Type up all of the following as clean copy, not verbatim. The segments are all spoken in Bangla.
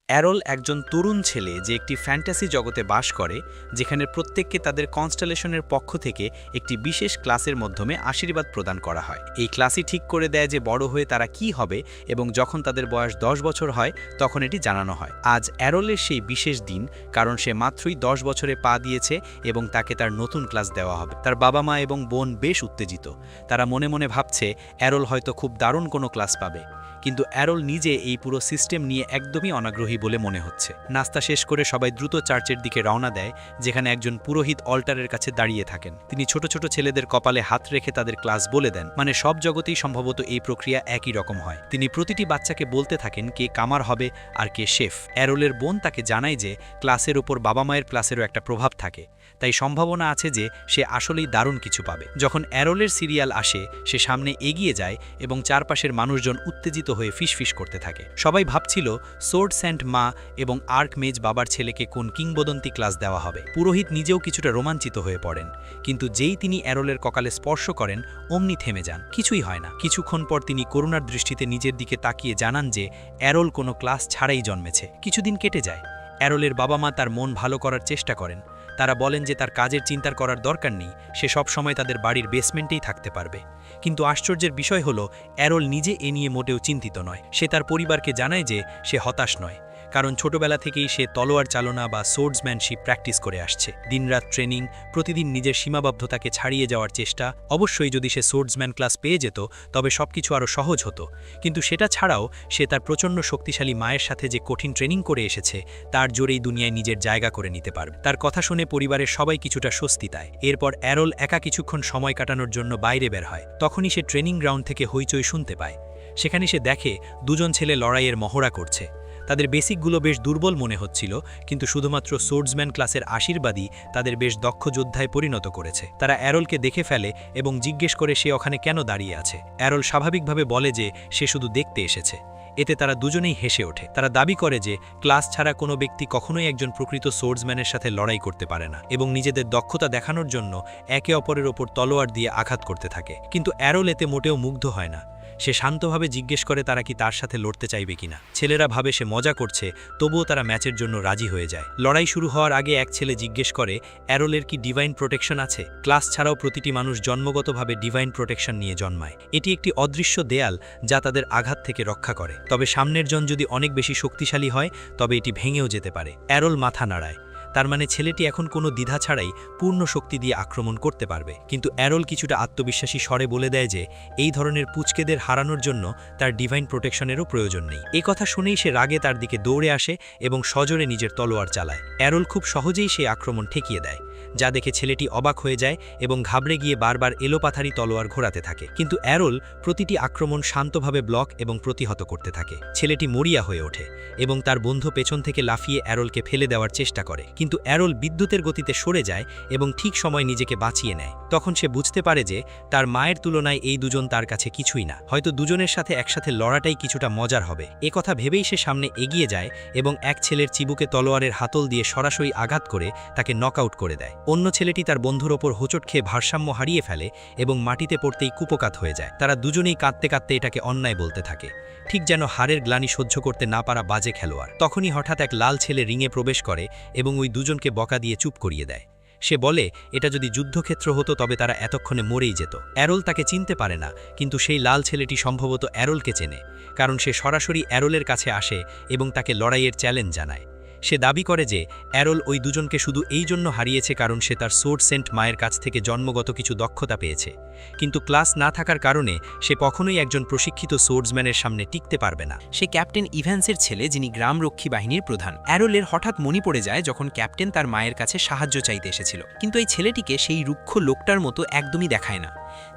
অ্যারল একজন তরুণ ছেলে যে একটি ফ্যান্টাসি জগতে বাস করে, যেখানে প্রত্যেককে তাদের কনস্টেলেশনের পক্ষ থেকে একটি বিশেষ ক্লাসের মাধ্যমে আশীর্বাদ প্রদান করা হয়। এই ক্লাসই ঠিক করে দেয় যে বড় হয়ে তারা কি হবে, এবং যখন তাদের বয়স 10 বছর হয় তখন এটি জানানো হয়। আজ অ্যারলের সেই বিশেষ দিন, কারণ সে মাত্রই 10 বছরে পা দিয়েছে এবং তাকে তার নতুন ক্লাস দেওয়া হবে। তার বাবা মা এবং বোন বেশ উত্তেজিত। তারা মনে মনে ভাবছে অ্যারল হয়তো খুব দারুণ কোনো ক্লাস পাবে, কিন্তু অ্যারল নিজে এই পুরো সিস্টেম নিয়ে একদমই অনাগ্রহী বলে মনে হচ্ছে। নাস্তা শেষ করে সবাই দ্রুত চার্চের দিকে রওনা দেয়, যেখানে একজন পুরোহিত অল্টারের কাছে দাঁড়িয়ে থাকেন। তিনি ছোট ছোট ছেলেদের কপালে হাত রেখে তাদের ক্লাস বলে দেন। মানে সব জগতেই সম্ভবত এই প্রক্রিয়া একই রকম হয়। তিনি প্রতিটি বাচ্চাকে বলতে থাকেন কে কামার হবে আর কে শেফ। অ্যারলের বোন তাকে জানায় যে ক্লাসের উপর বাবা মায়ের ক্লাসেরও একটা প্রভাব থাকে, তাই সম্ভাবনা আছে যে সে আসলেই দারুণ কিছু পাবে। যখন অ্যারলের সিরিয়াল আসে, সে সামনে এগিয়ে যায় এবং চারপাশের মানুষজন উত্তেজিত হয়ে ফিসফিস করতে থাকে। সবাই ভাবছিল সোর্ড স্যান্ট মা এবং আর্ক মেজ বাবার ছেলেকে কোন কিংবদন্তি ক্লাস দেওয়া হবে। পুরোহিত নিজেও কিছুটা রোমাঞ্চিত হয়ে পড়েন, কিন্তু যেই তিনি অ্যারলের কপালে স্পর্শ করেন অমনি থেমে যান। কিছুই হয় না। কিছুক্ষণ পর তিনি করুণার দৃষ্টিতে নিজের দিকে তাকিয়ে জানান যে অ্যারল কোনো ক্লাস ছাড়াই জন্মেছে। কিছুদিন কেটে যায়। অ্যারলের বাবা মা তার মন ভালো করার চেষ্টা করেন। তারা বলেন যে তার কাজের চিন্তার করার দরকার নেই, সে সব সময় তাদের বাড়ির বেসমেন্টেই থাকতে পারবে। কিন্তু আশ্চর্যের বিষয় হলো অ্যারল নিজে এ নিয়ে মোটেও চিন্তিত নয়। সে তার পরিবারকে জানায় যে সে হতাশ নয়, কারণ ছোটবেলা থেকেই সে তলোয়ার চালনা বা সোর্ডসম্যানশিপ প্র্যাকটিস করে আসছে। দিনরাত ট্রেনিং, প্রতিদিন নিজের সীমাবদ্ধতাকে ছাড়িয়ে যাওয়ার চেষ্টা। অবশ্যই যদি সে সোর্ডসম্যান ক্লাস পেয়ে যেত তবে সবকিছু আরও সহজ হতো, কিন্তু সেটা ছাড়াও সে তার প্রচণ্ড শক্তিশালী মায়ের সাথে যে কঠিন ট্রেনিং করে এসেছে তার জোরেই দুনিয়ায় নিজের জায়গা করে নিতে পারবে। তার কথা শুনে পরিবারের সবাই কিছুটা স্বস্তি পায়। এরপর অ্যারল একা কিছুক্ষণ সময় কাটানোর জন্য বাইরে বের হয়। তখনই সে ট্রেনিং গ্রাউন্ড থেকে হইচই শুনতে পায়। সেখানে সে দেখে দুজন ছেলে লড়াইয়ের মহড়া করছে। তাদের বেসিকগুলো বেশ দুর্বল মনে হচ্ছিল, কিন্তু শুধুমাত্র সোর্ডসম্যান ক্লাসের আশীর্বাদই তাদের বেশ দক্ষ যোদ্ধায় পরিণত করেছে। তারা অ্যারলকে দেখে ফেলে এবং জিজ্ঞেস করে সে ওখানে কেন দাঁড়িয়ে আছে। অ্যারল স্বাভাবিকভাবে বলে যে সে শুধু দেখতে এসেছে। এতে তারা দুজনেই হেসে ওঠে। তারা দাবি করে যে ক্লাস ছাড়া কোনো ব্যক্তি কখনোই একজন প্রকৃত সোর্ডসম্যানের সাথে লড়াই করতে পারে না, এবং নিজেদের দক্ষতা দেখানোর জন্য একে অপরের ওপর তলোয়ার দিয়ে আঘাত করতে থাকে। কিন্তু অ্যারল এতে মোটেও মুগ্ধ হয় না। সে শান্তভাবে জিজ্ঞেস করে তারা কি তার সাথে লড়তে চাইবে কিনা। ছেলেরা ভাবে সে মজা করছে, তবুও তারা ম্যাচের জন্য রাজি হয়ে যায়। লড়াই শুরু হওয়ার আগে এক ছেলে জিজ্ঞেস করে অ্যারলের কি ডিভাইন প্রোটেকশন আছে। ক্লাস ছাড়াও প্রতিটি মানুষ জন্মগতভাবে ডিভাইন প্রোটেকশন নিয়ে জন্মায়। এটি একটি অদৃশ্য দেয়াল যা তাদের আঘাত থেকে রক্ষা করে, তবে সামনের জন যদি অনেক বেশি শক্তিশালী হয় তবে এটি ভেঙেও যেতে পারে। অ্যারল মাথা নাড়ায়। তার মানে ছেলেটি এখন কোনো দ্বিধা ছাড়াই পূর্ণ শক্তি দিয়ে আক্রমণ করতে পারবে। কিন্তু অ্যারল কিছুটা আত্মবিশ্বাসী স্বরে বলে দেয় যে এই ধরনের পুচকেদের হারানোর জন্য তার ডিভাইন প্রোটেকশনেরও প্রয়োজন নেই। এই কথা শুনেই সে রাগে তার দিকে দৌড়ে আসে এবং সজোরে নিজের তলোয়ার চালায়। অ্যারল খুব সহজেই সেই আক্রমণ ঠেকিয়ে দেয়, যা দেখে ছেলেটি অবাক হয়ে যায় এবং ঘাবড়ে গিয়ে বারবার এলোপাথারি তলোয়ার ঘোরাতে থাকে। কিন্তু অ্যারল প্রতিটি আক্রমণ শান্তভাবে ব্লক এবং প্রতিহত করতে থাকে। ছেলেটি মরিয়া হয়ে ওঠে এবং তার বন্ধু পেছন থেকে লাফিয়ে অ্যারলকে ফেলে দেওয়ার চেষ্টা করে, কিন্তু অ্যারল বিদ্যুতের গতিতে সরে যায় এবং ঠিক সময় নিজেকে বাঁচিয়ে নেয়। তখন সে বুঝতে পারে যে তার মায়ের তুলনায় এই দুজন তার কাছে কিছুই না। হয়তো দুজনের সাথে একসাথে লড়াটাই কিছুটা মজার হবে। এ কথা ভেবেই সে সামনে এগিয়ে যায় এবং এক ছেলের চিবুকে তলোয়ারের হাতল দিয়ে সরাসরি আঘাত করে তাকে নকআউট করে দেয়। অন্য ছেলেটি তার বন্ধুর ওপর হোঁচট খেয়ে ভারসাম্য হারিয়ে ফেলে এবং মাটিতে পড়তেই কুপকাত হয়ে যায়। তারা দুজনেই কাঁদতে কাঁদতে এটাকে অন্যায় বলতে থাকে, ঠিক যেন হারের গ্লানি সহ্য করতে না পারা বাজে খেলোয়াড়। তখনই হঠাৎ এক লাল ছেলে রিংয়ে প্রবেশ করে এবং ওই দুজনকে বকা দিয়ে চুপ করিয়ে দেয়। সে বলে এটা যদি যুদ্ধক্ষেত্র হতো তবে তারা এতক্ষণে মরেই যেত। অ্যারল তাকে চিনতে পারে না, কিন্তু সেই লাল ছেলেটি সম্ভবত অ্যারলকে চেনে, কারণ সে সরাসরি অ্যারলের কাছে আসে এবং তাকে লড়াইয়ের চ্যালেঞ্জ জানায়। সে দাবি করে যে অ্যারল ওই দুজনকে শুধু এই জন্য হারিয়েছে কারণ সে তার সোর্ড সেন্ট মায়ের কাছ থেকে জন্মগত কিছু দক্ষতা পেয়েছে, কিন্তু ক্লাস না থাকার কারণে সে কখনোই একজন প্রশিক্ষিত সোর্ডসম্যানের সামনে টিকতে পারবে না। সে ক্যাপ্টেন ইভ্যান্সের ছেলে, যিনি গ্রামরক্ষী বাহিনীর প্রধান। অ্যারলের হঠাৎ মনে পড়ে যায় যখন ক্যাপ্টেন তার মায়ের কাছে সাহায্য চাইতে এসেছিল, কিন্তু এই ছেলেটিকে সেই রুক্ষ লোকটার মতো একদমই দেখায় না।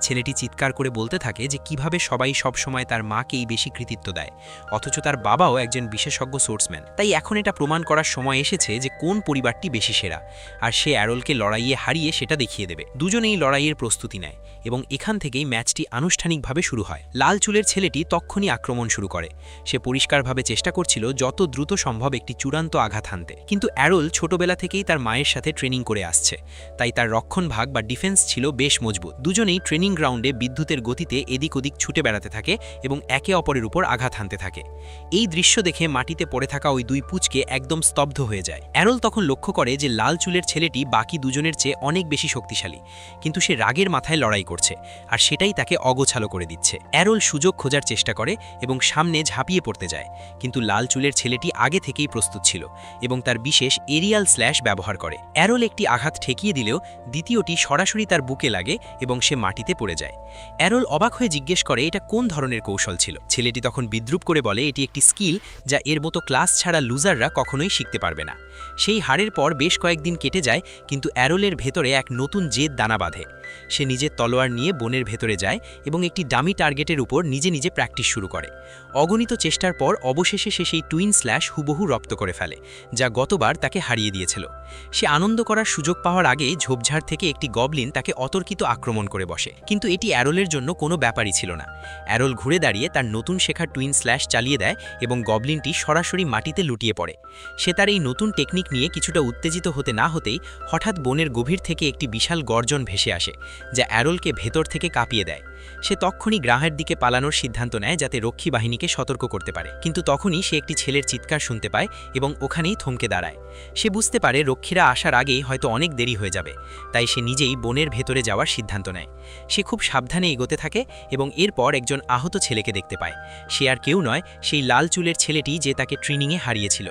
ছেলেটি চিৎকার করে বলতে থাকে যে কিভাবে সবাই সব সময় তার মাকেই বেশি কৃতিত্ব দেয়, অথচ তার বাবাও একজন বিশেষজ্ঞ সোর্সম্যান। তাই এখন এটা প্রমাণ করার সময় এসেছে যে কোন পরিবারটি বেশি সেরা, আর সে অ্যারলকে লড়াইয়ে হারিয়ে সেটা দেখিয়ে দেবে। দুজনেই লড়াইয়ের প্রস্তুতি নেয় এবং এখান থেকেই ম্যাচটি আনুষ্ঠানিকভাবে শুরু হয়। লাল চুলের ছেলেটি তক্ষুনি আক্রমণ শুরু করে। সে পরিষ্কারভাবে চেষ্টা করছিল যত দ্রুত সম্ভব একটি চূড়ান্ত আঘাত হানতে, কিন্তু অ্যারল ছোটবেলা থেকেই তার মায়ের সাথে ট্রেনিং করে আসছে, তাই তার রক্ষণভাগ বা ডিফেন্স ছিল বেশ মজবুত। দুজনেই ট্রেনিং গ্রাউন্ডে বিদ্যুতের গতিতে এদিক ওদিক ছুটে বেড়াতে থাকে এবং একে অপরের উপর আঘাত হানতে থাকে। এই দৃশ্য দেখে মাটিতে পড়ে থাকা ওই দুই পুচকে একদম স্তব্ধ হয়ে যায়। অ্যারল তখন লক্ষ্য করে যে লাল চুলের ছেলেটি বাকি দুজনের চেয়ে অনেক বেশি শক্তিশালী, কিন্তু সে রাগের মাথায় লড়াই করছে, আর সেটাই তাকে অগোছালো করে দিচ্ছে। অ্যারল সুযোগ খোঁজার চেষ্টা করে এবং সামনে ঝাঁপিয়ে পড়তে যায়, কিন্তু লাল চুলের ছেলেটি আগে থেকেই প্রস্তুত ছিল এবং তার বিশেষ এরিয়াল স্ল্যাশ ব্যবহার করে। অ্যারল একটি আঘাত ঠেকিয়ে দিলেও দ্বিতীয়টি সরাসরি তার বুকে লাগে এবং সে মাটিতে পড়ে যায়। অ্যারল অবাক হয়ে জিজ্ঞেস করে এটা কোন ধরনের কৌশল ছিল। ছেলেটি তখন বিদ্রুপ করে বলে এটি একটি স্কিল যা এর মতো ক্লাস ছাড়া লুজাররা কখনোই শিখতে পারবে না। সেই হারের পর বেশ কয়েকদিন কেটে যায়, কিন্তু অ্যারলের ভেতরে এক নতুন জেদ দানা বাঁধে। সে নিজের তলোয়ার নিয়ে বনের ভেতরে যায় এবং একটি ডামি টার্গেটের উপর নিজে নিজে প্র্যাকটিস শুরু করে। অগণিত চেষ্টার পর অবশেষে সে সেই টুইন স্ল্যাশ হুবহু রপ্ত করে ফেলে, যা গতবার তাকে হারিয়ে দিয়েছিল। সে আনন্দ করার সুযোগ পাওয়ার আগে ঝোপঝাড় থেকে একটি গবলিন তাকে অতর্কিত আক্রমণ করে বসে, কিন্তু এটি অ্যারলের জন্য কোনো ব্যাপারই ছিল না। অ্যারল ঘুরে দাঁড়িয়ে তার নতুন শেখা টুইন স্ল্যাশ চালিয়ে দেয় এবং গবলিনটি সরাসরি মাটিতে লুটিয়ে পড়ে। সে তার এই নতুন টেকনিক নিয়ে কিছুটা উত্তেজিত হতে না হতেই হঠাৎ বনের গভীর থেকে একটি বিশাল গর্জন ভেসে আসে, যা অ্যারলকে ভেতর থেকে কাঁপিয়ে দেয়। সে তখনই গ্রাহের দিকে পালানোর সিদ্ধান্ত নেয় যাতে রক্ষী বাহিনীকে সতর্ক করতে পারে, কিন্তু তখনই সে একটি ছেলের চিৎকার শুনতে পায় এবং ওখানেই থমকে দাঁড়ায়। সে বুঝতে পারে রক্ষীরা আসার আগেই হয়তো অনেক দেরি হয়ে যাবে, তাই সে নিজেই বনের ভেতরে যাওয়ার সিদ্ধান্ত নেয়। সে খুব সাবধানে এগোতে থাকে এবং এরপর একজন আহত ছেলেকে দেখতে পায়। সে আর কেউ নয়, সেই লাল চুলের ছেলেটি যে তাকে ট্রেনিংয়ে হারিয়েছিল।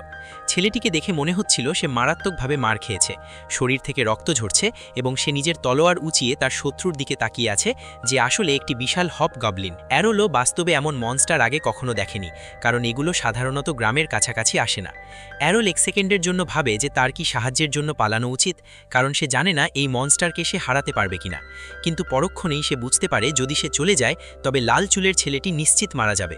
ছেলেটিকে দেখে মনে হচ্ছিল সে মারাত্মকভাবে মার খেয়েছে, শরীর থেকে রক্ত ঝরছে এবং সে নিজের তলোয়ার উঁচিয়ে তার শত্রুর দিকে তাকিয়ে আছে, যে আসলে একটি বিশাল হপ গবলিন। অ্যারলও বাস্তবে এমন মনস্টার আগে কখনো দেখেনি, কারণ এগুলো সাধারণত গ্রামের কাছাকাছি আসে না। অ্যারল এক সেকেন্ডের জন্য ভাবে যে তার কি সাহায্যের জন্য পালানো উচিত, কারণ সে জানে না এই মনস্টারকে সে হারাতে পারবে কিনা। কিন্তু পরক্ষণেই সে বুঝতে পারে যদি সে চলে যায় তবে লাল চুলের ছেলেটি নিশ্চিত মারা যাবে।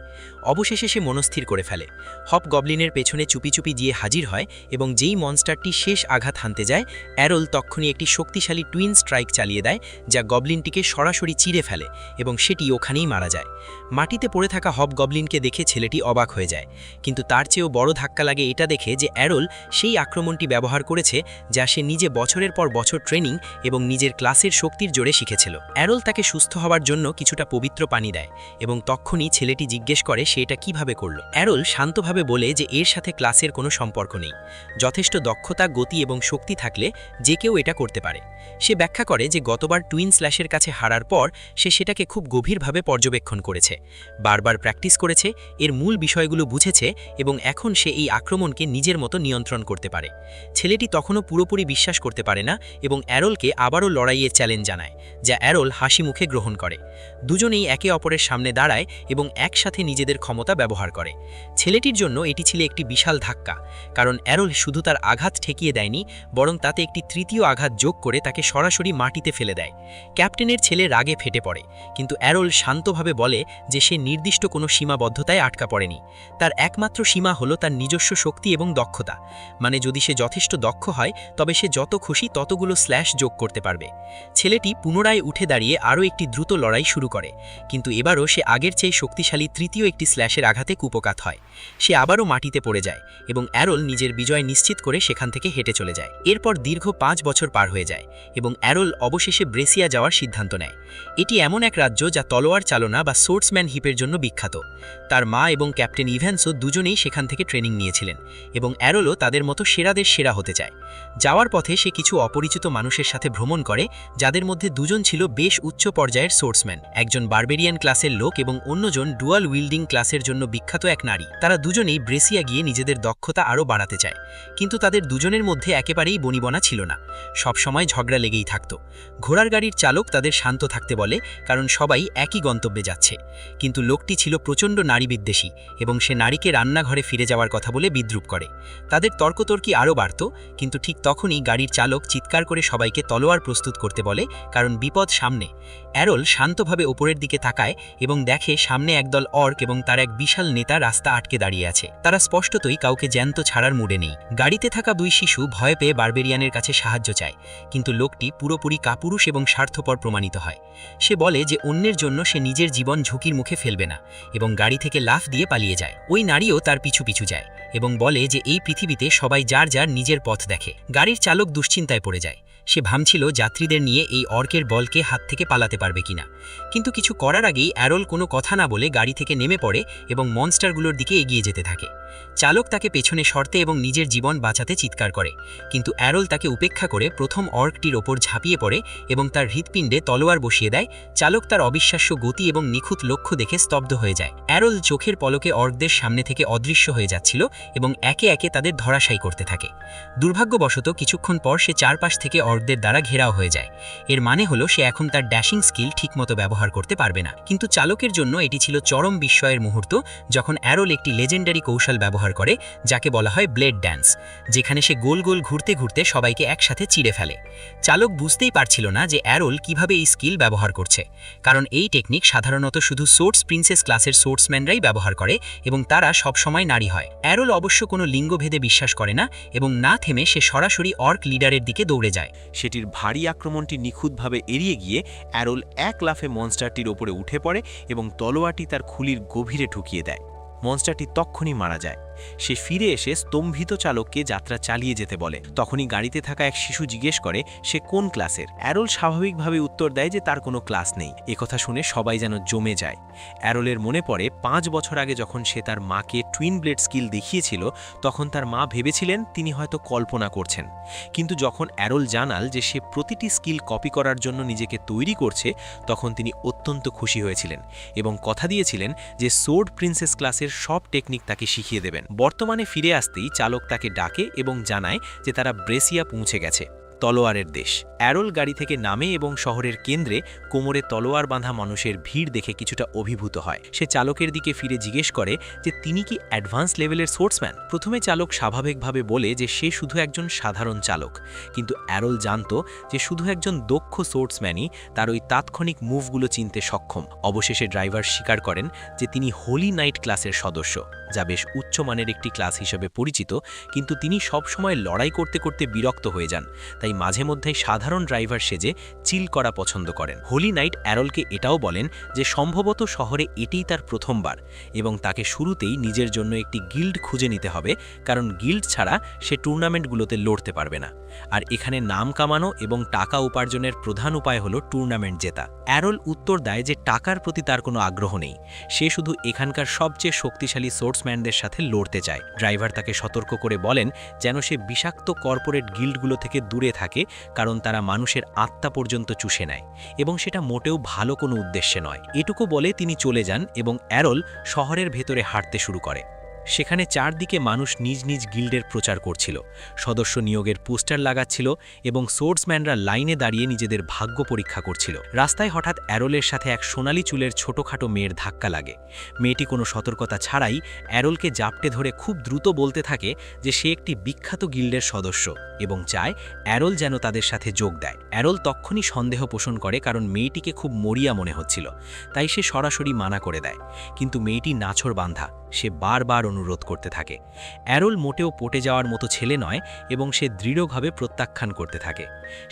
অবশেষে সে মনস্থির করে ফেলে। হপ গবলিনের পেছনে চুপি চুপি গিয়ে হাজির হয় এবং যেই মনস্টারটি শেষ আঘাত হানতে যায়, অ্যারল তক্ষুনি একটি শক্তিশালী টুইন স্ট্রাইক চালিয়ে দেয়, যা গবলিনটিকে সরাসরি চিরে ফেলে এবং সেটি ওখানেই মারা যায়। মাটিতে পড়ে থাকা হপ গবলিনকে দেখে ছেলেটি অবাক হয়ে যায়, কিন্তু তার চেয়েও বড় ধাক্কা লাগে এটা দেখে যে অ্যারল সেই আক্রমণটি ব্যবহার করেছে যা সে নিজে বছরের পর বছর ট্রেনিং এবং নিজের ক্লাসের শক্তির জোরে শিখেছিল। অ্যারল তাকে সুস্থ হওয়ার জন্য কিছুটা পবিত্র পানি দেয় এবং তখনই ছেলেটি জিজ্ঞেস করে সে এটা কিভাবে করল। অ্যারল শান্তভাবে বলে যে এর সাথে ক্লাসের কোনো সম্পর্ক নেই, যথেষ্ট দক্ষতা, গতি এবং শক্তি থাকলে যে কেউ এটা করতে পারে। সে ব্যাখ্যা করে যে গতবার টুইন স্ল্যাশের কাছে হারার পর সে সেটাকে খুব গভীরভাবে পর্যবেক্ষণ করেছে, বারবার প্র্যাকটিস করেছে, এর মূল বিষয়গুলো বুঝেছে এবং এখন সে এই আক্রমণকে নিজের মতো নিয়ন্ত্রণ করতে পারে। ছেলেটি তখনও পুরোপুরি বিশ্বাস করতে পারে না এবং অ্যারলকে আবারও লড়াইয়ের চ্যালেঞ্জ জানায়, যা অ্যারল হাসি মুখে গ্রহণ করে। দুজনেই একে অপরের সামনে দাঁড়ায় এবং একসাথে নিজেদের ক্ষমতা ব্যবহার করে। ছেলেটির জন্য এটি ছিল একটি বিশাল ধাক্কা, কারণ অ্যারল শুধু তার আঘাত ঠেকিয়ে দেয়নি, বরং তাতে একটি তৃতীয় আঘাত যোগ করে তাকে সরাসরি মাটিতে ফেলে দেয়। ক্যাপ্টেনের ছেলে রাগে ফেটে পড়ে, কিন্তু অ্যারল শান্তভাবে বলে যে সে নির্দিষ্ট কোনো সীমাবদ্ধতায় আটকা পড়েনি। তার একমাত্র সীমা হলো তার নিজস্ব শক্তি এবং দক্ষতা, মানে যদি সে যথেষ্ট দক্ষ হয় তবে সে যত খুশি ততগুলো স্ল্যাশ যোগ করতে পারবে। ছেলেটি পুনরায় উঠে দাঁড়িয়ে আরও একটি দ্রুত লড়াই শুরু করে, কিন্তু এবারও সে আগের চেয়ে শক্তিশালী তৃতীয় একটি স্ল্যাশের আঘাতে কুপকাত হয়। সে আবারও মাটিতে পড়ে যায় এবং অ্যারল নিজের বিজয় নিশ্চিত করে সেখান থেকে হেঁটে চলে যায়। এরপর দীর্ঘ 5 বছর পার হয়ে যায় এবং অ্যারল অবশেষে ব্রেসিয়া যাওয়ার সিদ্ধান্ত নেয়। এটি এমন এক রাজ্য যা তলোয়ার চালনা বা সোর্সম্যান হিপের জন্য বিখ্যাত। তার মা এবং ক্যাপ্টেন ইভ্যান্সও দুজনেই সেখান থেকে ট্রেনিং নিয়েছিলেন এবং অ্যারলও তাদের মতো সেরাদের সেরা হতে চায়। যাওয়ার পথে সে কিছু অপরিচিত মানুষের সাথে ভ্রমণ করে, যাদের মধ্যে দুজন ছিল বেশ উচ্চ পর্যায়ের সোর্সম্যান, একজন বারবেরিয়ান ক্লাসের লোক এবং অন্যজন ডুয়াল উইল্ডিং ক্লাসের জন্য বিখ্যাত এক নারী। তারা দুজনেই ব্রেসিয়া গিয়ে নিজেদের দক্ষতা আরও বাড়াতে চায়, কিন্তু তাদের দুজনের মধ্যে একেবারেই বনিবনা ছিল না, সবসময় ঝগড়া লেগেই থাকত। ঘোড়ার গাড়ির চালক তাদের শান্ত থাকতে বলে, কারণ সবাই একই গন্তব্যে যাচ্ছে, কিন্তু লোকটি ছিল প্রচণ্ড নারীবিদ্বেষী এবং সে নারীকে রান্নাঘরে ফিরে যাওয়ার কথা বলে বিদ্রুপ করে। তাদের তর্কতর্কি আরও বাড়ত, কিন্তু ঠিক তখনই গাড়ির চালক চিৎকার করে সবাইকে তলোয়ার প্রস্তুত করতে বলে, কারণ বিপদ সামনে। অ্যারল শান্তভাবে ওপরের দিকে তাকায় এবং দেখে সামনে একদল অর্ক এবং তার এক বিশাল নেতা রাস্তা আটকে দাঁড়িয়ে আছে। তারা স্পষ্টতই কাউকে জ্যান্ত ছাড়ার মুডে নেই। গাড়িতে থাকা 2 শিশু ভয় পেয়ে বারবেরিয়ানের কাছে সাহায্য চায়, কিন্তু লোকটি পুরোপুরি কাপুরুষ এবং স্বার্থপর প্রমাণিত হয়। সে বলে যে অন্যের জন্য সে নিজের জীবন ঝুঁকির মুখে ফেলবে না এবং গাড়ি থেকে লাফ দিয়ে পালিয়ে যায়। ওই নারীও তার পিছু পিছু যায় এবং বলে যে এই পৃথিবীতে সবাই যার যার নিজের পথ দেখে। গাড়ির চালক দুশ্চিন্তায় পড়ে যায়। সে ভাবছিল যাত্রীদের নিয়ে এই অর্কের বলকে হাত থেকে পালাতে পারবে কিনা। কিন্তু কিছু করার আগেই অ্যারোল কোনো কথা না বলে গাড়ি থেকে নেমে পড়ে এবং মনস্টারগুলোর দিকে এগিয়ে যেতে থাকে। চালক তাকে পেছনে সরতে এবং নিজের জীবন বাঁচাতে চিৎকার করে, কিন্তু অ্যারোল তাকে উপেক্ষা করে প্রথম অর্কটির ওপর ঝাঁপিয়ে পড়ে এবং তার হৃৎপিণ্ডে তলোয়ার বসিয়ে দেয়। চালক তার অবিশ্বাস্য গতি এবং নিখুঁত লক্ষ্য দেখে স্তব্ধ হয়ে যায়। অ্যারোল চোখের পলকে অর্কদের সামনে থেকে অদৃশ্য হয়ে যাচ্ছিল এবং একে একে তাদের ধরাশায়ী করতে থাকে। দুর্ভাগ্যবশত কিছুক্ষণ পর সে চারপাশ থেকে অর্কদের দ্বারা ঘেরাও হয়ে যায়। এর মানে হলো সে এখন তার ড্যাশিং স্কিল ঠিকমতো ব্যবহার করতে পারবে না। কিন্তু চালকের জন্য এটি ছিল চরম বিস্ময়ের মুহূর্ত, যখন অ্যারোল একটি লেজেন্ডারি কৌশল ব্যবহার করে যাকে বলা হয় ব্লেড ড্যান্স, যেখানে সে গোল গোল ঘুরতে ঘুরতে সবাইকে একসাথে চিড়ে ফেলে। চালক বুঝতেই পারছিল না যে অ্যারোল কিভাবে এই স্কিল ব্যবহার করছে, কারণ এই টেকনিক সাধারণত শুধু সোর্স প্রিন্সেস ক্লাসের সোর্সম্যানরাই ব্যবহার করে এবং তারা সবসময় নারী হয়। অ্যারোল অবশ্য কোনো লিঙ্গভেদে বিশ্বাস করে না এবং না থেমে সে সরাসরি অর্ক লিডারের দিকে দৌড়ে যায়। সেটির ভারী আক্রমণটি নিখুঁতভাবে এড়িয়ে গিয়ে অ্যারোল এক লাফে মনস্টারটির ওপরে উঠে পড়ে এবং তলোয়ারটি তার খুলির গভীরে ঢুকিয়ে দেয়। মনস্টারটি তক্ষুনি মারা যায়। সে ফিরে এসে স্তম্ভিত চালককে যাত্রা চালিয়ে যেতে বলে। তখনই গাড়িতে থাকা এক শিশু জিজ্ঞেস করে সে কোন ক্লাসের। অ্যারোল স্বাভাবিকভাবে উত্তর দেয় যে তার কোনো ক্লাস নেই। একথা শুনে সবাই যেন জমে যায়। অ্যারোলের মনে পড়ে 5 বছর আগে যখন সে তার মাকে টুইন ব্লেড স্কিল দেখিয়েছিল, তখন তার মা ভেবেছিলেন তিনি হয়তো কল্পনা করছেন। কিন্তু যখন অ্যারোল জানাল যে সে প্রতিটি স্কিল কপি করার জন্য নিজেকে তৈরি করছে, তখন তিনি অত্যন্ত খুশি হয়েছিলেন এবং কথা দিয়েছিলেন যে সোর্ড প্রিন্সেস ক্লাসের সব টেকনিক তাকে শিখিয়ে দেবেন। বর্তমানে ফিরে আসতেই চালক তাকে ডাকে এবং জানায় যে তারা ব্রেসিয়া পৌঁছে গেছে, তলোয়ারের দেশ। অ্যারোল গাড়ি থেকে নামে এবং শহরের কেন্দ্রে কোমরে তলোয়ার বাঁধা মানুষের ভিড় দেখে কিছুটা অভিভূত হয়। সে চালকের দিকে ফিরে জিজ্ঞেস করে যে তিনি কি অ্যাডভান্স লেভেলের সোর্সম্যান। প্রথমে চালক স্বাভাবিকভাবে বলে যে সে শুধু একজন সাধারণ চালক, কিন্তু অ্যারোল জানত যে শুধু একজন দক্ষ সোর্সম্যানই তার ওই তাৎক্ষণিক মুভগুলো চিনতে সক্ষম। অবশেষে ড্রাইভার স্বীকার করেন যে তিনি হোলি নাইট ক্লাসের সদস্য, যা বেশ উচ্চমানের একটি ক্লাস হিসেবে পরিচিত, কিন্তু তিনি সবসময় লড়াই করতে করতে বিরক্ত হয়ে যান, তাই মাঝে মধ্যেই সাধারণ ড্রাইভার সেজে চিল করা পছন্দ করেন। হোলি নাইট অ্যারোলকে এটাও বলেন যে সম্ভবত শহরে এটিই তার প্রথমবার এবং তাকে শুরুতেই নিজের জন্য একটি গিল্ড খুঁজে নিতে হবে, কারণ গিল্ড ছাড়া সে টুর্নামেন্টগুলোতে লড়তে পারবে না। আর এখানে নাম কামানো এবং টাকা উপার্জনের প্রধান উপায় হলো টুর্নামেন্ট জেতা। অ্যারোল উত্তর দেয় যে টাকার প্রতি তার কোনো আগ্রহ নেই, সে শুধু এখানকার সবচেয়ে শক্তিশালী সোর্সম্যানদের সাথে লড়তে চায়। ড্রাইভার তাকে সতর্ক করে বলেন যেন সে বিষাক্ত কর্পোরেট গিল্ডগুলো থেকে দূরে থাকে, কারণ তারা মানুষের আত্মা পর্যন্ত চুষে নেয় এবং সেটা মোটেও ভালো কোনো উদ্দেশ্যে নয়। এটুকু বলে তিনি চলে যান এবং অ্যারোল শহরের ভেতরে হাঁটতে শুরু করে। সেখানে চারদিকে মানুষ নিজ নিজ গিল্ডের প্রচার করছিল, সদস্য নিয়োগের পোস্টার লাগাচ্ছিল এবং সোর্সম্যানরা লাইনে দাঁড়িয়ে নিজেদের ভাগ্য পরীক্ষা করছিল। রাস্তায় হঠাৎ অ্যারোলের সাথে এক সোনালি চুলের ছোটোখাটো মেয়ের ধাক্কা লাগে। মেয়েটি কোনো সতর্কতা ছাড়াই অ্যারোলকে জাপটে ধরে খুব দ্রুত বলতে থাকে যে সে একটি বিখ্যাত গিল্ডের সদস্য এবং চায় অ্যারোল যেন তাদের সাথে যোগ দেয়। অ্যারোল তক্ষুনি সন্দেহ পোষণ করে, কারণ মেয়েটিকে খুব মরিয়া মনে হচ্ছিল, তাই সে সরাসরি মানা করে দেয়। কিন্তু মেয়েটি নাছোড় বাঁধা, সে বারবার অনুরোধ করতে থাকে। অ্যারোল মোটেও পটে যাওয়ার মতো ছেলে নয় এবং সে দৃঢ়ভাবে প্রত্যাখ্যান করতে থাকে।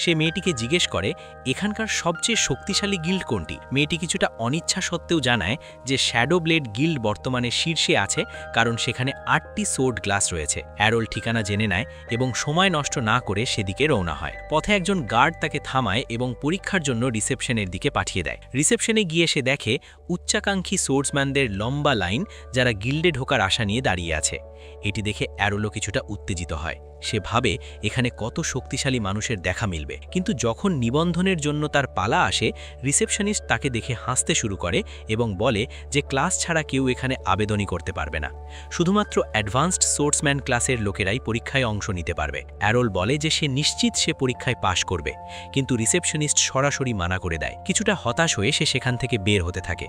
সে মেয়েটিকে জিজ্ঞেস করে এখানকার সবচেয়ে শক্তিশালী গিল্ড কোনটি। মেয়েটি কিছুটা অনিচ্ছা সত্ত্বেও জানায় যে শ্যাডো ব্লেড গিল্ড বর্তমানে শীর্ষে আছে, কারণ সেখানে 8টি সোর্ড গ্লাস রয়েছে। অ্যারোল ঠিকানা জেনে নেয় এবং সময় নষ্ট না করে সেদিকে রওনা হয়। পথে একজন গার্ড তাকে থামায় এবং পরীক্ষার জন্য রিসেপশনের দিকে পাঠিয়ে দেয়। রিসেপশনে গিয়ে সে দেখে উচ্চাকাঙ্ক্ষী সোর্সম্যানদের লম্বা লাইন, যারা গিল্ডে ঢোকার আশা নিয়ে দাঁড়িয়ে আছে। এটি দেখে অ্যারোলও কিছুটা উত্তেজিত হয়। সে ভাবে এখানে কত শক্তিশালী মানুষের দেখা মিলবে, কিন্তু যখন নিবন্ধনের জন্য তার পালা আসে, রিসেপশনিস্ট তাকে দেখে হাসতে শুরু করে এবং বলে যে ক্লাস ছাড়া কেউ এখানে আবেদনই করতে পারবে না, শুধুমাত্র অ্যাডভান্সড সোর্সম্যান ক্লাসের লোকেরাই পরীক্ষায় অংশ নিতে পারবে। অ্যারোল বলে যে সে নিশ্চিত সে পরীক্ষায় পাশ করবে, কিন্তু রিসেপশনিস্ট সরাসরি মানা করে দেয়। কিছুটা হতাশ হয়ে সে সেখান থেকে বের হতে থাকে।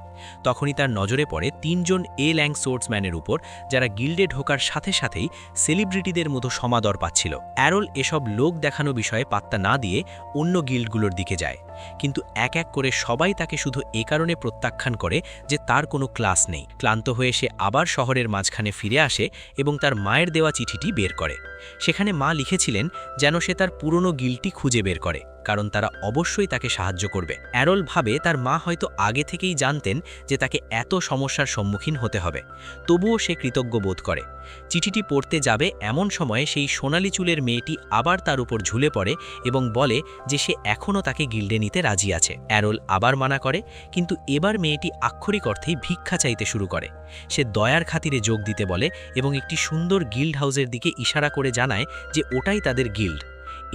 তখনই তার নজরে পড়ে 3 জন এ-ল্যাং সোর্সম্যানের উপর, যারা গিল্ডে ঢোকার সাথে সাথেই সেলিব্রিটিদের মতো সমাদর পাচ্ছিল। অ্যারোল এসব লোক দেখানো বিষয়ে পাত্তা না দিয়ে অন্য গিল্ডগুলোর দিকে যায়, কিন্তু এক এক করে সবাই তাকে শুধু এ কারণে প্রত্যাখ্যান করে যে তার কোনো ক্লাস নেই। ক্লান্ত হয়ে সে আবার শহরের মাঝখানে ফিরে আসে এবং তার মায়ের দেওয়া চিঠিটি বের করে। সেখানে মা লিখেছিলেন যেন সে তার পুরনো গিল্ডটি খুঁজে বের করে, কারণ তারা অবশ্যই তাকে সাহায্য করবে। অ্যারল ভাবে তার মা হয়তো আগে থেকেই জানতেন যে তাকে এত সমস্যার সম্মুখীন হতে হবে, তবুও সে কৃতজ্ঞ বোধ করে। চিঠিটি পড়তে যাবে এমন সময়ে সেই সোনালি চুলের মেয়েটি আবার তার উপর ঝুলে পড়ে এবং বলে যে সে এখনও তাকে গিল্ডে নিতে রাজি আছে। অ্যারল আবার মানা করে, কিন্তু এবার মেয়েটি আক্ষরিক অর্থেই ভিক্ষা চাইতে শুরু করে। সে দয়ার খাতিরে যোগ দিতে বলে এবং একটি সুন্দর গিল্ড হাউসের দিকে ইশারা করে জানায় যে ওটাই তাদের গিল্ড।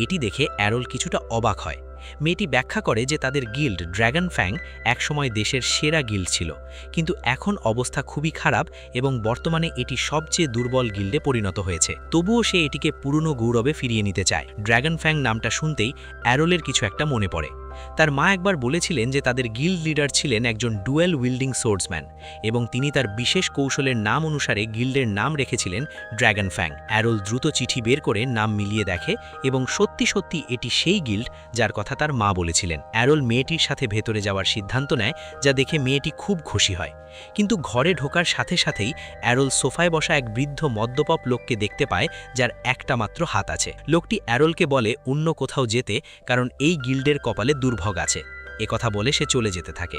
এটি দেখে অ্যারল কিছুটা অবাক হয়। মেয়েটি ব্যাখ্যা করে যে তাদের গিল্ড ড্র্যাগন ফ্যাং একসময় দেশের সেরা গিল্ড ছিল, কিন্তু এখন অবস্থা খুবই খারাপ এবং বর্তমানে এটি সবচেয়ে দুর্বল গিল্ডে পরিণত হয়েছে। তবুও সে এটিকে পুরনো গৌরবে ফিরিয়ে নিতে চায়। ড্র্যাগন ফ্যাং নামটা শুনতেই অ্যারলের কিছু একটা মনে পড়ে। তার মা একবার বলেছিলেন যে তাদের গিল্ড লিডার ছিলেন একজন ডুয়েল উইল্ডিং সোর্ডসম্যান এবং তিনি তার বিশেষ কৌশলের নাম অনুসারে গিল্ডের নাম রেখেছিলেন ড্র্যাগন ফ্যাং। অ্যারল দ্রুত চিঠি বের করে নাম মিলিয়ে দেখে এবং সত্যি সত্যি এটি সেই গিল্ড যার কথা তার মা বলেছিলেন। অ্যারল মেয়েটির সাথে ভেতরে যাওয়ার সিদ্ধান্ত নেয়, যা দেখে মেয়েটি খুব খুশি হয়। কিন্তু ঘরে ঢোকার সাথে সাথেই অ্যারল সোফায় বসা এক বৃদ্ধ মদ্যপ লোককে দেখতে পায়, যার একটা মাত্র হাত আছে। লোকটি অ্যারলকে বলে অন্য কোথাও যেতে, কারণ এই গিল্ডের কপালে দুর্ভোগ আছে। একথা বলে সে চলে যেতে থাকে।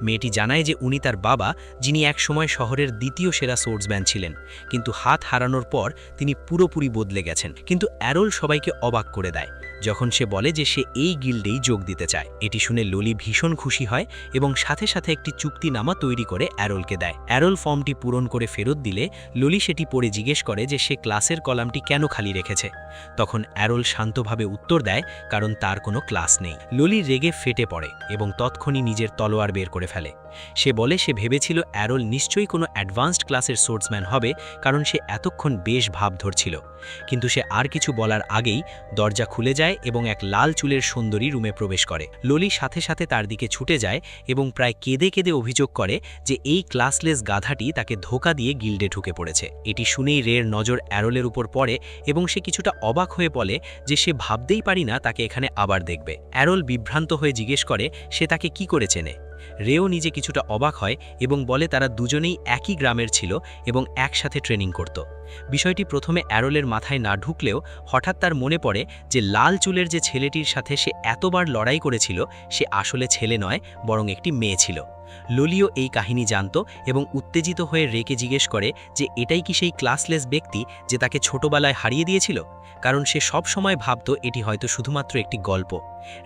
মেয়েটি জানায় যে উনি তার বাবা, যিনি এক সময় শহরের দ্বিতীয় সেরা সোর্সম্যান ছিলেন, কিন্তু হাত হারানোর পর তিনি পুরোপুরি বদলে গেছেন। কিন্তু অ্যারল সবাইকে অবাক করে দেয় যখন সে বলে যে সে এই গিল্ডেই যোগ দিতে চায়। এটি শুনে ললি ভীষণ খুশি হয় এবং সাথে সাথে একটি চুক্তিনামা তৈরি করে অ্যারলকে দেয়। অ্যারল ফর্মটি পূরণ করে ফেরত দিলে ললি সেটি পড়ে জিজ্ঞেস করে যে সে ক্লাসের কলামটি কেন খালি রেখেছে। তখন অ্যারল শান্তভাবে উত্তর দেয়, কারণ তার কোনো ক্লাস নেই। ললি রেগে ফেটে পড়ে এবং তৎক্ষণই নিজের তলোয়ার বের করে ফেলে। সে বলে সে ভেবেছিল অ্যারল নিশ্চয়ই কোনো অ্যাডভান্সড ক্লাসের সোর্সম্যান হবে, কারণ সে এতক্ষণ বেশ ভাব ধরছিল। কিন্তু সে আর কিছু বলার আগেই দরজা খুলে যায় এবং এক লাল চুলের সুন্দরী রুমে প্রবেশ করে। ললি সাথে সাথে তার দিকে ছুটে যায় এবং প্রায় কেঁদে কেঁদে অভিযোগ করে যে এই ক্লাসলেস গাধাটি তাকে ধোঁকা দিয়ে গিল্ডে ঢুকে পড়েছে। এটি শুনেই রের নজর অ্যারলের উপর পড়ে এবং সে কিছুটা অবাক হয়ে বলে যে সে ভাবতেই পারি না তাকে এখানে আবার দেখবে। অ্যারল বিভ্রান্ত হয়ে জিজ্ঞেস করে সে তাকে কি করে চেনে। রেও নিজে কিছুটা অবাক হয় এবং বলে তারা দুজনেই একই গ্রামের ছিল এবং একসাথে ট্রেনিং করত। বিষয়টি প্রথমে অ্যারলের মাথায় না ঢুকলেও হঠাৎ তার মনে পড়ে যে লাল চুলের যে ছেলেটির সাথে সে এতবার লড়াই করেছিল সে আসলে ছেলে নয়, বরং একটি মেয়ে ছিল। ললিও এই কাহিনী জানত এবং উত্তেজিত হয়ে রেকে জিজ্ঞেস করে যে এটাই কি সেই ক্লাসলেস ব্যক্তি যে তাকে ছোটবেলায় হারিয়ে দিয়েছিল, কারণ সে সব সময় ভাবত এটি হয়তো শুধুমাত্র একটি গল্প।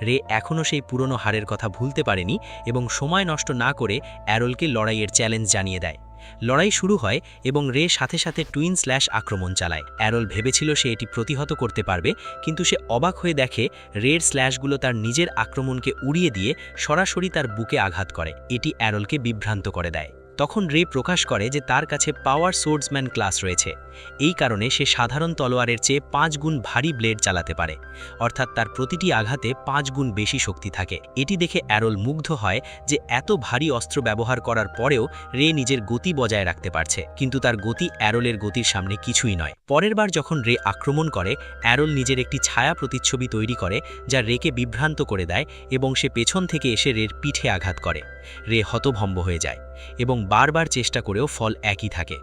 রে এখনও সেই পুরনো হারের কথা ভুলতে পারেনি এবং সময় নষ্ট না করে অ্যারলকে লড়াইয়ের চ্যালেঞ্জ জানিয়ে দেয়। লড়াই শুরু হয় এবং রে সাথে সাথে টুইন স্ল্যাশ আক্রমণ চালায়। অ্যারল ভেবেছিল সে এটি প্রতিহত করতে পারবে, কিন্তু সে অবাক হয়ে দেখে রের স্ল্যাশগুলো তার নিজের আক্রমণকে উড়িয়ে দিয়ে সরাসরি তার বুকে আঘাত করে। এটি অ্যারলকে বিভ্রান্ত করে দেয়। তখন রে প্রকাশ করে যে তার কাছে পাওয়ার সোর্ডসম্যান ক্লাস রয়েছে। এই কারণে সে সাধারণ তলোয়ারের চেয়ে 5 গুণ ভারী ব্লেড চালাতে পারে, অর্থাৎ তার প্রতিটি আঘাতে 5 গুণ বেশি শক্তি থাকে। এটি দেখে অ্যারল মুগ্ধ হয় যে এত ভারী অস্ত্র ব্যবহার করার পরেও রে নিজের গতি বজায় রাখতে পারছে, কিন্তু তার গতি অ্যারলের গতির সামনে কিছুই নয়। পরের বার যখন রে আক্রমণ করে, অ্যারল নিজের একটি ছায়া প্রতিচ্ছবি তৈরি করে যা রেকে বিভ্রান্ত করে দেয় এবং সে পেছন থেকে এসে রের পিঠে আঘাত করে। রে হতভম্ব হয়ে যায় এবং বারবার চেষ্টা করেও ফল একই থাকে।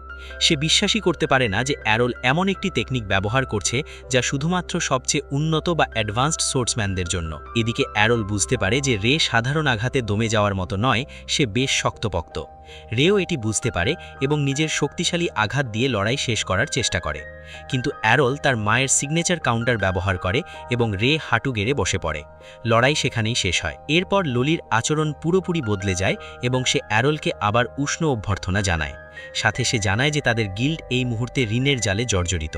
সে বিশ্বাসই করতে পারে না যে অ্যারল এমন একটি টেকনিক ব্যবহার করছে যা শুধুমাত্র সবচেয়ে উন্নত বা অ্যাডভান্সড সোর্সম্যানদের জন্য। এদিকে অ্যারল বুঝতে পারে যে রে সাধারণ আঘাতে দমে যাওয়ার মতো নয়, সে বেশ শক্তপোক্ত। রেও এটি বুঝতে পারে এবং নিজের শক্তিশালী আঘাত দিয়ে লড়াই শেষ করার চেষ্টা করে, কিন্তু অ্যারল তার মায়ের সিগনেচার কাউন্টার ব্যবহার করে এবং রে হাঁটু গেড়ে বসে পড়ে। লড়াই সেখানেই শেষ হয়। এরপর ললির আচরণ পুরোপুরি বদলে যায় এবং সে অ্যারলকে আবার উষ্ণ অভ্যর্থনা জানায়। সাথে সে জানায় যে তাদের গিল্ড এই মুহূর্তে ঋণের জালে জর্জরিত।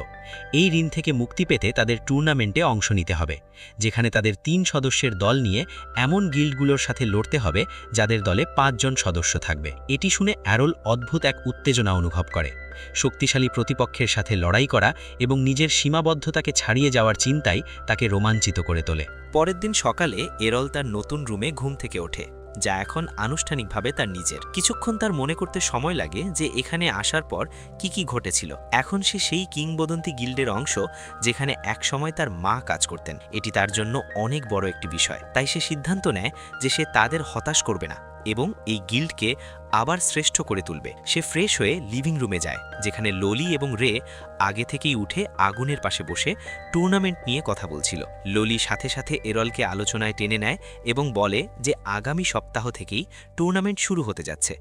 এই ঋণ থেকে মুক্তি পেতে তাদের টুর্নামেন্টে অংশ নিতে হবে, যেখানে তাদের 3 সদস্যের দল নিয়ে এমন গিল্ডগুলোর সাথে লড়তে হবে যাদের দলে 5 জন সদস্য থাকবে। এটি শুনে অ্যারল অদ্ভুত এক উত্তেজনা অনুভব করে। শক্তিশালী প্রতিপক্ষের সাথে লড়াই করা এবং নিজের সীমাবদ্ধতাকে ছাড়িয়ে যাওয়ার চিন্তাই তাকে রোমাঞ্চিত করে তোলে। পরের দিন সকালে এরল তার নতুন রুমে ঘুম থেকে ওঠে, যা এখন আনুষ্ঠানিকভাবে তার নিজের। কিছুক্ষণ তার মনে করতে সময় লাগে যে এখানে আসার পর কি কি ঘটেছিল। এখন সে সেই কিংবদন্তি গিল্ডের অংশ যেখানে একসময় তার মা কাজ করতেন। এটি তার জন্য অনেক বড় একটি বিষয়, তাই সে সিদ্ধান্ত নেয় যে সে তাদের হতাশ করবে না এবং এই গিল্ডকে আবার শ্রেষ্ঠ করে তুলবে। সে ফ্রেশ হয়ে লিভিং রুমে যায়, যেখানে লোলি এবং রে আগে থেকেই উঠে আগুনের পাশে বসে টুর্নামেন্ট নিয়ে কথা বলছিল। লোলি সাথে সাথে এরলকে আলোচনায় টেনে নেয় এবং বলে যে আগামী সপ্তাহ থেকেই টুর্নামেন্ট শুরু হতে যাচ্ছে।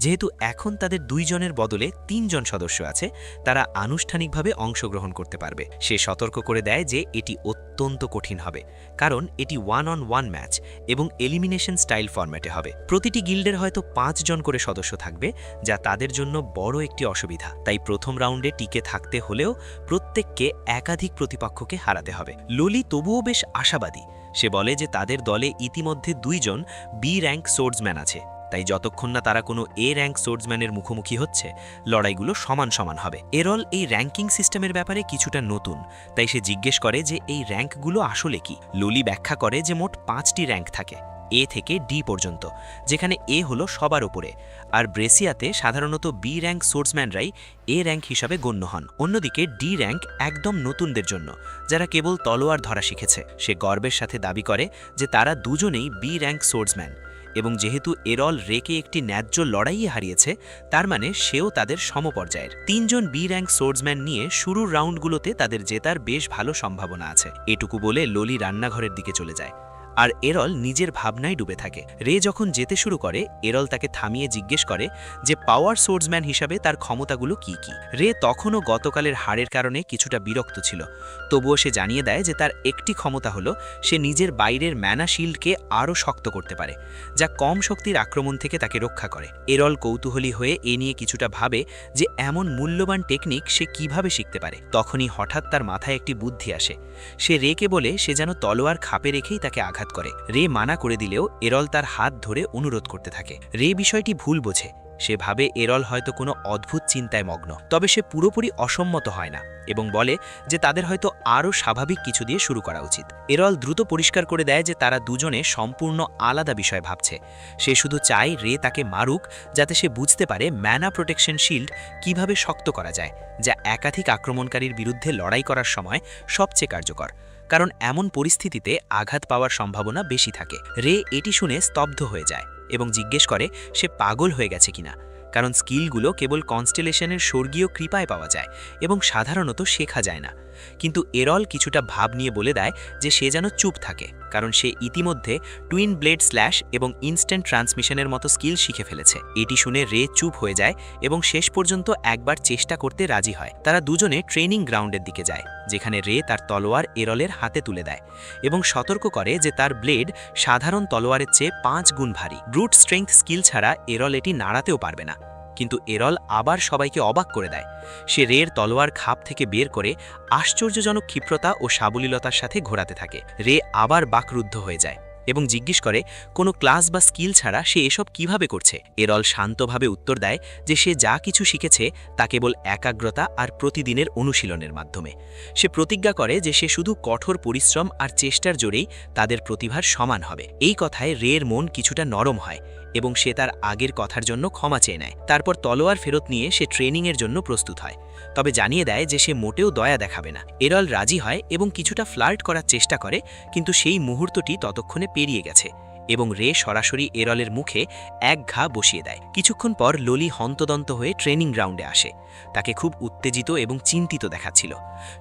যেহেতু এখন তাদের 2 জনের বদলে 3 জন সদস্য আছে, তারা আনুষ্ঠানিকভাবে অংশগ্রহণ করতে পারবে। সে সতর্ক করে দেয় যে এটি অত্যন্ত কঠিন হবে, কারণ এটি 1-on-1 ম্যাচ এবং এলিমিনেশন স্টাইল ফরম্যাটে হবে। প্রতিটি গিল্ডের হয়তো 5 জন করে সদস্য থাকবে, যা তাদের জন্য বড় একটি অসুবিধা। তাই প্রথম রাউন্ডে টিকে থাকতে হলেও প্রত্যেককে একাধিক প্রতিপক্ষকে হারাতে হবে। লোলি তবুও বেশ আশাবাদী। সে বলে যে তাদের দলে ইতিমধ্যে 2 জন বি র্যাঙ্ক সোর্সম্যান আছে, তাই যতক্ষণ না তারা কোনো এ র্যাঙ্ক সোর্সম্যানের মুখোমুখি হচ্ছে, লড়াইগুলো সমান সমান হবে। এরল এই র্যাঙ্কিং সিস্টেমের ব্যাপারে কিছুটা নতুন, তাই সে জিজ্ঞেস করে যে এই র্যাঙ্কগুলো আসলে কি। লোলি ব্যাখ্যা করে যে মোট 5টি র্যাঙ্ক থাকে, এ থেকে ডি পর্যন্ত, যেখানে এ হলো সবার উপরে, আর ব্রেসিয়াতে সাধারণত বি র্যাঙ্ক সোর্সম্যানরাই এ র্যাঙ্ক হিসাবে গণ্য হন। অন্যদিকে ডি র্যাঙ্ক একদম নতুনদের জন্য, যারা কেবল তলোয়ার ধরা শিখেছে। সে গর্বের সাথে দাবি করে যে তারা দুজনেই বি র্যাঙ্ক সোর্সম্যান, এবং যেহেতু এরল রেকে একটি ন্যায্য লড়াইয়ে হারিয়েছে, তার মানে সেও তাদের সমপর্যায়ের। 3 জন বি র্যাঙ্ক সোর্সম্যান নিয়ে শুরুর রাউন্ডগুলোতে তাদের জেতার বেশ ভালো সম্ভাবনা আছে। এটুকু বলে লোলি রান্নাঘরের দিকে চলে যায়, আর এরল নিজের ভাবনায় ডুবে থাকে। রে যখন যেতে শুরু করে, এরল তাকে থামিয়ে জিজ্ঞেস করে যে পাওয়ার সোর্সম্যান হিসাবে তার ক্ষমতাগুলো কি কি। রে তখনও গতকালের হারের কারণে কিছুটা বিরক্ত ছিল, তবুও সে জানিয়ে দেয় যে তার একটি ক্ষমতা হলো সে নিজের বাইরের ম্যানা শিল্ডকে আরও শক্ত করতে পারে, যা কম শক্তির আক্রমণ থেকে তাকে রক্ষা করে। এরল কৌতূহলী হয়ে এ নিয়ে কিছুটা ভাবে যে এমন মূল্যবান টেকনিক সে কিভাবে শিখতে পারে। তখনই হঠাৎ তার মাথায় একটি বুদ্ধি আসে। সে রেকে বলে সে যেন তলোয়ার খাপে রেখেই তাকে আঘাত করে। রে মানা করে দিলেও এরল তার হাত ধরে অনুরোধ করতে থাকে। রে বিষয়টি ভুল বোঝে। সে ভাবে এরল হয়তো কোনো অদ্ভুত চিন্তায় মগ্ন, তবে সে পুরোপুরি অসম্মত হয় না এবং বলে যে তাদের হয়তো আরও স্বাভাবিক কিছু দিয়ে শুরু করা উচিত। এরল দ্রুত পরিষ্কার করে দেয় যে তারা দুজনে সম্পূর্ণ আলাদা বিষয় ভাবছে। সে শুধু চায় রে তাকে মারুক, যাতে সে বুঝতে পারে ম্যানা প্রোটেকশন শিল্ড কিভাবে শক্ত করা যায়, যা একাধিক আক্রমণকারীর বিরুদ্ধে লড়াই করার সময় সবচেয়ে কার্যকর, কারণ এমন পরিস্থিতিতে আঘাত পাওয়ার সম্ভাবনা বেশি থাকে। রে এটি শুনে স্তব্ধ হয়ে যায় এবং জিজ্ঞেস করে সে পাগল হয়ে গেছে কিনা, কারণ স্কিলগুলো কেবল কনস্টেলেশনের স্বর্গীয় কৃপায় পাওয়া যায় এবং সাধারণত শেখা যায় না। কিন্তু এরল কিছুটা ভাব নিয়ে বলে দেয় যে সে যেন চুপ থাকে, কারণ সে ইতিমধ্যে টুইন ব্লেড স্ল্যাশ এবং ইনস্ট্যান্ট ট্রান্সমিশনের মতো স্কিল শিখে ফেলেছে। এটি শুনে রে চুপ হয়ে যায় এবং শেষ পর্যন্ত একবার চেষ্টা করতে রাজি হয়। তারা দুজনে ট্রেনিং গ্রাউন্ডের দিকে যায়, যেখানে রে তার তলোয়ার এরলের হাতে তুলে দেয় এবং সতর্ক করে যে তার ব্লেড সাধারণ তলোয়ারের চেয়ে 5 গুণ ভারী। ব্রুট স্ট্রেংথ স্কিল ছাড়া এরল এটি নাড়াতেও পারবে না। কিন্তু এরল আবার সবাইকে অবাক করে দেয়। সে রের তলোয়ার খাপ থেকে বের করে আশ্চর্যজনক ক্ষিপ্রতা ও সাবলীলতার সাথে ঘোরাতে থাকে। রে আবার বাকরুদ্ধ হয়ে যায় এবং জিজ্ঞেস করে কোনো ক্লাস বা স্কিল ছাড়া সে এসব কিভাবে করছে। এরল শান্তভাবে উত্তর দেয় যে সে যা কিছু শিখেছে তা কেবল একাগ্রতা আর প্রতিদিনের অনুশীলনের মাধ্যমে। সে প্রতিজ্ঞা করে যে সে শুধু কঠোর পরিশ্রম আর চেষ্টার জোরেই তাদের প্রতিভার সমান হবে। এই কথায় রের মন কিছুটা নরম হয় এবং সে তার আগের কথার জন্য ক্ষমা চেয়ে নেয়। তারপর তলোয়ার ফেরত নিয়ে সে ট্রেনিংয়ের জন্য প্রস্তুত হয়, তবে জানিয়ে দেয় যে সে মোটেও দয়া দেখাবে না। এরল রাজি হয় এবং কিছুটা ফ্লার্ট করার চেষ্টা করে, কিন্তু সেই মুহূর্তটি ততক্ষণে পেরিয়ে গেছে এবং রে সরাসরি এরলের মুখে এক ঘা বসিয়ে দেয়। কিছুক্ষণ পর লোলি হন্তদন্ত হয়ে ট্রেনিং গ্রাউন্ডে আসে। তাকে খুব উত্তেজিত এবং চিন্তিত দেখাচ্ছিল।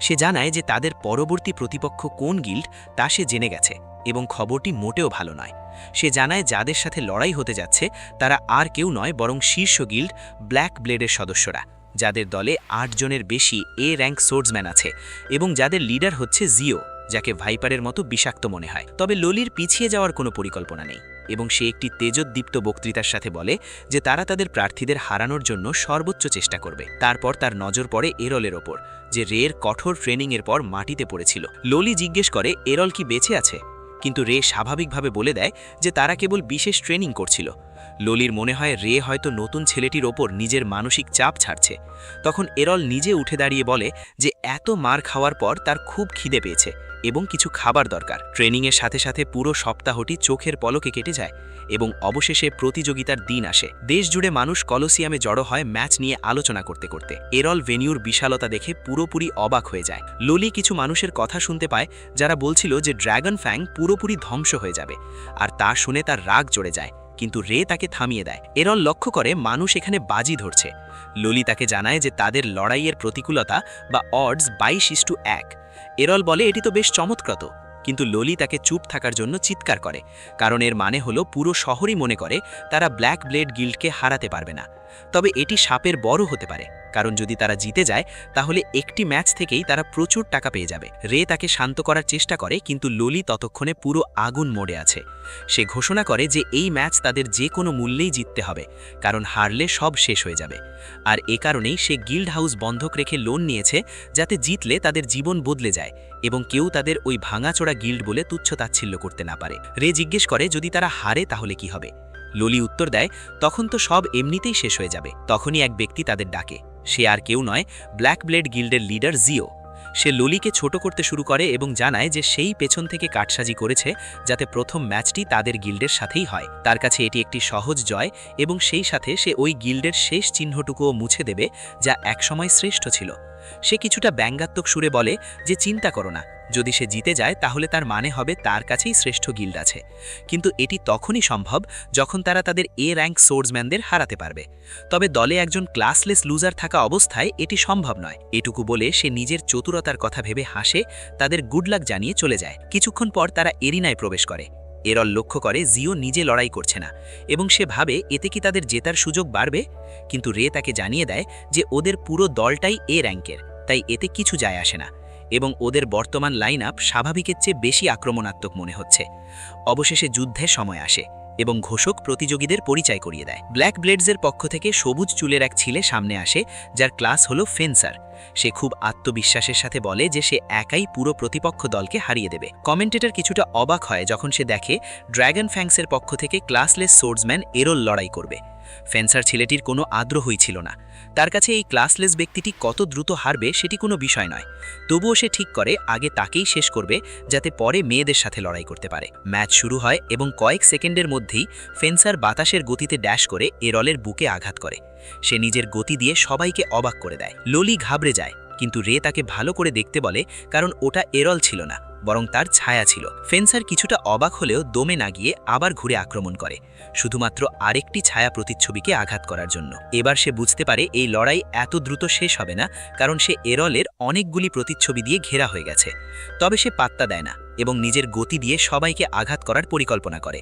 সে জানায় যে তাদের পরবর্তী প্রতিপক্ষ কোন গিল্ড তা সে জেনে গেছে এবং খবরটি মোটেও ভালো নয়। সে জানায় যাদের সাথে লড়াই হতে যাচ্ছে তারা আর কেউ নয় বরং শীর্ষ গিল্ড ব্ল্যাক ব্লেডের সদস্যরা, যাদের দলে 8 জনের বেশি এ র্যাঙ্ক সোর্সম্যান আছে এবং যাদের লিডার হচ্ছে জিও, যাকে ভাইপারের মতো বিষাক্ত মনে হয়। তবে লোলির পিছিয়ে যাওয়ার কোনো পরিকল্পনা নেই এবং সে একটি তেজোদ্দীপ্ত বক্তৃতার সাথে বলে যে তারা তাদের প্রার্থীদের হারানোর জন্য সর্বোচ্চ চেষ্টা করবে। তারপর তার নজর পড়ে এরলের ওপর, যে রের কঠোর ট্রেনিংয়ের পর মাটিতে পড়েছিল। লোলি জিজ্ঞেস করে এরল কি বেঁচে আছে, কিন্তু রে স্বাভাবিকভাবে বলে দেয় যে তারা কেবল বিশেষ ট্রেনিং করছিল। লোলির মনে হয় রে হয়তো নতুন ছেলেটির ওপর নিজের মানসিক চাপ ছাড়ছে। তখন এরল নিজে উঠে দাঁড়িয়ে বলে যে এত মার খাওয়ার পর তার খুব খিদে পেয়েছে এবং কিছু খাবার দরকার। ট্রেনিংয়ের সাথে সাথে পুরো সপ্তাহটি চোখের পলকে কেটে যায় এবং অবশেষে প্রতিযোগিতার দিন আসে। দেশ জুড়ে মানুষ কলোসিয়ামে জড়ো হয় ম্যাচ নিয়ে আলোচনা করতে করতে। এরল ভেনিউর বিশালতা দেখে পুরোপুরি অবাক হয়ে যায়। লোলি কিছু মানুষের কথা শুনতে পায় যারা বলছিল যে ড্র্যাগন ফ্যাং পুরোপুরি ধ্বংস হয়ে যাবে, আর তা শুনে তার রাগ চড়ে যায় কিন্তু রে তাকে থামিয়ে দেয়। এরল লক্ষ্য করে মানুষ এখানে বাজি ধরছে। ললি তাকে জানায় যে তাদের লড়াইয়ের প্রতিকূলতা বা অডস 22:1। এরল বলে এটি তো বেশ চমৎকার, কিন্তু ললি তাকে চুপ থাকার জন্য চিৎকার করে, কারণ এর মানে হলো পুরো শহরই মনে করে তারা ব্ল্যাক ব্লেড গিল্ডকে হারাতে পারবে না। তবে এটি সাপের বড় হতে পারে, কারণ যদি তারা জিতে যায় তাহলে একটি ম্যাচ থেকেই তারা প্রচুর টাকা পেয়ে যাবে। রে তাকে শান্ত করার চেষ্টা করে, কিন্তু ললি ততক্ষণে পুরো আগুন মোড়ে আছে। সে ঘোষণা করে যে এই ম্যাচ তাদের যে কোনো মূল্যেই জিততে হবে, কারণ হারলে সব শেষ হয়ে যাবে। আর এ কারণেই সে গিল্ড হাউস বন্ধক রেখে লোন নিয়েছে, যাতে জিতলে তাদের জীবন বদলে যায় এবং কেউ তাদের ওই ভাঙাচোরা গিল্ড বলে তুচ্ছতাচ্ছিল্য করতে না পারে। রে জিজ্ঞেস করে যদি তারা হারে তাহলে কি হবে। ললি উত্তর দেয় তখন তো সব এমনিতেই শেষ হয়ে যাবে। তখনই এক ব্যক্তি তাদের ডাকে। সে আর কেউ নয়, ব্ল্যাক ব্লেড গিল্ডের লিডার জিও। সে ললিকে ছোট করতে শুরু করে এবং জানায় যে সেই পেছন থেকে কাটসাজি করেছে যাতে প্রথম ম্যাচটি তাদের গিল্ডের সাথেই হয়। তার কাছে এটি একটি সহজ জয় এবং সেই সাথে সে ওই গিল্ডের শেষ চিহ্নটুকুও মুছে দেবে যা একসময় শ্রেষ্ঠ ছিল। সে কিছুটা ব্যঙ্গাত্মক সুরে বলে যে চিন্তা করো না, যদি সে জিতে যায় তাহলে তার মানে হবে তার কাছেই শ্রেষ্ঠ গিল্ড আছে। কিন্তু এটি তখনই সম্ভব যখন তারা তাদের এ র্যাঙ্ক সোর্সম্যানদের হারাতে পারবে। তবে দলে একজন ক্লাসলেস লুজার থাকা অবস্থায় এটি সম্ভব নয়। এটুকু বলে সে নিজের চতুরতার কথা ভেবে হাসে, তাদের গুড লাক জানিয়ে চলে যায়। কিছুক্ষণ পর তারা এরিনায় প্রবেশ করে। এরল লক্ষ্য করে জিও নিজে লড়াই করছে না এবং সে ভাবে এতে কি তাদের জেতার সুযোগ বাড়বে। কিন্তু রে তাকে জানিয়ে দেয় যে ওদের পুরো দলটাই এ র্যাঙ্কের, তাই এতে কিছু যায় আসে না এবং ওদের বর্তমান লাইন আপ স্বাভাবিকের চেয়ে বেশি আক্রমণাত্মক মনে হচ্ছে। অবশেষে যুদ্ধের সময় আসে এবং ঘোষক প্রতিযোগীদের পরিচয় করিয়ে দেয়। ব্ল্যাক ব্লেডসের পক্ষ থেকে সবুজ চুলের এক ছেলে সামনে আসে, যার ক্লাস হলো ফেন্সার। সে খুব আত্মবিশ্বাসের সাথে বলে যে সে একাই পুরো প্রতিপক্ষ দলকে হারিয়ে দেবে। কমেন্টেটর কিছুটা অবাক হয় যখন সে দেখে ড্র্যাগন ফ্যাংসের পক্ষ থেকে ক্লাসলেস সোর্সম্যান এরল লড়াই করবে। ফেন্সার ছেলেটির কোনো আগ্রহই ছিল না। তার কাছে এই ক্লাসলেস ব্যক্তিটি কত দ্রুত হারবে সেটি কোনো বিষয় নয়। তবুও সে ঠিক করে আগে তাকেই শেষ করবে, যাতে পরে মেয়েদের সাথে লড়াই করতে পারে। ম্যাচ শুরু হয় এবং কয়েক সেকেন্ডের মধ্যেই ফেন্সার বাতাসের গতিতে ড্যাশ করে এরলের বুকে আঘাত করে। সে নিজের গতি দিয়ে সবাইকে অবাক করে দেয়। ললি ঘাবড়ে যায়, কিন্তু রে তাকে ভালো করে দেখতে বলে, কারণ ওটা এরল ছিল না, বরং তার ছায়া ছিল। ফেন্সার কিছুটা অবাক হলেও দমে না গিয়ে আবার ঘুরে আক্রমণ করে, শুধুমাত্র আরেকটি ছায়া প্রতিচ্ছবিকে আঘাত করার জন্য। এবার সে বুঝতে পারে এই লড়াই এত দ্রুত শেষ হবে না, কারণ সে এরলের অনেকগুলি প্রতিচ্ছবি দিয়ে ঘেরা হয়ে গেছে। তবে সে পাত্তা দেয় না এবং নিজের গতি দিয়ে সবাইকে আঘাত করার পরিকল্পনা করে।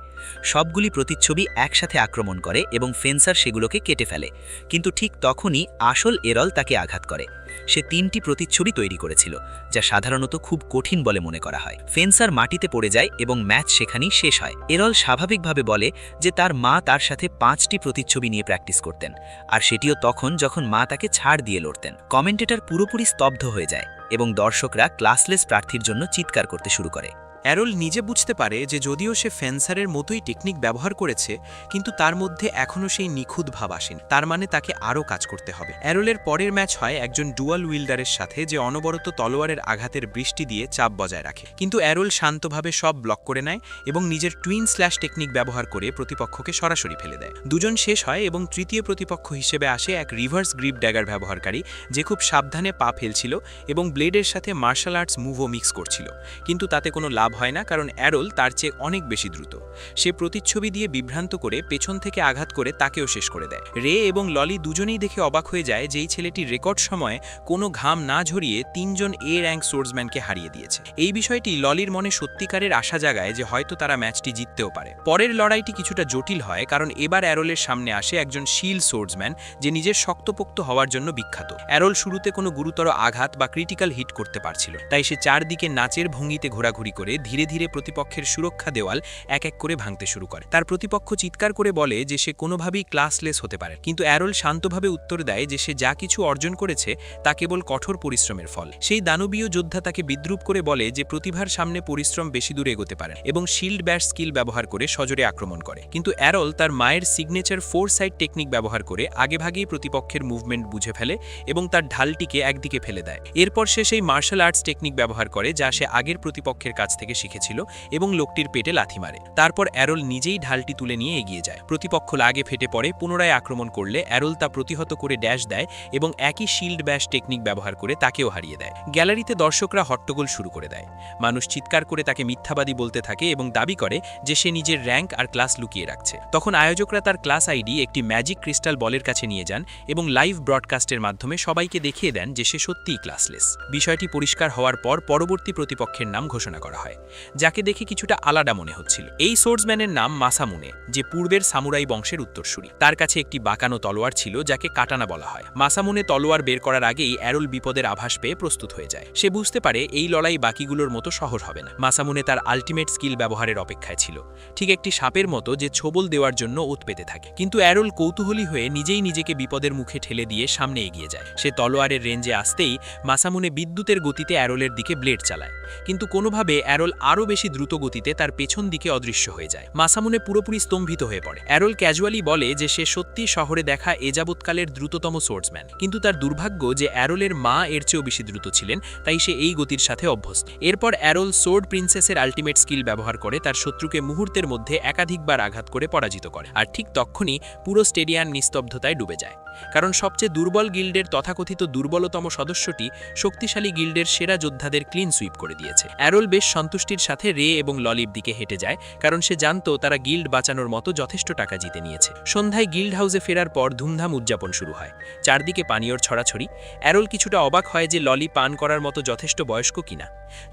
সবগুলি প্রতিচ্ছবি একসাথে আক্রমণ করে এবং ফেন্সার সেগুলোকে কেটে ফেলে, কিন্তু ঠিক তখনই আসল এরল তাকে আঘাত করে। সে 3টি প্রতিচ্ছবি তৈরি করেছিল, যা সাধারণত খুব কঠিন বলে মনে করা হয়। ফেন্সার মাটিতে পড়ে যায় এবং ম্যাচ সেখানেই শেষ হয়। এরল স্বাভাবিকভাবে বলে যে তার মা তার সাথে 5টি প্রতিচ্ছবি নিয়ে প্র্যাকটিস করতেন, আর সেটিও তখন যখন মা তাকে ছাড় দিয়ে লড়তেন। কমেন্টেটর পুরোপুরি স্তব্ধ হয়ে যায় এবং দর্শকরা ক্লাসলেস প্রার্থীর জন্য চিৎকার করতে শুরু করে। অ্যারল নিজে বুঝতে পারে যে যদিও সে ফেন্সারের মতোই টেকনিক ব্যবহার করেছে, কিন্তু তার মধ্যে এখনও সেই নিখুঁত ভাব আসেনি। তার মানে তাকে আরও কাজ করতে হবে। অ্যারলের পরের ম্যাচ হয় একজন ডুয়াল উইল্ডারের সাথে, যে অনবরত তলোয়ারের আঘাতের বৃষ্টি দিয়ে চাপ বজায় রাখে। কিন্তু অ্যারল শান্তভাবে সব ব্লক করে নেয় এবং নিজের টুইন স্ল্যাশ টেকনিক ব্যবহার করে প্রতিপক্ষকে সরাসরি ফেলে দেয়। দুজন শেষ হয় এবং তৃতীয় প্রতিপক্ষ হিসেবে আসে এক রিভার্স গ্রিপ ড্যাগার ব্যবহারকারী, যে খুব সাবধানে পা ফেলছিল এবং ব্লেডের সাথে মার্শাল আর্টস মুভও মিক্স করছিল। কিন্তু তাতে কোনো লাভ হয় না, কারণ অ্যারল তার চেয়ে অনেক বেশি দ্রুত। সে প্রতিচ্ছবি দিয়ে বিভ্রান্ত করে পেছন থেকে আঘাত করে তাকেও শেষ করে দেয়। রে এবং ললি দুজনেই দেখে অবাক হয়ে যায় যে এই ছেলেটি রেকর্ড সময়ে কোনো ঘাম না ঝরিয়ে 3জন এ র্যাঙ্ক সোর্সম্যানকে হারিয়ে দিয়েছে। এই বিষয়টি ললির মনে সত্যিকারের আশা জাগায় যে হয়তো তারা ম্যাচটি জিততেও পারে। পরের লড়াইটি কিছুটা জটিল হয়, কারণ এবার অ্যারলের সামনে আসে একজন শিল সোর্সম্যান, যে নিজের শক্তপোক্ত হওয়ার জন্য বিখ্যাত। অ্যারল শুরুতে কোনো গুরুতর আঘাত বা ক্রিটিক্যাল হিট করতে পারছিল, তাই সে চারদিকে নাচের ভঙ্গিতে ঘোরাঘুরি করে ধীরে ধীরে প্রতিপক্ষের সুরক্ষা দেওয়াল এক এক করে ভাঙতে শুরু করে। তার প্রতিপক্ষ চিৎকার করে বলে যে সে কোনোভাবেই ক্লাসলেস হতে পারে, কিন্তু অ্যারল শান্তভাবে উত্তর দেয় যে সে যা কিছু অর্জন করেছে তা কেবল কঠোর পরিশ্রমের ফল। সেই দানবীয় যোদ্ধা তাকে বিদ্রুপ করে বলে যে প্রতিভার সামনে পরিশ্রম বেশি দূর এগোতে পারে এবং শিল্ড ব্যাশ স্কিল ব্যবহার করে সজোরে আক্রমণ করে। কিন্তু অ্যারল তার মায়ের সিগনেচার 4 সাইড টেকনিক ব্যবহার করে আগেভাগেই প্রতিপক্ষের মুভমেন্ট বুঝে ফেলে এবং তার ঢালটিকে একদিকে ফেলে দেয়। এরপর সে সেই মার্শাল আর্টস টেকনিক ব্যবহার করে যা সে আগের প্রতিপক্ষের কাছ থেকে থেকে শিখেছিল এবং লোকটির পেটে লাথি মারে। তারপর অ্যারোল নিজেই ঢালটি তুলে নিয়ে এগিয়ে যায়। প্রতিপক্ষ লাগে ফেটে পড়ে পুনরায় আক্রমণ করলে অ্যারোল তা প্রতিহত করে ড্যাশ দেয় এবং একই শিল্ড ব্যাশ টেকনিক ব্যবহার করে তাকেও হারিয়ে দেয়। গ্যালারিতে দর্শকরা হট্টগোল শুরু করে দেয়। মানুষ চিৎকার করে তাকে মিথ্যাবাদী বলতে থাকে এবং দাবি করে যে সে নিজের র্যাঙ্ক আর ক্লাস লুকিয়ে রাখছে। তখন আয়োজকরা তার ক্লাস আইডি একটি ম্যাজিক ক্রিস্টাল বলের কাছে নিয়ে যান এবং লাইভ ব্রডকাস্টের মাধ্যমে সবাইকে দেখিয়ে দেন যে সে সত্যিই ক্লাসলেস। বিষয়টি পরিষ্কার হওয়ার পর পরবর্তী প্রতিপক্ষের নাম ঘোষণা করা হয়, যাকে দেখে কিছুটা আলাদা মনে হচ্ছিল। এই সোর্সম্যানের নাম মাসামুনে, যে পূর্বের সামুরাই বংশের উত্তরসূরি। তার কাছে একটি বাঁকানো তলোয়ার ছিল যাকে কাটানা বলা হয়। মাসামুনে তলোয়ার বের করার আগেই অ্যারোল বিপদের আভাস পেয়ে প্রস্তুত হয়ে যায়। সে বুঝতে পারে এই লড়াই বাকিগুলোর মতো সহজ হবে না। মাসামুনে তার আল্টিমেট স্কিল ব্যবহারের অপেক্ষায় ছিল, ঠিক একটি সাপের মতো যে ছোবল দেওয়ার জন্য ওত পেতে থাকে। কিন্তু অ্যারোল কৌতূহলী হয়ে নিজেই নিজেকে বিপদের মুখে ঠেলে দিয়ে সামনে এগিয়ে যায়। সে তলোয়ারের রেঞ্জে আসতেই মাসামুনে বিদ্যুতের গতিতে অ্যারোলের দিকে ব্লেড চালায়, কিন্তু কোনোভাবে অ্যারোল আরও বেশি দ্রুত গতিতে তার পেছন দিকে অদৃশ্য হয়ে যায়। মাসামুনে পুরোপুরি স্তম্ভিত হয়ে পড়ে। অ্যারোল ক্যাজুয়ালি বলে যে সে সত্যি শহরে দেখা এযাবৎকালের দ্রুততম সোর্সম্যান, কিন্তু তার দুর্ভাগ্য যে অ্যারোলের মা এর চেয়েও বেশি দ্রুত ছিলেন, তাই সে এই গতির সাথে অভ্যস্ত। এরপর অ্যারোল সোর্ড প্রিন্সেসের আল্টিমেট স্কিল ব্যবহার করে তার শত্রুকে মুহূর্তের মধ্যে একাধিকবার আঘাত করে পরাজিত করে। আর ঠিক তখনই পুরো স্টেডিয়াম নিস্তব্ধতায় ডুবে যায়, কারণ সবচেয়ে দুর্বল গিল্ডের তথাকথিত দুর্বলতম সদস্যটি শক্তিশালী গিল্ডের সেরা যোদ্ধাদের ক্লিন সুইপ করে দিয়েছে। অ্যারোল বেশ সন্তুষ্টির সাথে রে এবং ললির দিকে হেঁটে যায়, কারণ সে জানত তারা গিল্ড বাঁচানোর মতো যথেষ্ট টাকা জিতে নিয়েছে। সন্ধ্যায় গিল্ড হাউসে ফেরার পর ধুমধাম উদযাপন শুরু হয়। চারদিকে পানীয়র ছড়াছড়ি। অ্যারোল কিছুটা অবাক হয় যে ললি পান করার মতো যথেষ্ট বয়স্ক কিনা।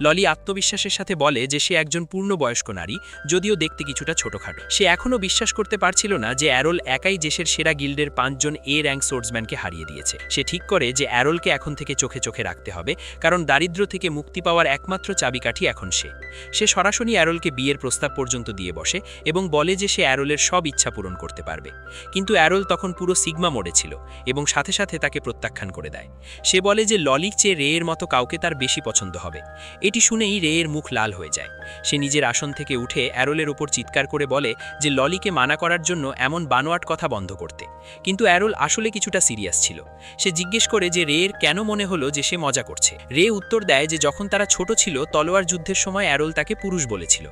ললি আত্মবিশ্বাসের সাথে বলে যে সে একজন পূর্ণবয়স্ক নারী, যদিও দেখতে কিছুটা ছোটখাটো। সে এখনও বিশ্বাস করতে পারছিল না যে অ্যারোল একাই দেশের সেরা গিল্ডের 5 জন এ র্যাঙ্ক সোর্সম্যানকে হারিয়ে দিয়েছে। সে ঠিক করে যে অ্যারোলকে এখন থেকে চোখে চোখে রাখতে হবে, কারণ দারিদ্র থেকে মুক্তি পাওয়ার একমাত্র চাবিকাঠি এখন সে সরাসরি অ্যারোলকে বিয়ের প্রস্তাব পর্যন্ত দিয়ে বসে এবং বলে যে সে অ্যারোলের সব ইচ্ছা পূরণ করতে পারবে। কিন্তু অ্যারোল তখন পুরো সিগমা মোডে ছিল এবং সাথে সাথে তাকে প্রত্যাখ্যান করে দেয়। সে বলে যে ললির চেয়ে রে এর মতো কাউকে তার বেশি পছন্দ হবে। এটি শুনেই রে এর মুখ লাল হয়ে যায়। সে নিজের আসন থেকে উঠে অ্যারোলের ওপর চিৎকার করে বলে যে ললিকে মানা করার জন্য এমন বানোয়াট কথা বন্ধ করতে। কিন্তু অ্যারোল আসলে কিছুটা সিরিয়াস ছিল। সে জিজ্ঞেস করে যে রে এর কেন মনে হলো যে সে মজা করছে। রে উত্তর দেয় যে যখন তারা ছোট ছিল তলোয়ার যুদ্ধের সময় অ্যারোল তাকে পুরুষ বলেছিল।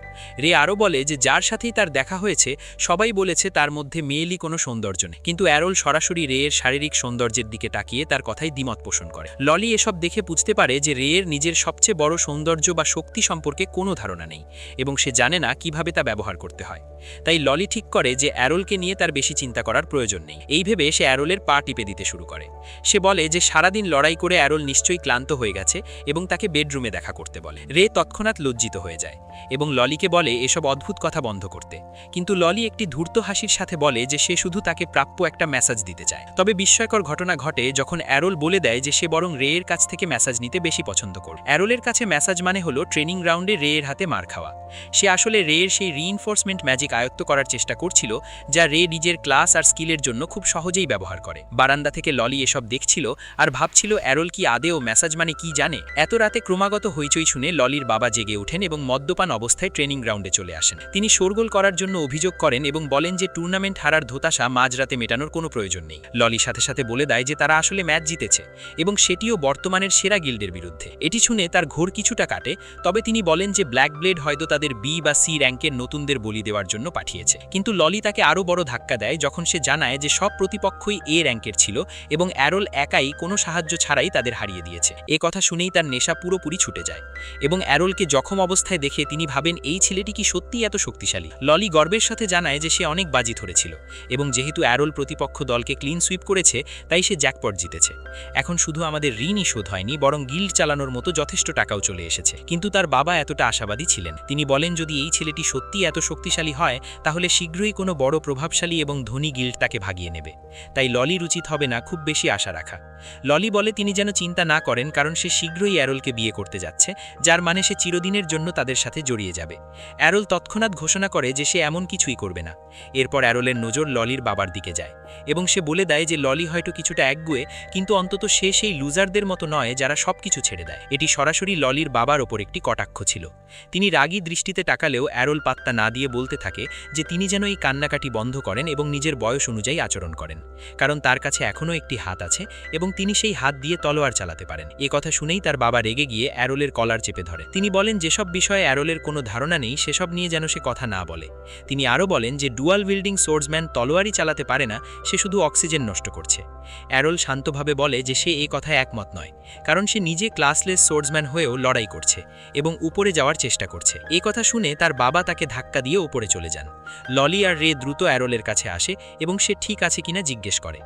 রে আরও বলে যে যার সাথেই তার দেখা হয়েছে সবাই বলেছে তার মধ্যে মেয়েলি কোনো সৌন্দর্য নেই। কিন্তু অ্যারোল সরাসরি রে এর শারীরিক সৌন্দর্যের দিকে তাকিয়ে তার কথাই দ্বিমত পোষণ করে। ললি এসব দেখে বুঝতে পারে যে রে এর নিজের সবচেয়ে বড় সৌন্দর্য বা শক্তি সম্পর্কে কোনো ধারণা নেই এবং সে জানে না কিভাবে তা ব্যবহার করতে হয়। তাই ললি ঠিক করে যে অ্যারোলকে নিয়ে তার বেশি চিন্তা করার প্রয়োজন নেই। এই ভেবে সে অ্যারোলের পা টিপে দিতে শুরু করে। সে বলে যে সারাদিন লড়াই করে অ্যারোল নিশ্চয়ই ক্লান্ত হয়ে গেছে এবং তাকে বেডরুমে দেখা করতে বলে। রে তৎক্ষণাৎ লজ্জিত হয়ে যায় এবং ললিকে বলে এসব অদ্ভুত কথা বন্ধ করতে। কিন্তু ললি একটি ধূর্ত হাসির সাথে বলে যে সে শুধু তাকে প্রাপ্য একটা মেসেজ দিতে চায়। তবে বিস্ময়কর ঘটনা ঘটে যখন অ্যারোল বলে দেয় যে সে বরং রে এর কাছ থেকে মেসেজ নিতে বেশি পছন্দ করে। অ্যারোলের কাছে মেসেজ মানে হলো ট্রেনিং গ্রাউন্ডে রে এর হাতে মার খাওয়া। সে আসলে রে এর সেই রিইনফোর্সমেন্ট ম্যাজিক আয়ত্ত করার চেষ্টা করছিল যা রে নিজের ক্লাস আর স্কিলের জন্য খুব সহজেই ব্যবহার করে। বারান্দা থেকে ললি এসব দেখছিল আর ভাবছিল অ্যারোল কি আদেও মেসেজ মানে কি জানে। এত রাতে ক্রমাগত হইচই শুনে ললির বাবা জেগে ওঠেন এবং মদ্যপান অবস্থায় ট্রেনিং গ্রাউন্ডে চলে আসেন। তিনি শোরগোল করার জন্য অভিযোগ করেন এবং বলেন যে টুর্নামেন্ট হারার ধোতাশা মাঝরাতে মেটানোর কোনো প্রয়োজন নেই। ললি সাথে সাথে বলে দেয় যে তারা আসলে ম্যাচ জিতেছে এবং সেটিও বর্তমানের সেরা গিল্ডের বিরুদ্ধে। এটি শুনে তার ঘোর কিছুটা কাটে, তবে তিনি বলেন যে ব্ল্যাক ব্লেড হয়তো তাদের বি বা সি র্যাঙ্কের নতুনদের বলি দেওয়ার জন্য পাঠিয়েছে। কিন্তু ললি তাকে আরও বড় ধাক্কা দেয় যখন সে জানায় যে সব প্রতিপক্ষই এ র্যাঙ্কের ছিল এবং অ্যারোল একাই কোনো সাহায্য ছাড়াই তাদের হারিয়ে দিয়েছে। এ কথা শুনেই তার নেশা পুরোপুরি ছুটে যায় এবং অ্যারোলকে জখম অবস্থায় দেখে তিনি ভাবেন এই ছেলেটি কি সত্যিই এত শক্তিশালী। ললি গর্বের সাথে জানায় যে সে অনেক বাজি ধরেছিল এবং যেহেতু অ্যারোল প্রতিপক্ষ দলকে ক্লিন সুইপ করেছে তাই সে জ্যাকপট জিতেছে। এখন শুধু আমাদের ঋণই শোধ হয়নি, বরং গিল্ড চালানোর মতো যথেষ্ট টাকাও চলে এসেছে। কিন্তু তার বাবা এতটা আশাবাদী ছিলেন। তিনি বলেন যদি এই ছেলেটি সত্যিই এত শক্তিশালী হয় তাহলে শীঘ্রই কোনো বড় প্রভাবশালী এবং ধনী গিল্ড তাকে ভাগিয়ে নেবে। তাই ললির উচিত হবে না খুব বেশি আশা রাখা। ললি বলে তিনি যেন চিন্তা না করেন, কারণ সে শীঘ্রই অ্যারোলকে বিয়ে করতে যাচ্ছে, যার মানে সে চিরদিনের জন্য তাদের সাথে জড়িয়ে যাবে। অ্যারোল তৎক্ষণাৎ ঘোষণা করে যে সে এমন কিছুই করবে না। এরপর অ্যারোলের নজর ললির বাবার দিকে যায় এবং সে বলে দেয় যে ললি হয়তো কিছুটা একগুয়ে, কিন্তু অন্তত সে সেই লুজারদের মতো নয় যারা সবকিছু ছেড়ে দেয়। এটি সরাসরি ললির বাবার ওপর একটি কটাক্ষ ছিল। তিনি রাগী দৃষ্টি দৃষ্টিতে তাকালেও অ্যারোল পাত্তা না দিয়ে বলতে থাকে যে তিনি যেন এই কান্নাকাটি বন্ধ করেন এবং নিজের বয়স অনুযায়ী আচরণ করেন, কারণ তার কাছে এখনও একটি হাত আছে এবং তিনি সেই হাত দিয়ে তলোয়ার চালাতে পারেন। এ কথা শুনেই তার বাবা রেগে গিয়ে অ্যারোলের কলার চেপে ধরে। তিনি বলেন যেসব বিষয়ে অ্যারোলের কোনো ধারণা নেই সেসব নিয়ে যেন সে কথা না বলে। তিনি আরও বলেন যে ডুয়াল উইল্ডিং সোর্সম্যান তলোয়ারই চালাতে পারে না, সে শুধু অক্সিজেন নষ্ট করছে। অ্যারোল শান্তভাবে বলে যে সে এই কথায় একমত নয়, কারণ সে নিজে ক্লাসলেস সোর্সম্যান হয়েও লড়াই করছে এবং উপরে যাওয়ার চেষ্টা করছে। এই কথা শুনে তার বাবা তাকে ধাক্কা দিয়ে উপরে চলে যান। ললি আর রে দ্রুত অ্যারোলের কাছে আসে এবং সে ঠিক আছে কিনা জিজ্ঞেস করে।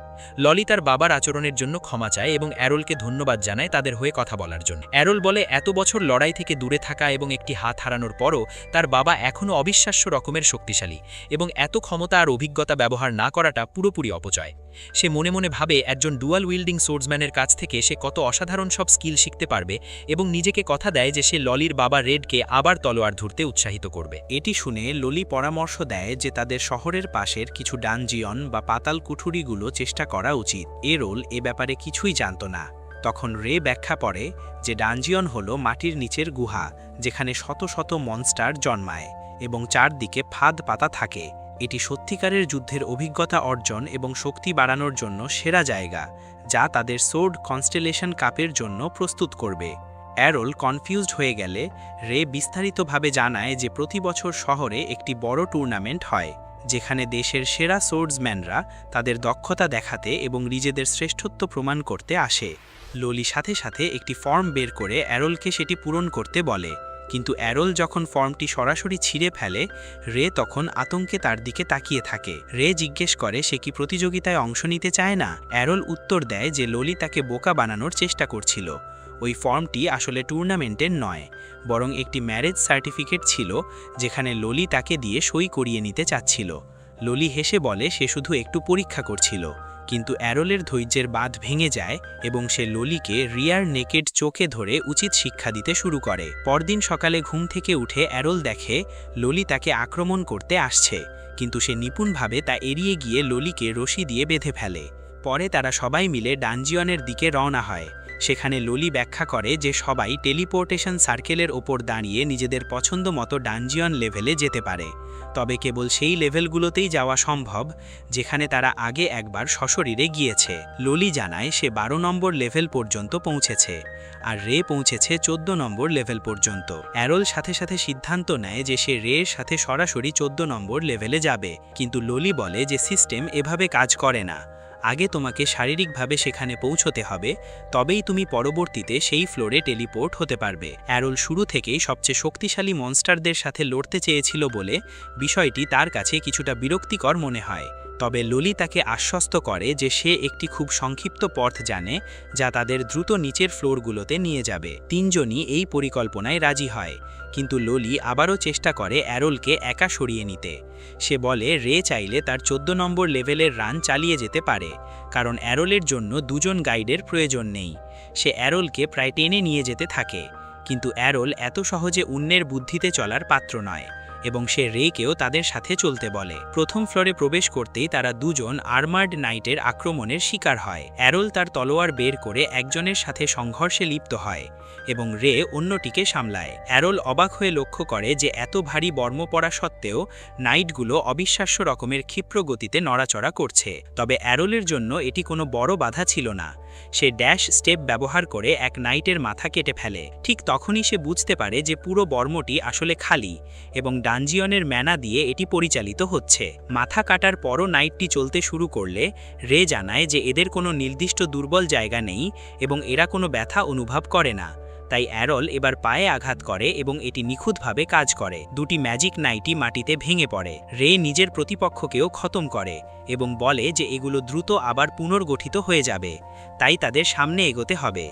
ললি তার বাবার আচরণের জন্য ক্ষমা চায় এবং অ্যারোলকে ধন্যবাদ জানায় তাদের হয়ে কথা বলার জন্য। অ্যারোল বলে এত বছর লড়াই থেকে দূরে থাকা এবং একটি হাত হারানোর পরও তার বাবা এখনও অবিশ্বাস্য রকমের শক্তিশালী এবং এত ক্ষমতা আর অভিজ্ঞতা ব্যবহার না করাটা পুরোপুরি অপচয়। সে মনে মনে ভাবে একজন ডুয়াল উইল্ডিং সোর্সম্যানের কাছ থেকে সে কত অসাধারণ সব স্কিল শিখতে পারবে এবং নিজেকে কথা দেয় যে সে ললির বাবা রেডকে আবার তলোয়ার ধরতে উৎসাহিত করবে। এটি শুনে ললি পরামর্শ দেয় যে তাদের শহরের পাশের কিছু ডানজিয়ন বা পাতাল কুঠুরিগুলো চেষ্টা করা উচিত। এরোল এ ব্যাপারে কিছুই জানত না। তখন রে ব্যাখ্যা করে যে ডানজিয়ন হলো মাটির নিচের গুহা, যেখানে শত শত মনস্টার জন্মায় এবং চারদিকে ফাঁদ পাতা থাকে। এটি সত্যিকারের যুদ্ধের অভিজ্ঞতা অর্জন এবং শক্তি বাড়ানোর জন্য সেরা জায়গা, যা তাদের সোর্ড কনস্টেলেশন কাপের জন্য প্রস্তুত করবে। অ্যারোল কনফিউজড হয়ে গেলে রে বিস্তারিতভাবে জানায় যে প্রতি বছর শহরে একটি বড় টুর্নামেন্ট হয়, যেখানে দেশের সেরা সোর্ডসম্যানরা তাদের দক্ষতা দেখাতে এবং নিজেদের শ্রেষ্ঠত্ব প্রমাণ করতে আসে। ললি সাথে সাথে একটি ফর্ম বের করে অ্যারোলকে সেটি পূরণ করতে বলে, কিন্তু অ্যারোল যখন ফর্মটি সরাসরি ছিঁড়ে ফেলে, রে তখন আতঙ্কে তার দিকে তাকিয়ে থাকে। রে জিজ্ঞেস করে সে কি প্রতিযোগিতায় অংশ নিতে চায় না। অ্যারোল উত্তর দেয় যে ললি তাকে বোকা বানানোর চেষ্টা করছিল। ওই ফর্মটি আসলে টুর্নামেন্টের নয়, বরং একটি ম্যারেজ সার্টিফিকেট ছিল, যেখানে ললি তাকে দিয়ে সই করিয়ে নিতে চাচ্ছিল। ললি হেসে বলে সে শুধু একটু পরীক্ষা করছিল, কিন্তু অ্যারোলের ধৈর্যের বাঁধ ভেঙে যায় এবং সে ললিকে রিয়ার নেকেড চোখে ধরে উচিত শিক্ষা দিতে শুরু করে। পরদিন সকালে ঘুম থেকে উঠে অ্যারোল দেখে ললি তাকে আক্রমণ করতে আসছে, কিন্তু সে নিপুণভাবে তা এড়িয়ে গিয়ে ললিকে রশি দিয়ে বেঁধে ফেলে। পরে তারা সবাই মিলে ডানজিয়নের দিকে রওনা হয়। সেখানে ললি ব্যাখ্যা করে যে সবাই টেলিপোর্টেশন সার্কেলের ওপর দাঁড়িয়ে নিজেদের পছন্দ মতো ডানজিয়ন লেভেলে যেতে পারে, তবে কেবল সেই লেভেলগুলোতেই যাওয়া সম্ভব যেখানে তারা আগে একবার সশরীরে গিয়েছে। ললি জানায় সে 12 নম্বর লেভেল পর্যন্ত পৌঁছেছে, আর রে পৌঁছেছে 14 নম্বর লেভেল পর্যন্ত। অ্যারোল সাথে সাথে সিদ্ধান্ত নেয় যে সে রের সাথে সরাসরি 14 নম্বর লেভেলে যাবে, কিন্তু ললি বলে যে সিস্টেম এভাবে কাজ করে না। আগে তোমাকে শারীরিকভাবে সেখানে পৌঁছতে হবে, তবেই তুমি পরবর্তীতে সেই ফ্লোরে টেলিপোর্ট হতে পারবে। অ্যারোল শুরু থেকেই সবচেয়ে শক্তিশালী মনস্টারদের সাথে লড়তে চেয়েছিল বলে বিষয়টি তার কাছে কিছুটা বিরক্তিকর মনে হয়, তবে ললি তাকে আশ্বস্ত করে যে সে একটি খুব সংক্ষিপ্ত পথ জানে যা তাদের দ্রুত নিচের ফ্লোরগুলোতে নিয়ে যাবে। তিনজনই এই পরিকল্পনায় রাজি হয়, কিন্তু ললি আবারও চেষ্টা করে অ্যারোলকে একা সরিয়ে নিতে। সে বলে রে চাইলে তার 14 নম্বর লেভেলের রান চালিয়ে যেতে পারে, কারণ অ্যারোলের জন্য দুজন গাইডের প্রয়োজন নেই। সে অ্যারোলকে প্রায় টেনে নিয়ে যেতে থাকে, কিন্তু অ্যারোল এত সহজে অন্যের বুদ্ধিতে চলার পাত্র নয় এবং সে রেকেও তাদের সাথে চলতে বলে। প্রথম ফ্লোরে প্রবেশ করতেই তারা দুজন আর্মার্ড নাইটের আক্রমণের শিকার হয়। অ্যারোল তার তলোয়ার বের করে একজনের সাথে সংঘর্ষে লিপ্ত হয় এবং রে অন্যটিকে সামলায়। অ্যারোল অবাক হয়ে লক্ষ্য করে যে এত ভারী বর্ম পরা সত্ত্বেও নাইটগুলো অবিশ্বাস্য রকমের ক্ষিপ্র গতিতে নড়াচড়া করছে, তবে অ্যারোলের জন্য এটি কোনো বড় বাধা ছিল না। সে ড্যাশ স্টেপ ব্যবহার করে এক নাইটের মাথা কেটে ফেলে। ঠিক তখনই সে বুঝতে পারে যে পুরো বর্মটি আসলে খালি এবং ডানজিয়নের ম্যানা দিয়ে এটি পরিচালিত হচ্ছে। মাথা কাটার পরও নাইটটি চলতে শুরু করলে রে জানায় যে এদের কোনো নির্দিষ্ট দুর্বল জায়গা নেই এবং এরা কোনো ব্যথা অনুভব করে না। তাই অ্যারোল এবার পায়ে আঘাত করে এবং এটি নিখুঁতভাবে কাজ করে। দুটি ম্যাজিক নাইটই মাটিতে ভেঙে পড়ে। রে নিজের প্রতিপক্ষকেও খতম করে এবং বলে যে এগুলো দ্রুত আবার পুনর্গঠিত হয়ে যাবে, তাই তাদের সামনে এগোতে হবে।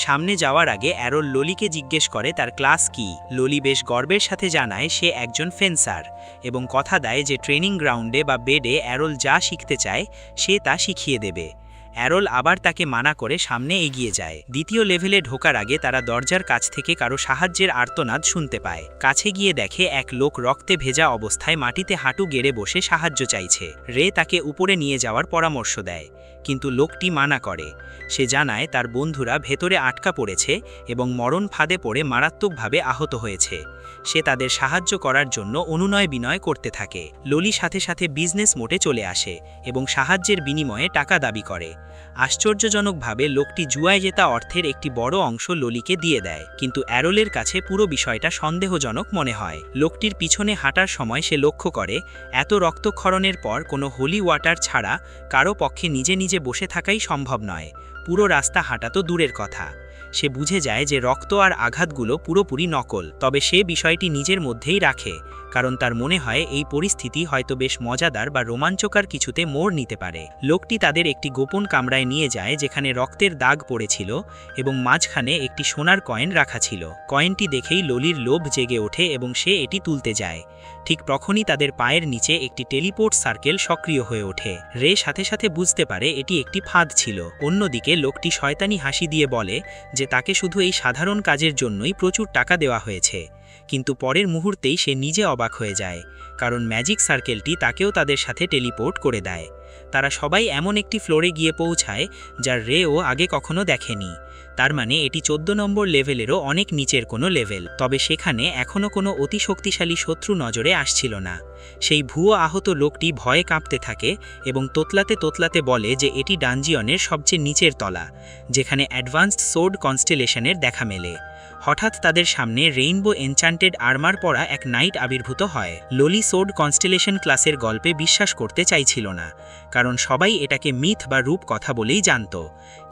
সামনে যাওয়ার আগে অ্যারোল ললিকে জিজ্ঞেস করে তার ক্লাস কি। ললি বেশ গর্বের সাথে জানায় সে একজন ফেন্সার এবং কথা দেয় যে ট্রেনিং গ্রাউন্ডে বা বেডে অ্যারোল যা শিখতে চায় সে তা শিখিয়ে দেবে। অ্যারোল আবার তাকে মানা করে সামনে এগিয়ে যায়। দ্বিতীয় লেভেলে ঢোকার আগে তারা দরজার কাছ থেকে কারো সাহায্যের আর্তনাদ শুনতে পায়। কাছে গিয়ে দেখে এক লোক রক্তে ভেজা অবস্থায় মাটিতে হাঁটু গেড়ে বসে সাহায্য চাইছে। রে তাকে উপরে নিয়ে যাওয়ার পরামর্শ দেয়, কিন্তু লোকটি মানা করে। সে জানায় তার বন্ধুরা ভেতরে আটকা পড়েছে এবং মরণ ফাঁদে পড়ে মারাত্মকভাবে আহত হয়েছে। সে তাদের সাহায্য করার জন্য অনুনয় বিনয় করতে থাকে। ললি সাথে সাথে বিজনেস মোডে চলে আসে এবং সাহায্যের বিনিময়ে টাকা দাবি করে। আশ্চর্যজনকভাবে লোকটি জুয়ায় জেতা অর্থের একটি বড় অংশ ললিকে দিয়ে দেয়, কিন্তু অ্যারোলের কাছে পুরো বিষয়টা সন্দেহজনক মনে হয়। লোকটির পিছনে হাঁটার সময় সে লক্ষ্য করে এত রক্তক্ষরণের পর কোনো হোলি ওয়াটার ছাড়া কারো পক্ষে নিজে নিজে বসে থাকাই সম্ভব নয়, পুরো রাস্তা হাঁটা তো দূরের কথা। সে বুঝে যায় যে রক্ত আর আঘাতগুলো পুরোপুরি নকল, তবে সে বিষয়টি নিজের মধ্যেই রাখে, কারণ তার মনে হয় এই পরিস্থিতি হয়তো বেশ মজাদার বা রোমাঞ্চকর কিছুতে মোড় নিতে পারে। লোকটি তাদের একটি গোপন কামরায় নিয়ে যায় যেখানে রক্তের দাগ পড়েছিল এবং মাঝখানে একটি সোনার কয়েন রাখা ছিল। কয়েনটি দেখেই ললির লোভ জেগে ওঠে এবং সে এটি তুলতে যায়। ঠিক তখনই তাদের পায়ের নিচে একটি টেলিপোর্ট সার্কেল সক্রিয় হয়ে ওঠে। রে সাথে সাথে বুঝতে পারে এটি একটি ফাঁদ ছিল। অন্যদিকে লোকটি শয়তানি হাসি দিয়ে বলে যে তাকে শুধু এই সাধারণ কাজের জন্যই প্রচুর টাকা দেওয়া হয়েছে, কিন্তু পরের মুহূর্তেই সে নিজে অবাক হয়ে যায়, কারণ ম্যাজিক সার্কেলটি তাকেও তাদের সাথে টেলিপোর্ট করে দেয়। তারা সবাই এমন একটি ফ্লোরে গিয়ে পৌঁছায় যা রেও আগে কখনো দেখেনি। তার মানে এটি 14 নম্বর লেভেলেরও অনেক নিচের কোনো লেভেল, তবে সেখানে এখনও কোনো অতি শক্তিশালী শত্রু নজরে আসছিল না। সেই ভুয়ো আহত লোকটি ভয়ে কাঁপতে থাকে এবং তোতলাতে তোতলাতে বলে যে এটি ডানজিয়নের সবচেয়ে নিচের তলা, যেখানে অ্যাডভান্সড সোর্ড কনস্টেলেশনের দেখা মেলে। হঠাৎ তাদের সামনে রেইনবো এনচান্টেড আর্মার পরা এক নাইট আবির্ভূত হয়। ললি সোর্ড কনস্টেলেশন ক্লাসের গল্পে বিশ্বাস করতে চাইছিল না, কারণ সবাই এটাকে মিথ বা রূপ কথা বলেই জানত।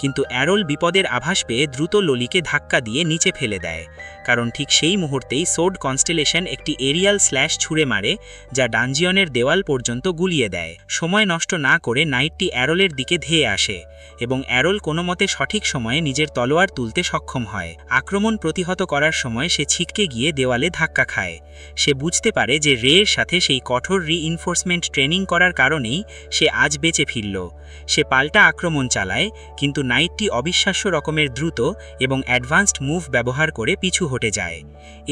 কিন্তু অ্যারোল বিপদের আভাস পেয়ে দ্রুত ললিকে ধাক্কা দিয়ে নিচে ফেলে দেয়, কারণ ঠিক সেই মুহূর্তেই সোর্ড কনস্টেলেশন একটি এরিয়াল স্ল্যাশ ছুঁড়ে মারে যা ডানজিয়নের দেওয়াল পর্যন্ত গুলিয়ে দেয়। সময় নষ্ট না করে নাইটটি অ্যারোলের দিকে ধেয়ে আসে এবং অ্যারোল কোনো মতে সঠিক সময়ে নিজের তলোয়ার তুলতে সক্ষম হয়। আক্রমণ প্রতিহত করার সময় সে ছিটকে গিয়ে দেওয়ালে ধাক্কা খায়। সে বুঝতে পারে যে রের সাথে সেই কঠোর রিইনফোর্সমেন্ট ট্রেনিং করার কারণেই সে আজ বেঁচে ফিরল। সে পাল্টা আক্রমণ চালায়, কিন্তু নাইটটি অবিশ্বাস্য রকমের দ্রুত এবং অ্যাডভান্সড মুভ ব্যবহার করে পিছু হটে যায়।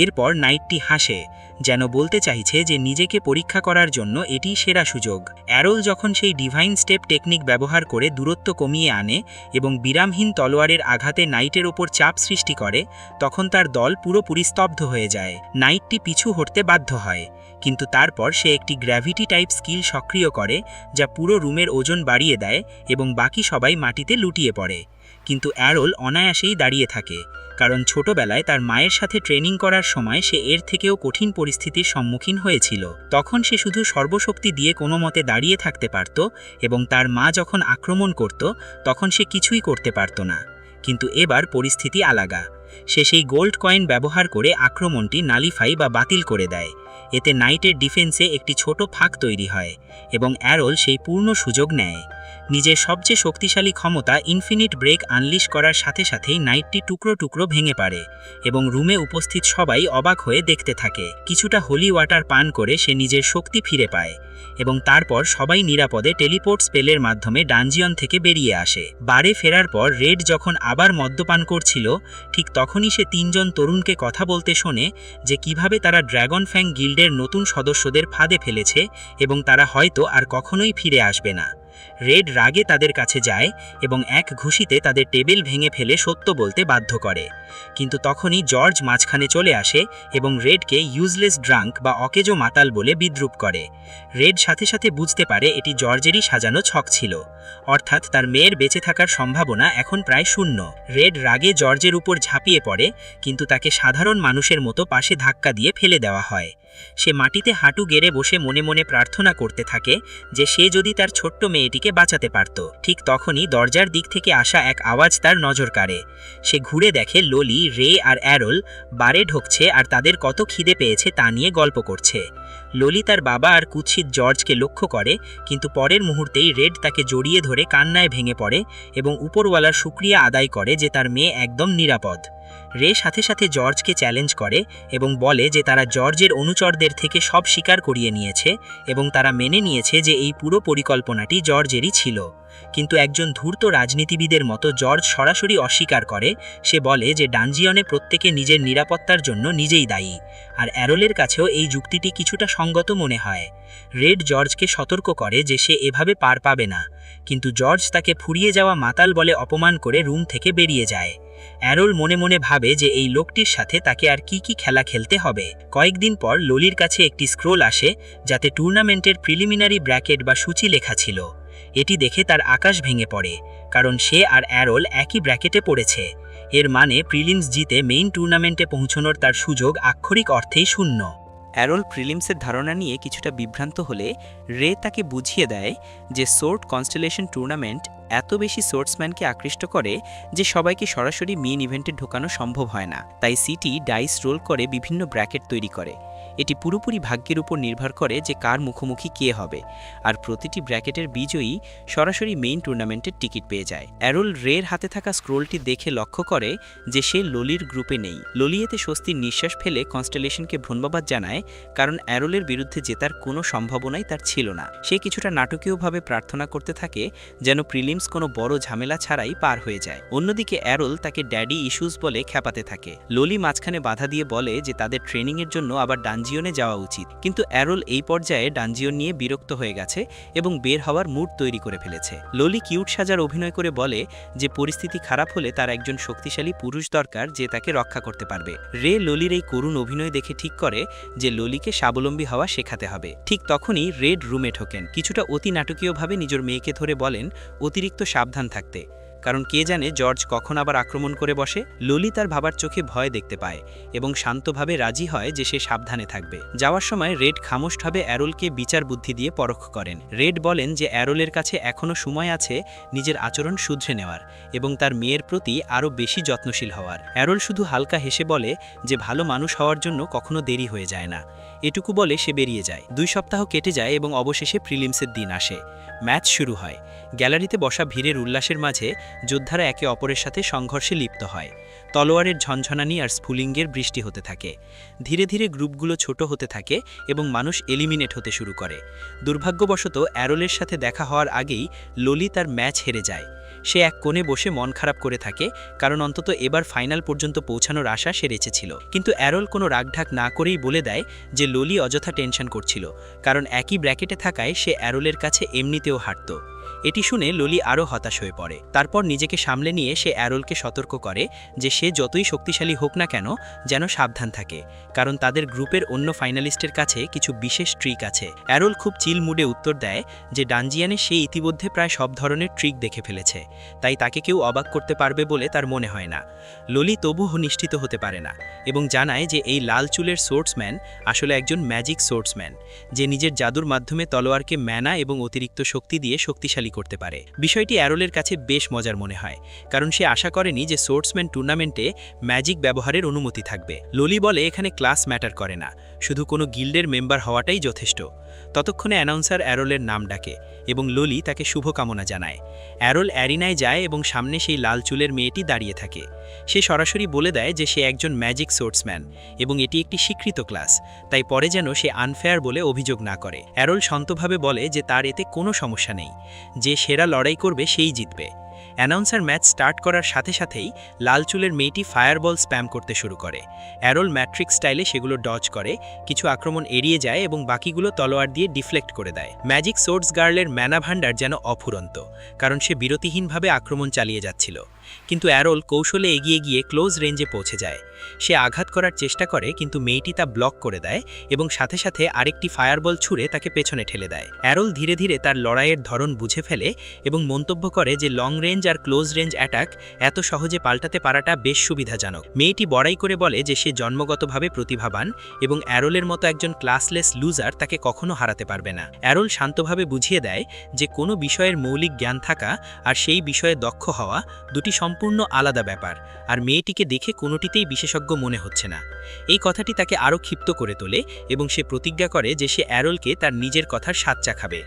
এরপর নাইটটি হাসে, যেন বলতে চাইছে যে নিজেকে পরীক্ষা করার জন্য এটি সেরা সুযোগ। অ্যারোল যখন সেই ডিভাইন স্টেপ টেকনিক ব্যবহার করে দূরত্ব কমিয়ে আনে এবং বিরামহীন তলোয়ারের আঘাতে নাইটের ওপর চাপ সৃষ্টি করে, তখন তার দল পুরোপুরি স্তব্ধ হয়ে যায়। নাইটটি পিছু হটতে বাধ্য হয়, কিন্তু তারপর সে একটি গ্র্যাভিটি টাইপ স্কিল সক্রিয় করে যা পুরো রুমের ওজন বাড়িয়ে দেয় এবং বাকি সবাই মাটিতে লুটিয়ে পড়ে। কিন্তু অ্যারোল অনায়াসেই দাঁড়িয়ে থাকে, কারণ ছোটবেলায় তার মায়ের সাথে ট্রেনিং করার সময় সে এর থেকেও কঠিন পরিস্থিতির সম্মুখীন হয়েছিল। তখন সে শুধু সর্বশক্তি দিয়ে কোনো মতে দাঁড়িয়ে থাকতে পারত এবং তার মা যখন আক্রমণ করত তখন সে কিছুই করতে পারত না। কিন্তু এবার পরিস্থিতি আলাদা। সে সেই গোল্ড কয়েন ব্যবহার করে আক্রমণটি নালিফাই বা বাতিল করে দেয়। এতে নাইটের ডিফেন্সে একটি ছোট ফাঁক তৈরি হয় এবং অ্যারোল সেই পূর্ণ সুযোগ নেয়। নিজের সবচেয়ে শক্তিশালী ক্ষমতা ইনফিনিট ব্রেক আনলিশ করার সাথে সাথেই নাইটটি টুকরো টুকরো ভেঙে পড়ে এবং রুমে উপস্থিত সবাই অবাক হয়ে দেখতে থাকে। কিছুটা হোলি ওয়াটার পান করে সে নিজের শক্তি ফিরে পায় এবং তারপর সবাই নিরাপদে টেলিপোর্ট স্পেলের মাধ্যমে ডানজিয়ন থেকে বেরিয়ে আসে। বারে ফেরার পর রেড যখন আবার মদ্যপান করছিল, ঠিক তখনই সে 3 জন তরুণকে কথা বলতে শোনে যে কিভাবে তারা ড্র্যাগন ফ্যাং গিল্ডের নতুন সদস্যদের ফাঁদে ফেলেছে এবং তারা হয়তো আর কখনোই ফিরে আসবে না। রেড রাগে তাদের কাছে যায় এবং এক ঘুষিতে তাদের টেবিল ভেঙে ফেলে সত্য বলতে বাধ্য করে। কিন্তু তখনই জর্জ মাঝখানে চলে আসে এবং রেডকে ইউজলেস ড্রাঙ্ক বা অকেজো মাতাল বলে বিদ্রূপ করে। রেড সাথে সাথে বুঝতে পারে এটি জর্জেরই সাজানো ছক ছিল, অর্থাৎ তার মেয়ের বেঁচে থাকার সম্ভাবনা এখন প্রায় শূন্য। রেড রাগে জর্জের উপর ঝাঁপিয়ে পড়ে, কিন্তু তাকে সাধারণ মানুষের মতো পাশে ধাক্কা দিয়ে ফেলে দেওয়া হয়। সে মাটিতে হাঁটু গেড়ে বসে মনে মনে প্রার্থনা করতে থাকে যে সে যদি তার ছোট্ট মেয়েটিকে বাঁচাতে পারত। ঠিক তখনই দরজার দিক থেকে আসা এক আওয়াজ তার নজর কাড়ে। সে ঘুরে দেখে ললি, রে আর অ্যারোল বারে ঢুকছে আর তাদের কত খিদে পেয়েছে তা নিয়ে গল্প করছে। ললি তার বাবা আর কুৎসিত জর্জকে লক্ষ্য করে, কিন্তু পরের মুহূর্তেই রেড তাকে জড়িয়ে ধরে কান্নায় ভেঙে পড়ে এবং উপরওয়ালার শুকরিয়া আদায় করে যে তার মেয়ে একদম নিরাপদ। রে সাথে সাথে জর্জকে চ্যালেঞ্জ করে এবং বলে যে তারা জর্জের অনুচরদের থেকে সব স্বীকার করিয়ে নিয়েছে এবং তারা মেনে নিয়েছে যে এই পুরো পরিকল্পনাটি জর্জেরই ছিল। কিন্তু একজন ধূর্ত রাজনীতিবিদের মতো জর্জ সরাসরি অস্বীকার করে। সে বলে যে ডানজিয়নে প্রত্যেকে নিজের নিরাপত্তার জন্য নিজেই দায়ী, আর অ্যারোলের কাছেও এই যুক্তিটি কিছুটা সঙ্গত মনে হয়। রেড জর্জকে সতর্ক করে যে সে এভাবে পার পাবে না, কিন্তু জর্জ তাকে ফুরিয়ে যাওয়া মাতাল বলে অপমান করে রুম থেকে বেরিয়ে যায়। অ্যারোল মনে মনে ভাবে যে এই লোকটির সাথে তাকে আর কি খেলা খেলতে হবে। কয়েকদিন পর লোলির কাছে একটি স্ক্রোল আসে যাতে টুর্নামেন্টের প্রিলিমিনারি ব্র্যাকেট বা সূচি লেখা ছিল। এটি দেখে তার আকাশ ভেঙে পড়ে, কারণ সে আর অ্যারোল একই ব্র্যাকেটে পড়েছে। এর মানে প্রিলিমস জিতে মেইন টুর্নামেন্টে পৌঁছানোর তার সুযোগ আক্ষরিক অর্থেই শূন্য। অ্যারোল প্রিলিমসের ধারণা নিয়ে কিছুটা বিভ্রান্ত হলে রে তাকে বুঝিয়ে দেয় যে সোর্ড কনস্টেলেশন টুর্নামেন্ট এত বেশি সোর্টসম্যানকে আকৃষ্ট করে যে সবাইকে সরাসরি মেইন ইভেন্টে ঢোকানো সম্ভব হয় না। তাই সিটি ডাইস রোল করে বিভিন্ন ব্র্যাকেট তৈরি করে। এটি পুরোপুরি ভাগ্যের উপর নির্ভর করে যে কার মুখোমুখি কে হবে, আর প্রতিটি ব্র্যাকেটের বিজয়ী সরাসরি মেইন টুর্নামেন্টের টিকিট পেয়ে যায়। অ্যারোল রের হাতে থাকা স্ক্রোলটি দেখে লক্ষ্য করে যে সে লোলির গ্রুপে নেই। লোলি এতে স্বস্তির নিঃশ্বাস ফেলে কনস্টেলেশনকে ধন্যবাদ জানায়, কারণ অ্যারোলের বিরুদ্ধে জেতার কোনো সম্ভাবনাই তার ছিল না। সে কিছুটা নাটকীয়ভাবে প্রার্থনা করতে থাকে যেন প্রিলিমস কোনো বড় ঝামেলা ছাড়াই পার হয়ে যায়। অন্যদিকে অ্যারোল তাকে ড্যাডি ইস্যুস বলে খ্যাপাতে থাকে। লোলি মাঝখানে বাধা দিয়ে বলে যে তাদের ট্রেনিংয়ের জন্য আবার ডানজিয়নে যাওয়া উচিত, কিন্তু অ্যারোল এই পর্যায়ে ডানজিয়ন নিয়ে বিরক্ত হয়ে গেছে এবং বের হওয়ার মুড তৈরি করে ফেলেছে। লোলি কিউট সাজার অভিনয় করে বলে যে পরিস্থিতি খারাপ হলে তার একজন শক্তিশালী পুরুষ দরকার যে তাকে রক্ষা করতে পারবে। রে লোলির এই করুণ অভিনয় দেখে ঠিক করে যে লোলিকে স্বাবলম্বী হওয়া শেখাতে হবে। ঠিক তখনই রেড রুমে ঢোকেন। কিছুটা অতি নাটকীয়ভাবে নিজের মেয়েকে ধরে বলেন অতিরিক্ত সাবধান থাকতে, কারণ কে জানে জর্জ কখন আবার আক্রমণ করে বসে। লোলি তার ভাবার চোখে ভয় দেখতে পায় এবং শান্তভাবে রাজি হয় যে সে সাবধানে থাকবে। যাওয়ার সময় রেড খামোশভাবে অ্যারোলকে বিচার বুদ্ধি দিয়ে পরখ করেন। রেড বলেন যে অ্যারোলের কাছে এখনও সময় আছে নিজের আচরণ শুধরে নেওয়ার এবং তার মেয়ের প্রতি আরও বেশি যত্নশীল হওয়ার। অ্যারোল শুধু হালকা হেসে বলে যে ভালো মানুষ হওয়ার জন্য কখনো দেরি হয়ে যায় না। এটুকু বলে সে বেরিয়ে যায়। 2 সপ্তাহ কেটে যায় এবং অবশেষে প্রিলিমসের দিন আসে। ম্যাচ শুরু হয়। গ্যালারিতে বসা ভিড়ের উল্লাসের মাঝে যোদ্ধারা একে অপরের সাথে সংঘর্ষে লিপ্ত হয়। তলোয়ারের ঝনঝনানি আর স্ফুলিঙ্গের বৃষ্টি হতে থাকে। ধীরে ধীরে গ্রুপগুলো ছোট হতে থাকে এবং মানুষ এলিমিনেট হতে শুরু করে। দুর্ভাগ্যবশত অ্যারোলের সাথে দেখা হওয়ার আগেই লোলি তার ম্যাচ হেরে যায়। সে এক কোণে বসে মন খারাপ করে থাকে, কারণ অন্তত এবার ফাইনাল পর্যন্ত পৌঁছানোর আশা সে রেখেছিল। কিন্তু অ্যারোল কোনো রাগঢাক না করেই বলে দেয় যে লোলি অযথা টেনশন করছিল, কারণ একই ব্র্যাকেটে থাকায় সে অ্যারোলের কাছে এমনিতেও হারত। এটি শুনে লোলি আরও হতাশ হয়ে পড়ে। তারপর নিজেকে সামলে নিয়ে সে অ্যারোলকে সতর্ক করে যে সে যতই শক্তিশালী হোক না কেন যেন সাবধান থাকে, কারণ তাদের গ্রুপের অন্য ফাইনালিস্টের কাছে কিছু বিশেষ ট্রিক আছে। অ্যারোল খুব চিল মুডে উত্তর দেয় যে ডানজিয়ানে সে ইতিমধ্যে প্রায় সব ধরনের ট্রিক দেখে ফেলেছে, তাই তাকে কেউ অবাক করতে পারবে বলে তার মনে হয় না। লোলি তবুও নিশ্চিত হতে পারে না এবং জানায় যে এই লাল চুলের সোর্টসম্যান আসলে একজন ম্যাজিক সোর্টসম্যান, যে নিজের জাদুর মাধ্যমে তলোয়ারকে ম্যানা এবং অতিরিক্ত শক্তি দিয়ে শক্তিশালী করতে পারে। বিষয়টি অ্যারোলের কাছে বেশ মজার মনে হয়, কারণ সে আশা করেনি যে সোর্টসম্যান টুর্নামেন্টে ম্যাজিক ব্যবহারের অনুমতি থাকবে। লোলি বলে এখানে ক্লাস ম্যাটার করে না, শুধু কোনো গিল্ডের মেম্বার হওয়াটাই যথেষ্ট। ততক্ষণে অ্যানাউন্সার অ্যারোলের নাম ডাকে এবং লোলি তাকে শুভকামনা জানায়। অ্যারোল অ্যারিনায় যায় এবং সামনে সেই লাল চুলের মেয়েটি দাঁড়িয়ে থাকে। সে সরাসরি বলে দেয় যে সে একজন ম্যাজিক সোর্টসম্যান এবং এটি একটি স্বীকৃত ক্লাস, তাই পরে যেন সে আনফেয়ার বলে অভিযোগ না করে। অ্যারোল শান্তভাবে বলে যে তার এতে কোনো সমস্যা নেই, যে সেরা লড়াই করবে সেই জিতবে। অ্যানাউন্সার ম্যাচ স্টার্ট করার সাথে সাথেই লাল চুলের মেয়েটি ফায়ারবল স্প্যাম করতে শুরু করে। অ্যারোল ম্যাট্রিক্স স্টাইলে সেগুলো ডজ করে, কিছু আক্রমণ এড়িয়ে যায় এবং বাকিগুলো তলোয়ার দিয়ে ডিফ্লেক্ট করে দেয়। ম্যাজিক সোর্টস গার্লের ম্যানা ভান্ডার যেন অফুরন্ত, কারণ সে বিরতিহীনভাবে আক্রমণ চালিয়ে যাচ্ছিল। কিন্তু অ্যারোল কৌশলে এগিয়ে গিয়ে ক্লোজ রেঞ্জে পৌঁছে যায়। সে আঘাত করার চেষ্টা করে, কিন্তু মেয়েটি তা ব্লক করে দেয় এবং সাথে সাথে আরেকটি ফায়ারবল ছুঁড়ে তাকে পেছনে ঠেলে দেয়। অ্যারোল ধীরে ধীরে তার লড়াইয়ের ধরন বুঝে ফেলে এবং মন্তব্য করে যে লং রেঞ্জ আর ক্লোজ রেঞ্জ অ্যাটাক এত সহজে পাল্টাতে পারাটা বেশ সুবিধাজনক। মেয়েটি বড়াই করে বলে যে সে জন্মগতভাবে প্রতিভাবান এবং অ্যারোলের মতো একজন ক্লাসলেস লুজার তাকে কখনো হারাতে পারবে না। অ্যারোল শান্তভাবে বুঝিয়ে দেয় যে কোনো বিষয়ের মৌলিক জ্ঞান থাকা আর সেই বিষয়ে দক্ষ হওয়া দুটি সম্পূর্ণ আলাদা ব্যাপার, আর মেয়েটিকে দেখে কোনোটিতেই বিশেষজ্ঞ মনে হচ্ছে না। এই কথাটি তাকে আরও ক্ষিপ্ত করে তোলে এবং সে প্রতিজ্ঞা করে যে সে অ্যারোলকে তার নিজের কথার স্বাদ চাখাবে।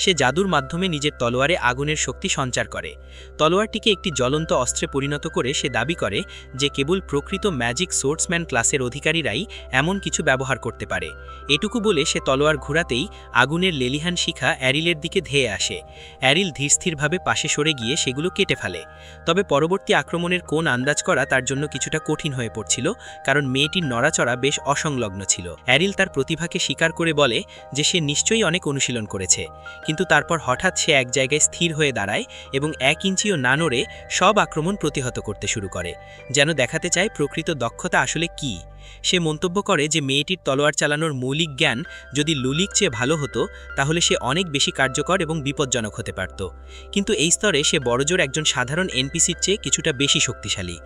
সে জাদুর মাধ্যমে নিজের তলোয়ারে আগুনের শক্তি সঞ্চার করে। তলোয়ারটিকে একটি জ্বলন্ত অস্ত্রে পরিণত করে সে দাবি করে যে কেবল প্রকৃত ম্যাজিক সোর্টসম্যান ক্লাসের অধিকারীরাই এমন কিছু ব্যবহার করতে পারে। এটুকু বলে সে তলোয়ার ঘুরাতেই আগুনের লেলিহান শিখা অ্যারিলের দিকে ধেয়ে আসে। অ্যারিল ধীরস্থিরভাবে পাশে সরে গিয়ে সেগুলো কেটে ফেলে। তবে পরবর্তী আক্রমণের কোন আন্দাজ করা তার জন্য কিছুটা কঠিন হয়ে পড়ছিল। হচ্ছিল, কারণ মেয়েটির নড়াচড়া বেশ অসংলগ্ন ছিল। অ্যারিল তার প্রতিভাকে স্বীকার করে বলে যে সে নিশ্চয়ই অনেক অনুশীলন করেছে, কিন্তু তারপর হঠাৎ সে এক জায়গায় স্থির হয়ে দাঁড়ায় এবং 1 ইঞ্চিও না নড়ে সব আক্রমণ প্রতিহত করতে শুরু করে, যেন দেখাতে চায় প্রকৃত দক্ষতা আসলে কী। সে মন্তব্য করে যে মেয়েটির তলোয়ার চালানোর মৌলিক জ্ঞান যদি লুলির চেয়ে ভালো হতো তাহলে সে অনেক বেশি কার্যকর এবং বিপজ্জনক হতে পারত, কিন্তু এই স্তরে সে বড়জোর একজন সাধারণ এনপিসির চেয়ে কিছুটা বেশি শক্তিশালী।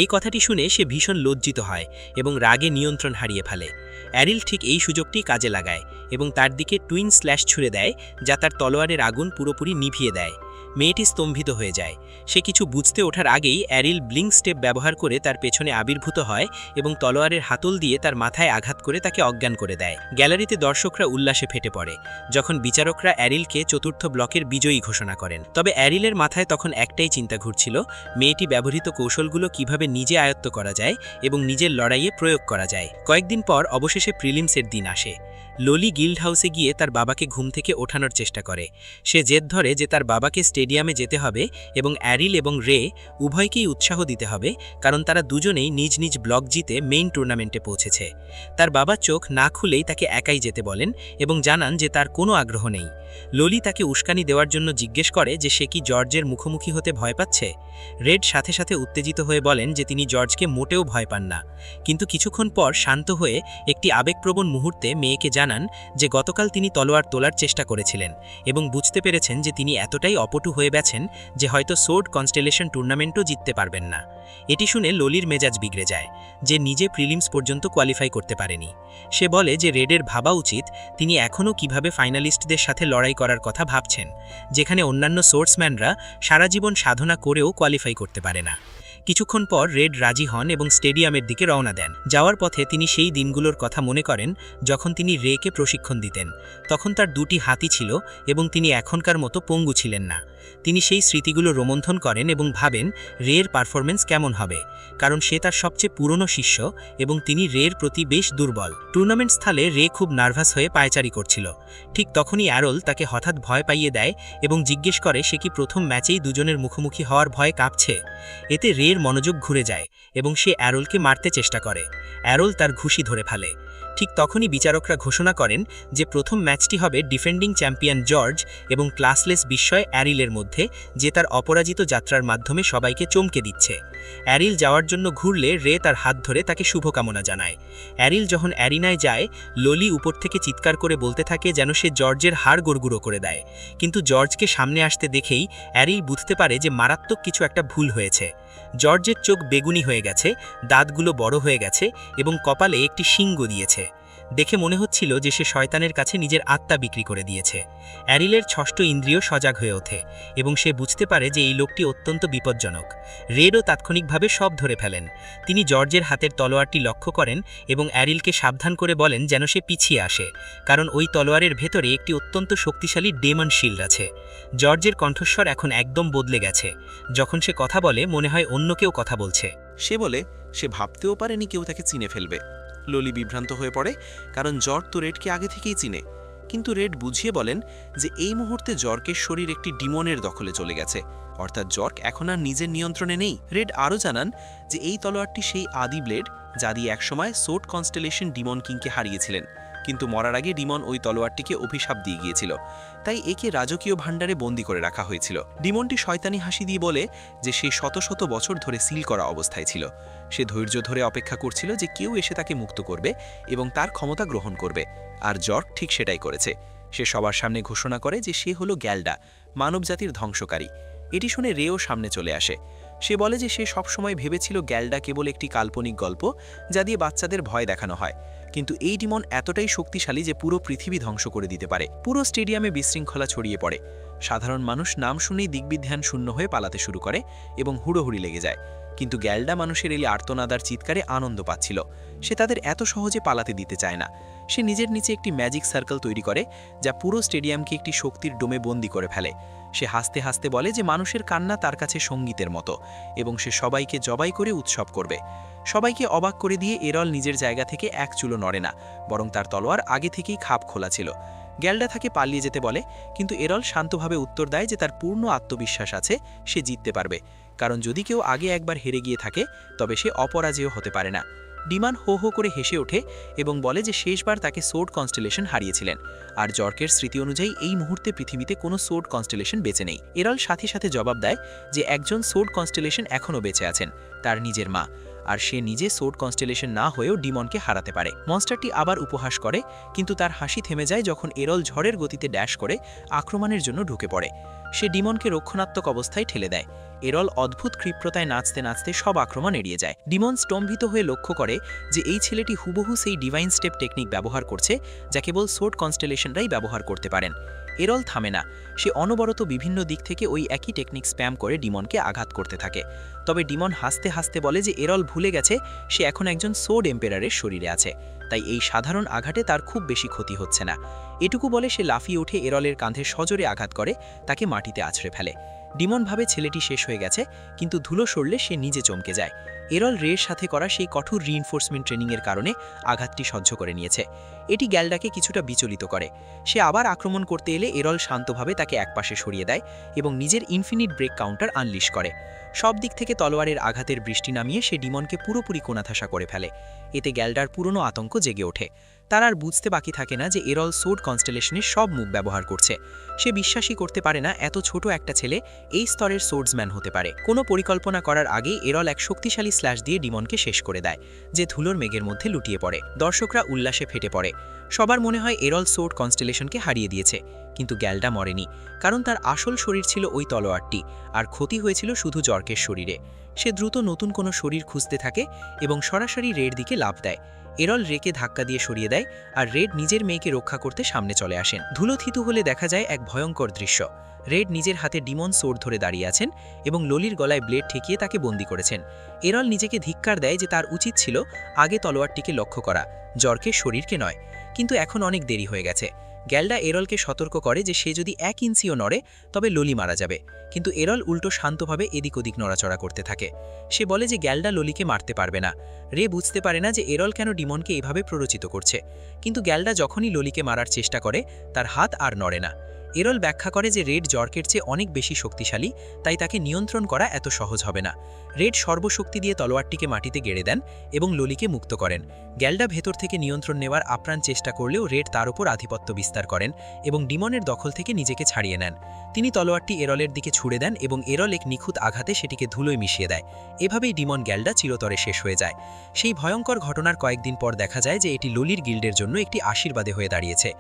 এই কথাটি শুনে সে ভীষণ লজ্জিত হয় এবং রাগে নিয়ন্ত্রণ হারিয়ে ফেলে। অ্যারিল ঠিক এই সুযোগটি কাজে লাগায় এবং তার দিকে টুইন স্ল্যাশ ছুড়ে দেয়, যা তার তলোয়ারের আগুন পুরোপুরি নিভিয়ে দেয়। মেয়েটি স্তম্ভিত হয়ে যায়। সে কিছু বুঝতে ওঠার আগেই অ্যারিল ব্লিঙ্ক স্টেপ ব্যবহার করে তার পেছনে আবির্ভূত হয় এবং তলোয়ারের হাতল দিয়ে তার মাথায় আঘাত করে তাকে অজ্ঞান করে দেয়। গ্যালারিতে দর্শকরা উল্লাসে ফেটে পড়ে যখন বিচারকরা অ্যারিলকে চতুর্থ ব্লকের বিজয়ী ঘোষণা করেন। তবে অ্যারিলের মাথায় তখন একটাই চিন্তা ঘুরছিল, মেয়েটি ব্যবহৃত কৌশলগুলো কিভাবে নিজে আয়ত্ত করা যায় এবং নিজের লড়াইয়ে প্রয়োগ করা যায়। কয়েকদিন পর অবশেষে প্রিলিমসের দিন আসে। ললি গিল্ড হাউসে গিয়ে তার বাবাকে ঘুম থেকে ওঠানোর চেষ্টা করে। সে জেদ ধরে যে তার বাবাকে স্টেডিয়ামে যেতে হবে এবং অ্যারিল এবং রে উভয়কেই উৎসাহ দিতে হবে, কারণ তারা দুজনেই নিজ নিজ ব্লক জিতে মেইন টুর্নামেন্টে পৌঁছেছে। তার বাবা চোখ না খুলেই তাকে একাই যেতে বলেন এবং জানান যে তার কোনো আগ্রহ নেই। ললি তাকে উস্কানি দেওয়ার জন্য জিজ্ঞেস করে যে সে কি জর্জের মুখোমুখি হতে ভয় পাচ্ছে। রেড সাথে সাথে উত্তেজিত হয়ে বলেন যে তিনি জর্জকে মোটেও ভয় পান না, কিন্তু কিছুক্ষণ পর শান্ত হয়ে একটি আবেগপ্রবণ মুহূর্তে মেয়েকে জানান যে গতকাল তিনি তলোয়ার তোলার চেষ্টা করেছিলেন এবং বুঝতে পেরেছেন যে তিনি এতটাই অপটু হয়ে গেছেন যে হয়তো সোর্ড কনস্টেলেশন টুর্নামেন্টও জিততে পারবেন না। এটি শুনে ললির মেজাজ বিগড়ে যায়, যে নিজে প্রিলিমস পর্যন্ত কোয়ালিফাই করতে পারেনি। সে বলে যে রেডের ভাবা উচিত তিনি এখনও কিভাবে ফাইনালিস্টদের সাথে লড়াই করার কথা ভাবছেন, যেখানে অন্যান্য সোর্সম্যানরা সারা জীবন সাধনা করেও কোয়ালিফাই করতে পারে না। কিছুক্ষণ পর রেড রাজি হন এবং স্টেডিয়ামের দিকে রওনা দেন। যাওয়ার পথে তিনি সেই দিনগুলোর কথা মনে করেন যখন তিনি রেকে প্রশিক্ষণ দিতেন। তখন তার 2টি হাতি ছিল এবং তিনি এখনকার মতো পঙ্গু ছিলেন না। তিনি সেই স্মৃতিগুলো রোমন্থন করেন এবং ভাবেন রের পারফরমেন্স কেমন হবে, কারণ সে তার সবচেয়ে পুরনো শিষ্য এবং তিনি রের প্রতি বেশ দুর্বল। টুর্নামেন্ট স্থলে রে খুব নার্ভাস হয়ে পায়চারি করছিল। ঠিক তখনই অ্যারল তাকে হঠাৎ ভয় পাইয়ে দেয় এবং জিজ্ঞেস করে সে কি প্রথম ম্যাচেই দুজনের মুখোমুখি হওয়ার ভয়ে কাঁপছে। এতে রের মনোযোগ ঘুরে যায় এবং সে অ্যারলকে মারতে চেষ্টা করে। অ্যারল তার ঘুষি ধরে ফেলে। ঠিক তখনই বিচারকরা ঘোষণা করেন যে প্রথম ম্যাচটি হবে ডিফেন্ডিং চ্যাম্পিয়ন জর্জ এবং ক্লাসলেস বিস্ময় অ্যারিলের মধ্যে, যে তার অপরাজিত যাত্রার মাধ্যমে সবাইকে চমকে দিচ্ছে। অ্যারিল যাওয়ার জন্য ঘুরলে রে তার হাত ধরে তাকে শুভকামনা জানায়। অ্যারিল যখন অ্যারিনায় যায়, ললি উপর থেকে চিৎকার করে বলতে থাকে যেন সে জর্জের হাড় গড়গুড়ো করে দেয়, কিন্তু জর্জকে সামনে আসতে দেখেই অ্যারিল বুঝতে পারে যে মারাত্মক কিছু একটা ভুল হয়েছে। জর্জের চোখ বেগুনি হয়ে গেছে, দাঁতগুলো বড় হয়ে গেছে এবং কপালে একটি শিং দিয়েছে। দেখে মনে হচ্ছিল যে সে শয়তানের কাছে নিজের আত্মা বিক্রি করে দিয়েছে। অ্যারিলের ষষ্ঠ ইন্দ্রিয় সজাগ হয়ে ওঠে এবং সে বুঝতে পারে যে এই লোকটি অত্যন্ত বিপজ্জনক। রেডও তাৎক্ষণিকভাবে সব ধরে ফেলেন। তিনি জর্জের হাতের তলোয়ারটি লক্ষ্য করেন এবং অ্যারিলকে সাবধান করে বলেন যেন সে পিছিয়ে আসে, কারণ ওই তলোয়ারের ভেতরে একটি অত্যন্ত শক্তিশালী ডেমন শিল্ড আছে। জর্জের কণ্ঠস্বর এখন একদম বদলে গেছে। যখন সে কথা বলে মনে হয় অন্য কেউ কথা বলছে। সে বলে সে ভাবতেও পারেনি কেউ তাকে চিনে ফেলবে। ললি বিভ্রান্ত হয়ে পড়ে, কারণ জর্জ তো রেডকে আগে থেকেই চিনে। কিন্তু রেড বুঝিয়ে বলেন যে এই মুহূর্তে জর্কের শরীর একটি ডিমনের দখলে চলে গেছে, অর্থাৎ জর্ক এখন আর নিজের নিয়ন্ত্রণে নেই। রেড আরও জানান যে এই তলোয়ারটি সেই আদি ব্লেড যা দিয়ে একসময় সোর্ড কনস্টেলেশন ডিমন কিংকে হারিয়েছিলেন, কিন্তু মরার আগে ডিমন ওই তলোয়ারটিকে অভিশাপ দিয়ে গিয়েছিল, তাই একে রাজকীয় ভাণ্ডারে বন্দী করে রাখা হয়েছিল। ডিমনটি শয়তানি হাসি দিয়ে বলে যে সে শত শত বছর ধরে সিল করা অবস্থায় ছিল। সে ধৈর্য ধরে অপেক্ষা করছিল যে কেউ এসে তাকে মুক্ত করবে এবং তার ক্ষমতা গ্রহণ করবে, আর জর্ক ঠিক সেটাই করেছে। সে সবার সামনে ঘোষণা করে যে সে হলো গ্যালডা, মানবজাতির ধ্বংসকারী। এটি শুনে রেও সামনে চলে আসে। সে বলে যে সে সবসময় ভেবেছিল গ্যালডা কেবল একটি কাল্পনিক গল্প যা দিয়ে বাচ্চাদের ভয় দেখানো হয়, কিন্তু এই ডিমন এতটাই শক্তিশালী যে পুরো পৃথিবী ধ্বংস করে দিতে পারে। পুরো স্টেডিয়ামে বিশৃঙ্খলা ছড়িয়ে পড়ে। সাধারণ মানুষ নাম শুনেই দিগ্বিধান শূন্য হয়ে পালাতে শুরু করে এবং হুড়োহুড়ি লেগে যায়। কিন্তু গ্যালডা মানুষের এই আর্তনাদার চিৎকারে আনন্দ পাচ্ছিল। সে তাদের এত সহজে পালাতে দিতে চায় না। সে নিজের নিচে একটি ম্যাজিক সার্কেল তৈরি করে যা পুরো স্টেডিয়ামকে একটি শক্তির ডোমে বন্দী করে ফেলে। সে হাসতে হাসতে বলে যে মানুষের কান্না তার কাছে সঙ্গীতের মতো এবং সে সবাইকে জবাই করে উৎসব করবে। সবাইকে অবাক করে দিয়ে এরল নিজের জায়গা থেকে এক চুলো নড়ে না, বরং তার তলোয়ার আগে থেকেই খাপ খোলা ছিল। গ্যালডা তাকে পালিয়ে যেতে বলে, কিন্তু এরল শান্তভাবে উত্তর দেয় যে তার পূর্ণ আত্মবিশ্বাস আছে, সে জিততে পারবে। কারণ যদি কেউ আগে একবার হেরে গিয়ে থাকে তবে সে অপরাজেয় হতে পারে না। ডিমান হো হো করে হেসে ওঠে এবং বলে যে শেষবার তাকে সোর্ড কনস্টেলেশন হারিয়েছিলেন, আর জর্কের স্মৃতি অনুযায়ী এই মুহূর্তে পৃথিবীতে কোনো সোর্ড কনস্টেলেশন বেঁচে নেই। এরল সাথে সাথে জবাব দেয় যে একজন সোর্ড কনস্টেলেশন এখনও বেঁচে আছেন, তার নিজের মা, আর সে নিজে সোর্ড কনস্টেলেশন না হয়েও ডিমনকে হারাতে পারে। মনস্টারটি আবার উপহাস করে, কিন্তু তার হাসি থেমে যায় যখন এরল ঝড়ের গতিতে ড্যাশ করে আক্রমণের জন্য ঢুকে পড়ে। সে ডিমনকে রক্ষণাত্মক অবস্থায় ঠেলে দেয়। এরল অদ্ভুত ক্ষিপ্রতায় নাচতে নাচতে সব আক্রমণ এড়িয়ে যায়। ডিমন স্তম্ভিত হয়ে লক্ষ্য করে যে এই ছেলেটি হুবহু সেই ডিভাইন স্টেপ টেকনিক ব্যবহার করছে যা কেবল সোর্ড কনস্টেলেশনরাই ব্যবহার করতে পারেন। এরল থামে না, সে অনবরত বিভিন্ন দিক থেকে ওই একই টেকনিক স্প্যাম করে ডিমনকে আঘাত করতে থাকে। তবে ডিমন হাসতে হাসতে বলে যে এরল ভুলে গেছে সে এখন একজন সোর্ড এম্পেরারের শরীরে আছে, তাই এই সাধারণ আঘাতে তার খুব বেশি ক্ষতি হচ্ছে না। এটুকু বলে সে লাফিয়ে উঠে এরলের কাঁধে সজোরে আঘাত করে তাকে মাটিতে আছড়ে ফেলে। ডিমন ভাবে ছেলেটি শেষ হয়ে গেছে, কিন্তু ধুলো সরলে সে নিজে চমকে যায়। এরল রের সাথে করা সেই কঠোর রিইনফোর্সমেন্ট ট্রেনিংয়ের কারণে আঘাতটি সহ্য করে নিয়েছে। এটি গ্যালডাকে কিছুটা বিচলিত করে। সে আবার আক্রমণ করতে এলে এরল শান্তভাবে তাকে একপাশে সরিয়ে দেয় এবং নিজের ইনফিনিট ব্রেক কাউন্টার আনলিশ করে। সব দিক থেকে তলোয়ারের আঘাতের বৃষ্টি নামিয়ে সে ডিমনকে পুরোপুরি কোণাঠাসা করে ফেলে। এতে গ্যালডার পুরনো আতঙ্ক জেগে ওঠে। তার আর বুঝতে বাকি থাকে না যে এরল সোর্ড কনস্টেলেশনের সব মুভ ব্যবহার করছে। সে বিশ্বাসই করতে পারে না এত ছোট একটা ছেলে এই স্তরের সোর্ডসম্যান হতে পারে। কোনো পরিকল্পনা করার আগেই এরল এক শক্তিশালী স্ল্যাশ দিয়ে ডিমনকে শেষ করে দেয়, যে ধুলোর মেঘের মধ্যে লুটিয়ে পড়ে। দর্শকরা উল্লাসে ফেটে পড়ে। সবার মনে হয় এরল সোর্ড কনস্টেলেশনকে হারিয়ে দিয়েছে, কিন্তু গ্যালডা মরেনি, কারণ তার আসল শরীর ছিল ওই তলোয়ারটি, আর ক্ষতি হয়েছিল শুধু জর্কের শরীরে। সে দ্রুত নতুন কোনো শরীর খুঁজতে থাকে এবং সরাসরি রের দিকে লাফ দেয়। এরল রেকে ধাক্কা দিয়ে সরিয়ে দেয়, আর রেড নিজের মেয়েকে রক্ষা করতে সামনে চলে আসেন। ধুলোথিতু হলে দেখা যায় এক ভয়ঙ্কর দৃশ্য। রেড নিজের হাতে ডিমন সোর্ড ধরে দাঁড়িয়ে আছেন এবং ললির গলায় ব্লেড ঠেকিয়ে তাকে বন্দি করেছেন। এরল নিজেকে ধিক্কার দেয় যে তার উচিত ছিল আগে তলোয়ারটিকে লক্ষ্য করা, জর্কের শরীরকে নয়। কিন্তু এখন অনেক দেরি হয়ে গেছে। গ্যালডা এরলকে সতর্ক করে যে সে যদি 1 ইঞ্চিও নড়ে তবে ললি মারা যাবে, কিন্তু এরল উল্টো শান্তভাবে এদিক ওদিক নড়াচড়া করতে থাকে। সে বলে যে গ্যালডা ললিকে মারতে পারবে না। রে বুঝতে পারে না যে এরল কেন ডিমনকে এভাবে প্ররোচিত করছে, কিন্তু গ্যালডা যখনই ললিকে মারার চেষ্টা করে তার হাত আর নড়ে না। এরল ব্যাখ্যা করে যে রেড জর্কের চেয়ে অনেক বেশি শক্তিশালী, তাই তাকে নিয়ন্ত্রণ করা এত সহজ হবে না। রেড সর্বশক্তি দিয়ে তলোয়ারটিকে মাটিতে গেড়ে দেন এবং ললিকে মুক্ত করেন। গ্যালডা ভেতর থেকে নিয়ন্ত্রণ নেওয়ার আপ্রাণ চেষ্টা করলেও রেড তার উপর আধিপত্য বিস্তার করেন এবং ডিমনের দখল থেকে নিজেকে ছাড়িয়ে নেন। তিনি তলোয়ারটি এরলের দিকে ছুড়ে দেন এবং এরল এক নিখুঁত আঘাতে সেটিকে ধুলোয় মিশিয়ে দেয়। এভাবেই ডিমন গ্যালডা চিরতরে শেষ হয়ে যায়। সেই ভয়ঙ্কর ঘটনার কয়েকদিন পর দেখা যায় যে এটি ললির গিল্ডের জন্য একটি আশীর্বাদে হয়ে দাঁড়িয়েছে।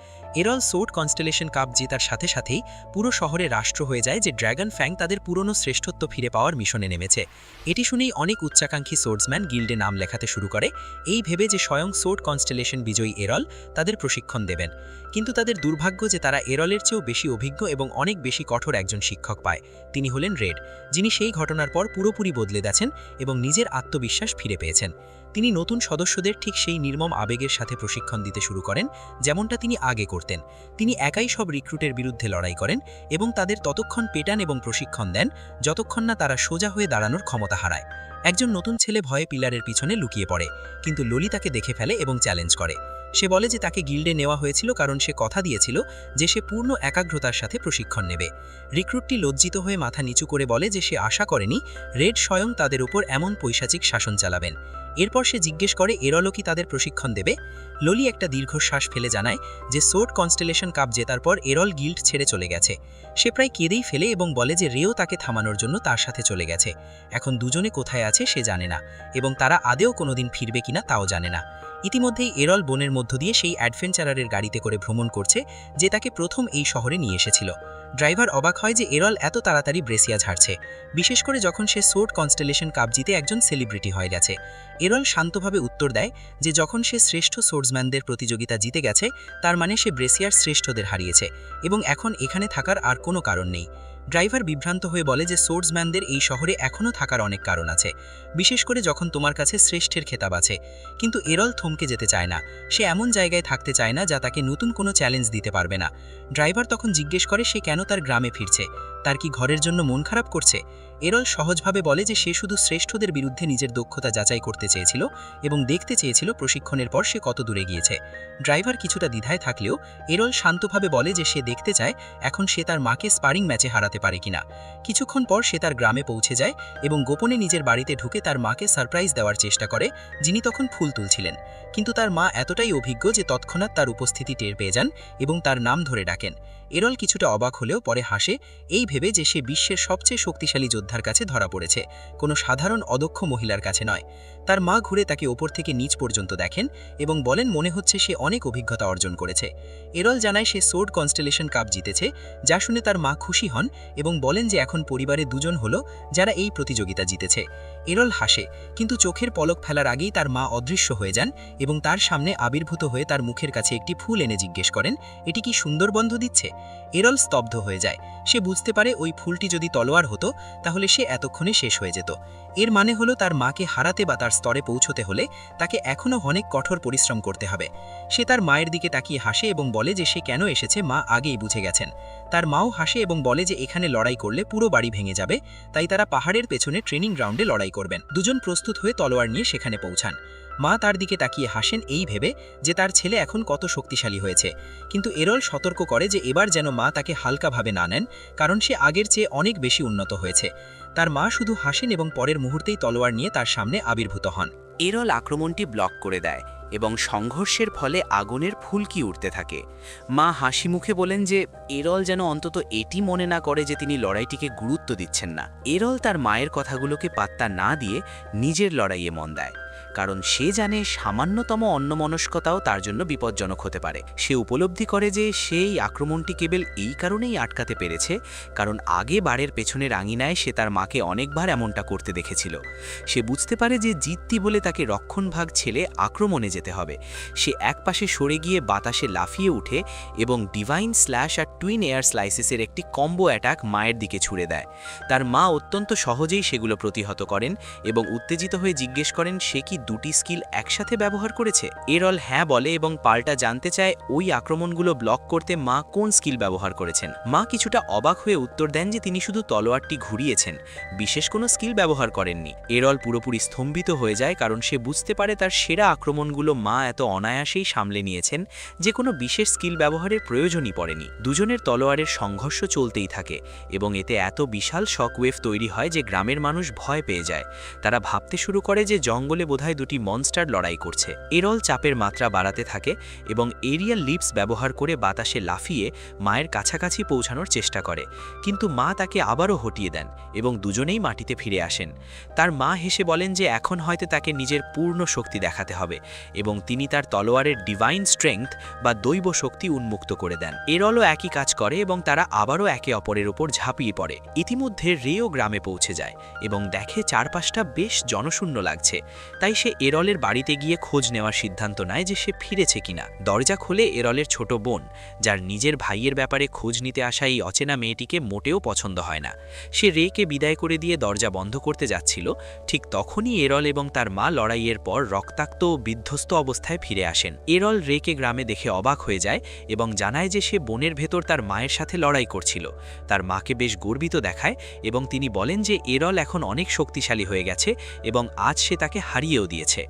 এরল সোর্ড কনস্টেলেশন কাপ জেতার সাথে সাথেই পুরো শহরে রাষ্ট্র হয়ে যায় যে ড্র্যাগন ফ্যাং তাদের পুরনো শ্রেষ্ঠত্ব ফিরে পাওয়ার মিশনে নেমেছে। এটি শুনেই অনেক উচ্চাকাঙ্ক্ষী সোর্ডসম্যান গিল্ডে নাম লেখাতে শুরু করে, এই ভেবে যে স্বয়ং সোর্ড কনস্টেলেশন বিজয়ী এরল তাদের প্রশিক্ষণ দেবেন। কিন্তু তাদের দুর্ভাগ্য যে তারা এরলের চেয়েও বেশি অভিজ্ঞ এবং অনেক বেশি কঠোর একজন শিক্ষক পায়। তিনি হলেন রেড, যিনি সেই ঘটনার পর পুরোপুরি বদলে গেছেন এবং নিজের আত্মবিশ্বাস ফিরে পেয়েছেন। তিনি নতুন সদস্যদের ঠিক সেই নির্মম আবেগের সাথে প্রশিক্ষণ দিতে শুরু করেন যেমনটা তিনি আগে করতেন। তিনি একাই সব রিক্রুটের বিরুদ্ধে লড়াই করেন এবং তাদের ততক্ষণ পেটান এবং প্রশিক্ষণ দেন যতক্ষণ না তারা সোজা হয়ে দাঁড়ানোর ক্ষমতা হারায়। একজন নতুন ছেলে ভয়ে পিলারের পিছনে লুকিয়ে পড়ে, কিন্তু ললি তাকে দেখে ফেলে এবং চ্যালেঞ্জ করে। সে বলে যে তাকে গিল্ডে নেওয়া হয়েছিল কারণ সে কথা দিয়েছিল যে সে পূর্ণ একাগ্রতার সাথে প্রশিক্ষণ নেবে। রিক্রুটটি লজ্জিত হয়ে মাথা নিচু করে বলে যে সে আশা করেনি রেড স্বয়ং তাদের উপর এমন পৈশাচিক শাসন চালাবেন। এরপর সে জিজ্ঞেস করে এরলও কি তাদের প্রশিক্ষণ দেবে। ললি একটা দীর্ঘশ্বাস ফেলে জানায় যে সোর্ড কনস্টেলেশন কাপ জেতার পর এরল গিল্ড ছেড়ে চলে গেছে। সে প্রায় কেঁদেই ফেলে এবং বলে যে রেও তাকে থামানোর জন্য তার সাথে চলে গেছে। এখন দুজনে কোথায় আছে সে জানে না এবং তারা আদেও কোনোদিন ফিরবে কিনা তাও জানে না। ইতিমধ্যেই এরল বনের মধ্য দিয়ে সেই অ্যাডভেঞ্চারারের গাড়িতে করে ভ্রমণ করছে যে তাকে প্রথম এই শহরে নিয়ে এসেছিল। ড্রাইভার অবাক হয় যে এরল এত তাড়াতাড়ি ব্রেসিয়া ঝাড়ছে, বিশেষ করে যখন সে সোর্ড কনস্টেলেশন কাপ জিতে একজন সেলিব্রিটি হয়ে গেছে। এরল শান্তভাবে উত্তর দেয় যে যখন সে শ্রেষ্ঠ সোর্ডসম্যানদের প্রতিযোগিতা জিতে গেছে তার মানে সে ব্রেসিয়ার শ্রেষ্ঠদের হারিয়েছে এবং এখন এখানে থাকার আর কোনো কারণ নেই। ড্রাইভার বিভ্রান্ত হয়ে বলে যে সোর্ডসম্যানদের এই শহরে এখনও থাকার অনেক কারণ আছে, বিশেষ করে যখন তোমার কাছে শ্রেষ্ঠের খেতাব আছে। কিন্তু এরল থমকে যেতে চায় না। সে এমন জায়গায় থাকতে চায় না যা তাকে নতুন কোনো চ্যালেঞ্জ দিতে পারবে না। ড্রাইভার তখন জিজ্ঞেস করে সে কেন তার গ্রামে ফিরছে। তার কি ঘরের জন্য মন খারাপ করছে? এরল সহজভাবে বলে যে সে শুধু শ্রেষ্ঠদের বিরুদ্ধে নিজের দক্ষতা যাচাই করতে চেয়েছিল এবং দেখতে চেয়েছিল প্রশিক্ষণের পর সে কত দূরে গিয়েছে। ড্রাইভার কিছুটা দ্বিধায় থাকলেও এরল শান্তভাবে বলে যে সে দেখতে চায় এখন সে তার মাকে স্পারিং ম্যাচে হারাতে পারে কিনা। কিছুক্ষণ পর সে তার গ্রামে পৌঁছে যায় এবং গোপনে নিজের বাড়িতে ঢুকে তার মাকে সারপ্রাইজ দেওয়ার চেষ্টা করে, যিনি তখন ফুল তুলছিলেন। কিন্তু তার মা এতটাই অভিজ্ঞ যে তৎক্ষণাৎ তার উপস্থিতি টের পেয়ে যান এবং তার নাম ধরে ডাকেন। এরল কিছুটা অবাক হলেও পরে হাসে, এই ভেবে যে সে বিশ্বের সবচেয়ে শক্তিশালী যোদ্ধার কাছে ধরা পড়েছে, কোনো সাধারণ অদক্ষ মহিলার কাছে নয়। তার মা ঘুরে তাকে ওপর থেকে নিচ পর্যন্ত দেখেন এবং বলেন মনে হচ্ছে সে অনেক অভিজ্ঞতা অর্জন করেছে। এরল জানায় সে সোর্ড কনস্টেলেশন কাপ জিতেছে, যা শুনে তার মা খুশি হন এবং বলেন যে এখন পরিবারে দুজন হলো যারা এই প্রতিযোগিতা জিতেছে। এরল হাসে, কিন্তু চোখের পলক ফেলার আগেই তার মা অদৃশ্য হয়ে যান এবং তার সামনে আবির্ভূত হয়ে তার মুখের কাছে একটি ফুল এনে জিজ্ঞেস করেন, এটি কি সুন্দর বন্ধ দিচ্ছে? এরল স্তব্ধ হয়ে যায়। সে বুঝতে পারে ওই ফুলটি যদি তলোয়ার হতো তাহলে সে এতক্ষণে শেষ হয়ে যেত। এর মানে হলো তার মাকে হারাতে বা তার স্তরে পৌঁছতে হলে তাকে এখনও অনেক কঠোর পরিশ্রম করতে হবে। সে তার মায়ের দিকে তাকিয়ে হাসে এবং বলে যে সে কেন এসেছে মা আগেই বুঝে গেছেন। তার মাও হাসে এবং বলে যে এখানে লড়াই করলে পুরো বাড়ি ভেঙে যাবে, তাই তারা পাহাড়ের পেছনে ট্রেনিং গ্রাউন্ডে লড়াই করবেন। দুজন প্রস্তুত হয়ে তলোয়ার নিয়ে সেখানে পৌঁছান। মা তার দিকে তাকিয়ে হাসেন এই ভেবে যে তার ছেলে এখন কত শক্তিশালী হয়েছে। কিন্তু এরল সতর্ক করে যে এবার যেন মা তাকে হালকাভাবে না নেন, কারণ সে আগের চেয়ে অনেক বেশি উন্নত হয়েছে। তার মা শুধু হাসেন এবং পরের মুহূর্তেই তলোয়ার নিয়ে তার সামনে আবির্ভূত হন। এরল আক্রমণটি ব্লক করে দেয় এবং সংঘর্ষের ফলে আগুনের ফুলকি উঠতে থাকে। মা হাসি মুখে বলেন যে এরল যেন অন্তত এটি মনে না করে যে তিনি লড়াইটিকে গুরুত্ব দিচ্ছেন না। এরল তার মায়ের কথাগুলোকে পাত্তা না দিয়ে নিজের লড়াইয়ে মন দেয়, কারণ সে জানে সামান্যতম অন্যমনস্কতাও তার জন্য বিপজ্জনক হতে পারে। সে উপলব্ধি করে যে সেই আক্রমণটি কেবল এই কারণেই আটকাতে পেরেছে কারণ আগে বাড়ির পেছনের আঙিনায় সে তার মাকে অনেকবার এমনটা করতে দেখেছিল। সে বুঝতে পারে যে জিততি বলে তাকে রক্ষণভাগ ছেড়ে আক্রমণে যেতে হবে। সে একপাশে সরে গিয়ে বাতাসে লাফিয়ে উঠে এবং ডিভাইন স্ল্যাশ আর টুইন এয়ার স্লাইসেসের একটি কম্বো অ্যাটাক মায়ের দিকে ছুড়ে দেয়। তার মা অত্যন্ত সহজেই সেগুলো প্রতিহত করেন এবং উত্তেজিত হয়ে জিজ্ঞেস করেন সে কি দুটি স্কিল একসাথে ব্যবহার করেছে। এরল হ্যাঁ বলে এবং পাল্টা জানতে চায় ওই আক্রমণগুলো ব্লক করতে মা কোন স্কিল ব্যবহার করেছেন। মা কিছুটা অবাক হয়ে উত্তর দেন যে তিনি শুধু তলোয়ারটি ঘুরিয়েছেন, বিশেষ কোনো স্কিল ব্যবহার করেননি। এরল পুরোপুরি স্তম্ভিত হয়ে যায় কারণ সে বুঝতে পারে তার সেরা আক্রমণগুলো মা এত অনায়াসেই সামলে নিয়েছেন যে কোনো বিশেষ স্কিল ব্যবহারের প্রয়োজনই পড়েনি। দুজনের তলোয়ারের সংঘর্ষ চলতেই থাকে এবং এতে এত বিশাল শকওয়েভ তৈরি হয় যে গ্রামের মানুষ ভয় পেয়ে যায়। তারা ভাবতে শুরু করে যে জঙ্গলে বোধহয় দুটি মনস্টার লড়াই করছে। এরল চাপের মাত্রা বাড়াতে থাকে এবং এরিয়াল লিপস ব্যবহার করে বাতাসে লাফিয়ে মায়ের কাছাকাছি পৌঁছানোর চেষ্টা করে, কিন্তু মা তাকে আবারও হটিয়ে দেন এবং দুজনেই মাটিতে ফিরে আসেন। তার মা হেসে বলেন যে এখন হয়তো তাকে নিজের পূর্ণ শক্তি দেখাতে হবে এবং তিনি তার তলোয়ারের ডিভাইন স্ট্রেংথ বা দৈব শক্তি উন্মুক্ত করে দেন। এরলও একই কাজ করে এবং তারা আবারও একে অপরের উপর ঝাঁপিয়ে পড়ে। ইতিমধ্যে রেও গ্রামে পৌঁছে যায় এবং দেখে চারপাশটা বেশ জনশূন্য লাগছে, তাই সে এরলের বাড়িতে গিয়ে খোঁজ নেওয়ার সিদ্ধান্ত নেয় যে সে ফিরেছে কিনা। দরজা খোলে এরলের ছোট বোন, যার নিজের ভাইয়ের ব্যাপারে খোঁজ নিতে আসা এই অচেনা মেয়েটিকে মোটেও পছন্দ হয় না। সে রেকে বিদায় করে দিয়ে দরজা বন্ধ করতে যাচ্ছিল, ঠিক তখনই এরল এবং তার মা লড়াইয়ের পর রক্তাক্ত ও বিধ্বস্ত অবস্থায় ফিরে আসেন। এরল রেকে গ্রামে দেখে অবাক হয়ে যায় এবং জানায় যে সে বনের ভেতর তার মায়ের সাথে লড়াই করছিল। তার মাকে বেশ গর্বিত দেখায় এবং তিনি বলেন যে এরল এখন অনেক শক্তিশালী হয়ে গেছে এবং আজ সে তাকে হারিয়েও দিয়েছে।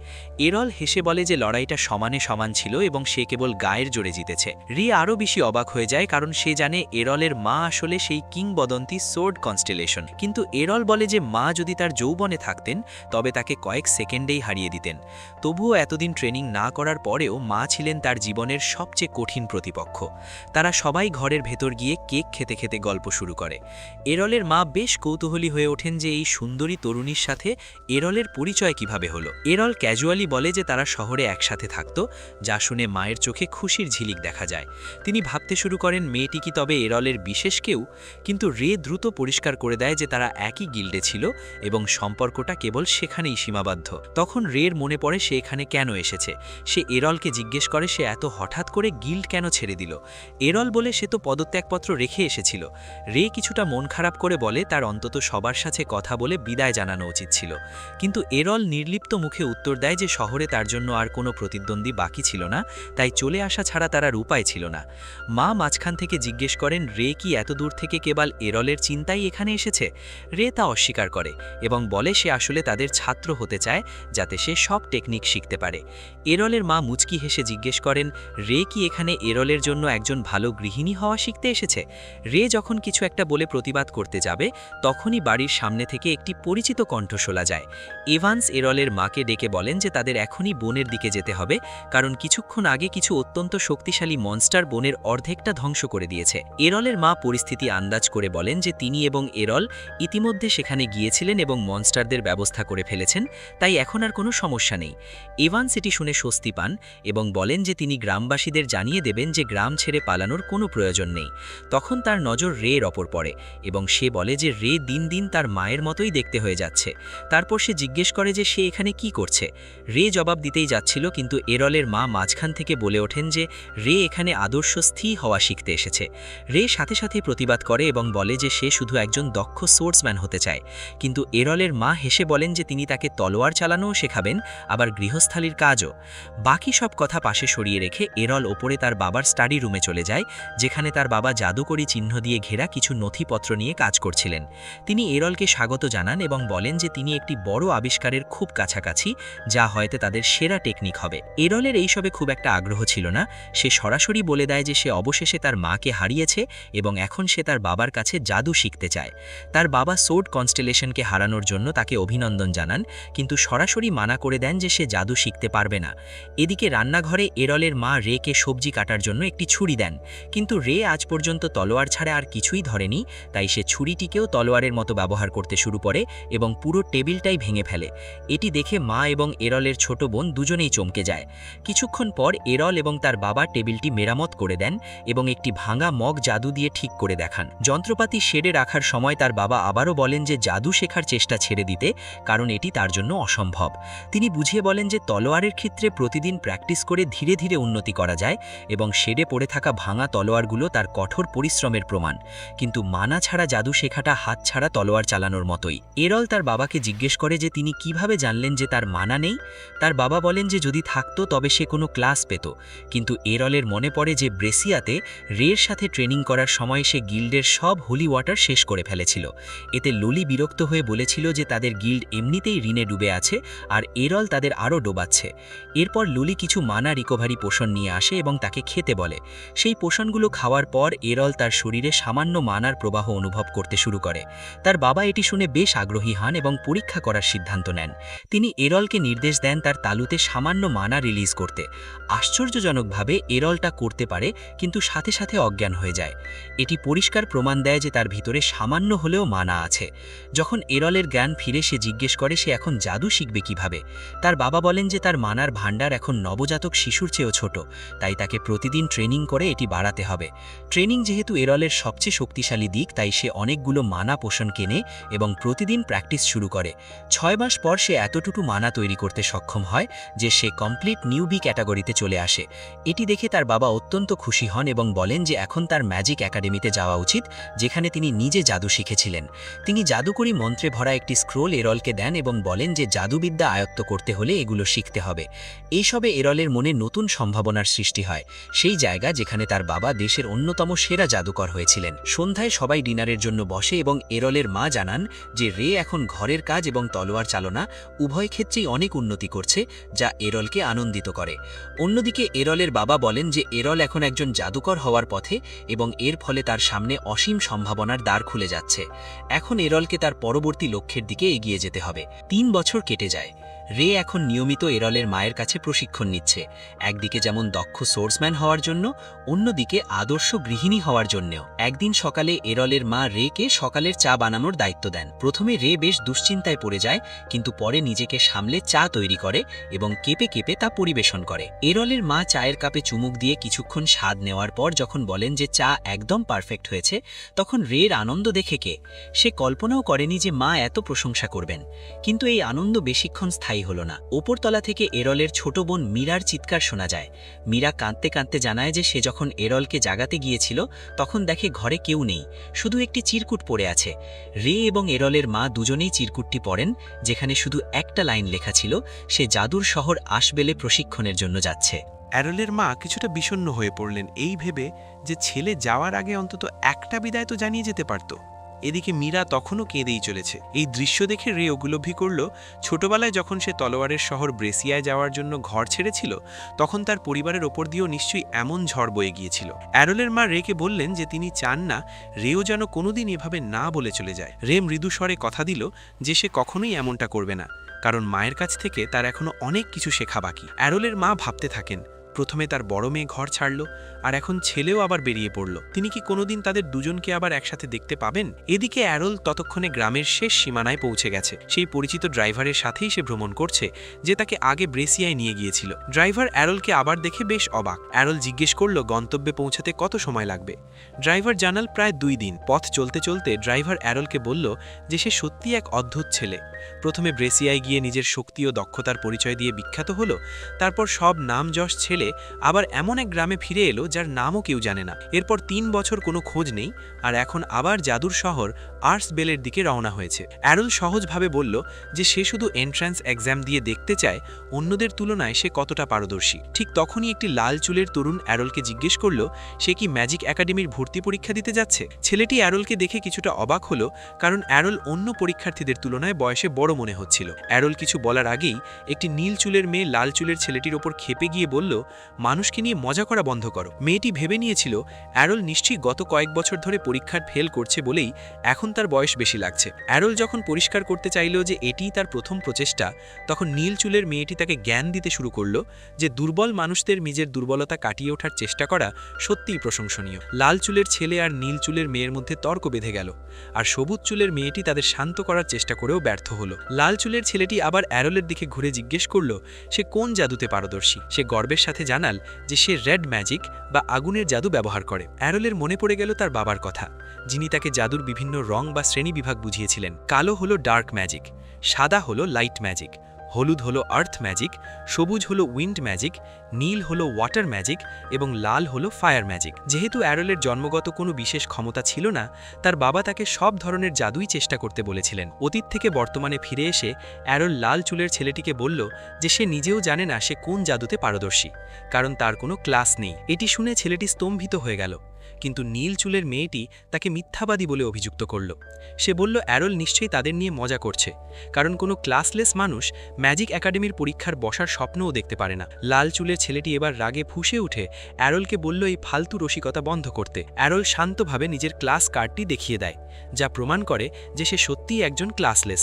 এরল হেসে বলে যে লড়াইটা সমানে সমান ছিল এবং সে কেবল গায়ের জোরে জিতেছে। রি আরও বেশি অবাক হয়ে যায় কারণ সে জানে এরলের মা আসলে সেই কিংবদন্তি সোর্ড কনস্টেলেশন, কিন্তু এরল বলে যে মা যদি তার যৌবনে থাকতেন তবে তাকে কয়েক সেকেন্ডেই হারিয়ে দিতেন। তবুও এতদিন ট্রেনিং না করার পরেও মা ছিলেন তার জীবনের সবচেয়ে কঠিন প্রতিপক্ষ। তারা সবাই ঘরের ভেতর গিয়ে কেক খেতে খেতে গল্প শুরু করে। এরলের মা বেশ কৌতূহলী হয়ে ওঠেন যে এই সুন্দরী তরুণীর সাথে এরলের পরিচয় কিভাবে হলো। এরল ক্যাজুয়ালি বলে যে তারা শহরে একসাথে থাকত, যা শুনে মায়ের চোখে খুশির ঝিলিক দেখা যায়। তিনি ভাবতে শুরু করেন মেয়েটি কি তবে এরলের বিশেষ কেউ, কিন্তু রে দ্রুত পরিষ্কার করে দেয় যে তারা একই গিল্ডে ছিল এবং সম্পর্কটা কেবল সেখানেই সীমাবদ্ধ। তখন রের মনে পড়ে সে এখানে কেন এসেছে। সে এরলকে জিজ্ঞেস করে সে এত হঠাৎ করে গিল্ড কেন ছেড়ে দিল। এরল বলে সে তো পদত্যাগপত্র রেখে এসেছিল। রে কিছুটা মন খারাপ করে বলে তার অন্তত সবার সাথে কথা বলে বিদায় জানানো উচিত ছিল, কিন্তু এরল নির্লিপ্ত মুখে মুখে উত্তর দেয় যে শহরে তার জন্য আর কোনো প্রতিদ্বন্দ্বী বাকি ছিল না, তাই চলে আসা ছাড়া তার আর উপায় ছিল না। মা মাঝখান থেকে জিজ্ঞেস করেন রে কি এত দূর থেকে কেবল এরলের চিন্তাই এখানে এসেছে। রে তা অস্বীকার করে এবং বলে সে আসলে তাদের ছাত্র হতে চায়, যাতে সে সব টেকনিক শিখতে পারে। এরলের মা মুচকি হেসে জিজ্ঞেস করেন রে কি এখানে এরলের জন্য একজন ভালো গৃহিণী হওয়া শিখতে এসেছে। রে যখন কিছু একটা বলে প্রতিবাদ করতে যাবে, তখনই বাড়ির সামনে থেকে একটি পরিচিত কণ্ঠ শোনা যায়। এভান্স এরলের মাকে ডেকে বলেন যে তাদের এখনই বনের দিকে যেতে হবে, কারণ কিছুক্ষণ আগে কিছু অত্যন্ত শক্তিশালী মনস্টার বনের অর্ধেকটা ধ্বংস করে দিয়েছে। এরলের মা পরিস্থিতি আন্দাজ করে বলেন যে তিনি এবং এরল ইতিমধ্যে সেখানে গিয়েছিলেন এবং মনস্টারদের ব্যবস্থা করে ফেলেছেন, তাই এখন আর কোনো সমস্যা নেই। এভান্স এটি শুনে স্বস্তি পান এবং বলেন যে তিনি গ্রামবাসীদের জানিয়ে দেবেন যে গ্রাম ছেড়ে পালানোর কোনো প্রয়োজন নেই। তখন তার নজর রের ওপর পড়ে এবং সে বলে যে রে দিন দিন তার মায়ের মতোই দেখতে হয়ে যাচ্ছে। তারপর সে জিজ্ঞেস করে যে সে এখানে কি করছে। রে জবাব দিতেই যাচ্ছিল, কিন্তু এরলের মা মাঝখান থেকে বলে ওঠেন যে রে এখানে আদর্শ স্থির হওয়া শিখতে এসেছে। রে সাথে সাথেই প্রতিবাদ করে এবং বলে যে সে শুধু একজন দক্ষ সোর্সম্যান হতে চায়, কিন্তু এরলের মা হেসে বলেন যে তিনি তাকে তলোয়ার চালানোও শেখাবেন, আবার গৃহস্থালির কাজও। বাকি সব কথা পাশে সরিয়ে রেখে এরল ওপরে তার বাবার স্টাডি রুমে চলে যায়, যেখানে তার বাবা জাদুকরি চিহ্ন দিয়ে ঘেরা কিছু নথিপত্র নিয়ে কাজ করছিলেন। তিনি এরলকে স্বাগত জানান এবং বলেন যে তিনি একটি বড় আবিষ্কারের খুব কাছাকাছি, যা হয়তো তাদের সেরা টেকনিক হবে। এরলের এইসবে খুব একটা আগ্রহ ছিল না। সে সরাসরি বলে দেয় যে সে অবশেষে তার মাকে হারিয়েছে এবং এখন সে তার বাবার কাছে জাদু শিখতে চায়। তার বাবা সোর্ড কনস্টেলেশনকে হারানোর জন্য তাকে অভিনন্দন জানান, কিন্তু সরাসরি মানা করে দেন যে সে জাদু শিখতে পারবে না। এদিকে রান্নাঘরে এরলের মা রেকে সবজি কাটার জন্য একটি ছুরি দেন, কিন্তু রে আজ পর্যন্ত তলোয়ার ছাড়া আর কিছুই ধরেনি, তাই সে ছুরিটিকেও তলোয়ারের মতো ব্যবহার করতে শুরু করে এবং পুরো টেবিলটাই ভেঙে ফেলে। এটি দেখে মা এবং এরলের ছোট বোন দুজনেই চমকে যায়। কিছুক্ষণ পর এরল এবং তার বাবা টেবিলটি মেরামত করে দেন এবং একটি ভাঙা মগ জাদু দিয়ে ঠিক করে দেখান। যন্ত্রপাতি শেডে রাখার সময় তার বাবা আবারও বলেন যে জাদু শেখার চেষ্টা ছেড়ে দিতে, কারণ এটি তার জন্য অসম্ভব। তিনি বুঝিয়ে বলেন যে তলোয়ারের ক্ষেত্রে প্রতিদিন প্র্যাকটিস করে ধীরে ধীরে উন্নতি করা যায় এবং শেডে পড়ে থাকা ভাঙা তলোয়ারগুলো তার কঠোর পরিশ্রমের প্রমাণ, কিন্তু মানা ছাড়া জাদু শেখাটা হাত ছাড়া তলোয়ার চালানোর মতোই। এরল তার বাবাকে জিজ্ঞেস করে যে তিনি কিভাবে জানলেন যে তার মানা নেই। তার বাবা বলেন যে যদি থাকতো তবে সে কোনো ক্লাস পেত, কিন্তু এরলের মনে পড়ে যে ব্রেসিয়াতে রের সাথে ট্রেনিং করার সময় সে গিল্ডের সব হোলি ওয়াটার শেষ করে ফেলেছিল। এতে লুলি বিরক্ত হয়ে বলেছিল যে তাদের গিল্ড এমনিতেই ঋণে ডুবে আছে আর এরল তাদের আরও ডোবাচ্ছে। এরপর লুলি কিছু মানা রিকভারি পোষণ নিয়ে আসে এবং তাকে খেতে বলে। সেই পোষণগুলো খাওয়ার পর এরল তার শরীরে সামান্য মানার প্রবাহ অনুভব করতে শুরু করে। তার বাবা এটি শুনে বেশ আগ্রহী হন এবং পরীক্ষা করার সিদ্ধান্ত নেন। তিনি এরলকে নির্দেশ দেন তার তালুতে সামান্য মানা রিলিজ করতে। আশ্চর্যজনকভাবে এরলটা করতে পারে, কিন্তু সাথে সাথে অজ্ঞান হয়ে যায়। এটি পরিষ্কার প্রমাণ দেয় যে তার ভিতরে সামান্য হলেও মানা আছে। যখন এরলের জ্ঞান ফিরে সে জিজ্ঞেস করে সে এখন জাদু শিখবে কিভাবে। তার বাবা বলেন যে তার মানার ভাণ্ডার এখন নবজাতক শিশুর চেয়েও ছোট, তাই তাকে প্রতিদিন ট্রেনিং করে এটি বাড়াতে হবে। ট্রেনিং যেহেতু এরলের সবচেয়ে শক্তিশালী দিক, তাই সে অনেকগুলো মানা পোষণ কেনে এবং প্রতিদিন প্র্যাকটিস শুরু করে। 6 মাস পর সে এতটুকু মানা তৈরি করতে সক্ষম হয় যে সে কমপ্লিট নিউবি ক্যাটাগরিতে চলে আসে। এটি দেখে তার বাবা অত্যন্ত খুশি হন এবং বলেন যে এখন তার ম্যাজিক একাডেমিতে যাওয়া উচিত, যেখানে তিনি নিজে জাদু শিখেছিলেন। তিনি জাদুকরি মন্ত্রে ভরা একটি স্ক্রোল এরলকে দেন এবং বলেন যে জাদুবিদ্যা আয়ত্ত করতে হলে এগুলো শিখতে হবে। এইসবে এরলের মনে নতুন সম্ভাবনার সৃষ্টি হয়, সেই জায়গা যেখানে তার বাবা দেশের অন্যতম সেরা জাদুকর হয়েছিলেন। সন্ধ্যায় সবাই ডিনারের জন্য বসে এবং এরলের মা জানান যে রে এখন ঘরের কাজ এবং তলোয়ার চালনা উভয় ক্ষেত্রেই অনেক উন্নতি করছে, যা এরলকে আনন্দিত করে। অন্যদিকে এরলের বাবা বলেন যে এরল এখন একজন জাদুকর হওয়ার পথে এবং এর ফলে তার সামনে অসীম সম্ভাবনার দ্বার খুলে যাচ্ছে। এখন এরলকে তার পরবর্তী লক্ষ্যের দিকে এগিয়ে যেতে হবে। 3 বছর কেটে যায়। রে এখন নিয়মিত এরলের মায়ের কাছে প্রশিক্ষণ নিচ্ছে, একদিকে যেমন দক্ষ সোর্সম্যান হওয়ার জন্য, অন্যদিকে আদর্শ গৃহিণী হওয়ার জন্যও। একদিন সকালে এরলের মা রেকে সকালের চা বানানোর দায়িত্ব দেন। প্রথমে রে বেশ দুশ্চিন্তায় পড়ে যায়, কিন্তু পরে নিজেকে সামলে চা তৈরি করে এবং কেঁপে কেঁপে তা পরিবেশন করে। এরলের মা চায়ের কাপে চুমুক দিয়ে কিছুক্ষণ স্বাদ নেওয়ার পর যখন বলেন যে চা একদম পারফেক্ট হয়েছে, তখন রের আনন্দ দেখে সে কল্পনাও করেনি যে মা এত প্রশংসা করবেন। কিন্তু এই আনন্দ বেশিক্ষণ স্থায়ী ঠাঁই হলো না। ওপরতলা থেকে এরলের ছোট বোন মীরার চিৎকার শোনা যায়। মীরা কাঁদতে কাঁদতে জানায় যে সে যখন এরলকে জাগাতে গিয়েছিল তখন দেখে ঘরে কেউ নেই, শুধু একটি চিরকুট পড়ে আছে। রে এবং এরলের মা দুজনেই চিরকুটটি পড়েন, যেখানে শুধু একটা লাইন লেখা ছিল, সে জাদুর শহর আশবেলে প্রশিক্ষণের জন্য যাচ্ছে। অ্যারলের মা কিছুটা বিষণ্ণ হয়ে পড়লেন এই ভেবে যে ছেলে যাওয়ার আগে অন্তত একটা বিদায় তো জানিয়ে যেতে পারত। এদিকে মীরা তখনও কেঁদেই চলেছে। এই দৃশ্য দেখে রে উপলব্ধি করল ছোটবেলায় যখন সে তলোয়ারের শহর ব্রেসিয়ায় যাওয়ার জন্য ঘর ছেড়েছিল তখন তার পরিবারের ওপর দিয়েও নিশ্চয়ই এমন ঝড় বয়ে গিয়েছিল। অ্যারলের মা রেকে বললেন যে তিনি চান না রেও যেন কোনোদিন এভাবে না বলে চলে যায়। রে মৃদু স্বরে কথা দিল যে সে কখনোই এমনটা করবে না, কারণ মায়ের কাছ থেকে তার এখনো অনেক কিছু শেখা বাকি। অ্যারলের মা ভাবতে থাকেন, প্রথমে তার বড় মেয়ে ঘর ছাড়ল, আর এখন ছেলেও আবার বেরিয়ে পড়ল। তিনি কি কোনোদিন তাদের দুজনকে আবার একসাথে দেখতে পাবেন? এদিকে অ্যারল ততক্ষণে গ্রামের শেষ সীমানায় পৌঁছে গেছে। সেই পরিচিত ড্রাইভারের সাথেই সে ভ্রমণ করছে যে তাকে আগে ব্রেসিয়ায় নিয়ে গিয়েছিল। ড্রাইভার অ্যারলকে আবার দেখে বেশ অবাক। অ্যারল জিজ্ঞেস করল গন্তব্যে পৌঁছাতে কত সময় লাগবে। ড্রাইভার জানাল প্রায় 2 দিন। পথ চলতে চলতে ড্রাইভার অ্যারলকে বলল যে সে সত্যি এক অদ্ভুত ছেলে। প্রথমে ব্রেসিয়ায় গিয়ে নিজের শক্তি ও দক্ষতার পরিচয় দিয়ে বিখ্যাত হলো, তারপর সব নাম যশ ছেলে আবার এমন এক গ্রামে ফিরে এলো যার নামও কেউ জানে না। এরপর 3 বছর কোনো খোঁজ নেই, আর এখন আবার জাদুর শহর আর্সবেলের দিকে রওনা হয়েছে। অ্যারল সহজভাবে বলল যে সে শুধু এন্ট্রান্স এক্সাম দিয়ে দেখতে চায় অন্যদের তুলনায় সে কতটা পারদর্শী। ঠিক তখনই একটি লাল চুলের তরুণ অ্যারলকে জিজ্ঞেস করল সে কি ম্যাজিক একাডেমির ভর্তি পরীক্ষা দিতে যাচ্ছে। ছেলেটি অ্যারলকে দেখে কিছুটা অবাক হলো, কারণ অ্যারল অন্য পরীক্ষার্থীদের তুলনায় বয়সে বড় মনে হচ্ছিল। অ্যারল কিছু বলার আগেই একটি নীল চুলের মেয়ে লাল চুলের ছেলেটির ওপর ক্ষেপে গিয়ে বলল, মানুষকে নিয়ে মজা করা বন্ধ করো। মেয়েটি ভেবে নিয়েছিল অ্যারল নিশ্চয়ই গত কয়েক বছর ধরে পরীক্ষার ফেল করছে বলেই এখন তার বয়স বেশি লাগছে। অ্যারল যখন পরিষ্কার করতে চাইল যে এটিই তার প্রথম প্রচেষ্টা, তখন নীল চুলের মেয়েটি তাকে জ্ঞান দিতে শুরু করল যে দুর্বল মানুষদের নিজের দুর্বলতা কাটিয়ে ওঠার চেষ্টা করা সত্যিই প্রশংসনীয়। লাল চুলের ছেলে আর নীল চুলের মেয়ের মধ্যে তর্ক বেঁধে গেল, আর সবুজ চুলের মেয়েটি তাদের শান্ত করার চেষ্টা করেও ব্যর্থ হলো। লাল চুলের ছেলেটি আবার অ্যারলের দিকে ঘুরে জিজ্ঞেস করল সে কোন জাদুতে পারদর্শী। সে গর্বের সাথে জানাল যে সে রেড ম্যাজিক বা আগুনের জাদু ব্যবহার করে। অ্যারলের মনে পড়ে গেল তার বাবার কথা, যিনি তাকে জাদুর বিভিন্ন রং বা শ্রেণী বিভাগ বুঝিয়েছিলেন। কালো হলো ডার্ক ম্যাজিক, সাদা হলো লাইট ম্যাজিক, হলুদ হলো আর্থ ম্যাজিক, সবুজ হলো উইন্ড ম্যাজিক, নীল হলো ওয়াটার ম্যাজিক এবং লাল হলো ফায়ার ম্যাজিক। যেহেতু অ্যারলের জন্মগত কোনো বিশেষ ক্ষমতা ছিল না, তার বাবা তাকে সব ধরনের জাদুই চেষ্টা করতে বলেছিলেন। অতীত থেকে বর্তমানে ফিরে এসে অ্যারল লাল চুলের ছেলেটিকে বলল যে সে নিজেও জানে না সে কোন জাদুতে পারদর্শী, কারণ তার কোনো ক্লাস নেই। এটি শুনে ছেলেটি স্তম্ভিত হয়ে গেল, কিন্তু নীল চুলের মেয়েটি তাকে মিথ্যাবাদী বলে অভিযুক্ত করল। সে বলল অ্যারল নিশ্চয়ই তাদের নিয়ে মজা করছে, কারণ কোনো ক্লাসলেস মানুষ ম্যাজিক একাডেমির পরীক্ষার বসার স্বপ্নও দেখতে পারে না। লাল চুলের ছেলেটি এবার রাগে ফুঁসে উঠে অ্যারলকে বলল এই ফালতু রসিকতা বন্ধ করতে। অ্যারল শান্তভাবে নিজের ক্লাস কার্ডটি দেখিয়ে দেয়, যা প্রমাণ করে যে সে সত্যিই একজন ক্লাসলেস।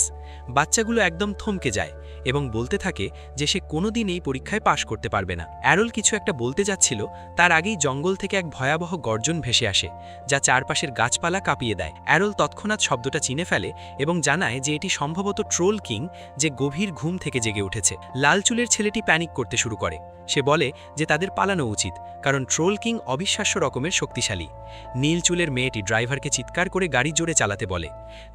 বাচ্চাগুলো একদম থমকে যায় এবং বলতে থাকে যে সে কোনোদিন এই পরীক্ষায় পাশ করতে পারবে না। অ্যারল কিছু একটা বলতে যাচ্ছিল, তার আগেই জঙ্গল থেকে এক ভয়াবহ গর্জন ভেসে আসে, যা চারপাশের গাছপালা কাঁপিয়ে দেয়। অ্যারল তৎক্ষণাৎ শব্দটা চিনে ফেলে এবং জানায় যে এটি সম্ভবত ট্রোল কিং, যে গভীর ঘুম থেকে জেগে উঠেছে। লাল চুলের ছেলেটি প্যানিক করতে শুরু করে। সে বলে যে তাদের পালানো উচিত, কারণ ট্রোল কিং অবিশ্বাস্য রকমের শক্তিশালী। নীল চুলের মেয়েটি ড্রাইভারকে চিৎকার করে গাড়ি জোরে চালাতে বলে।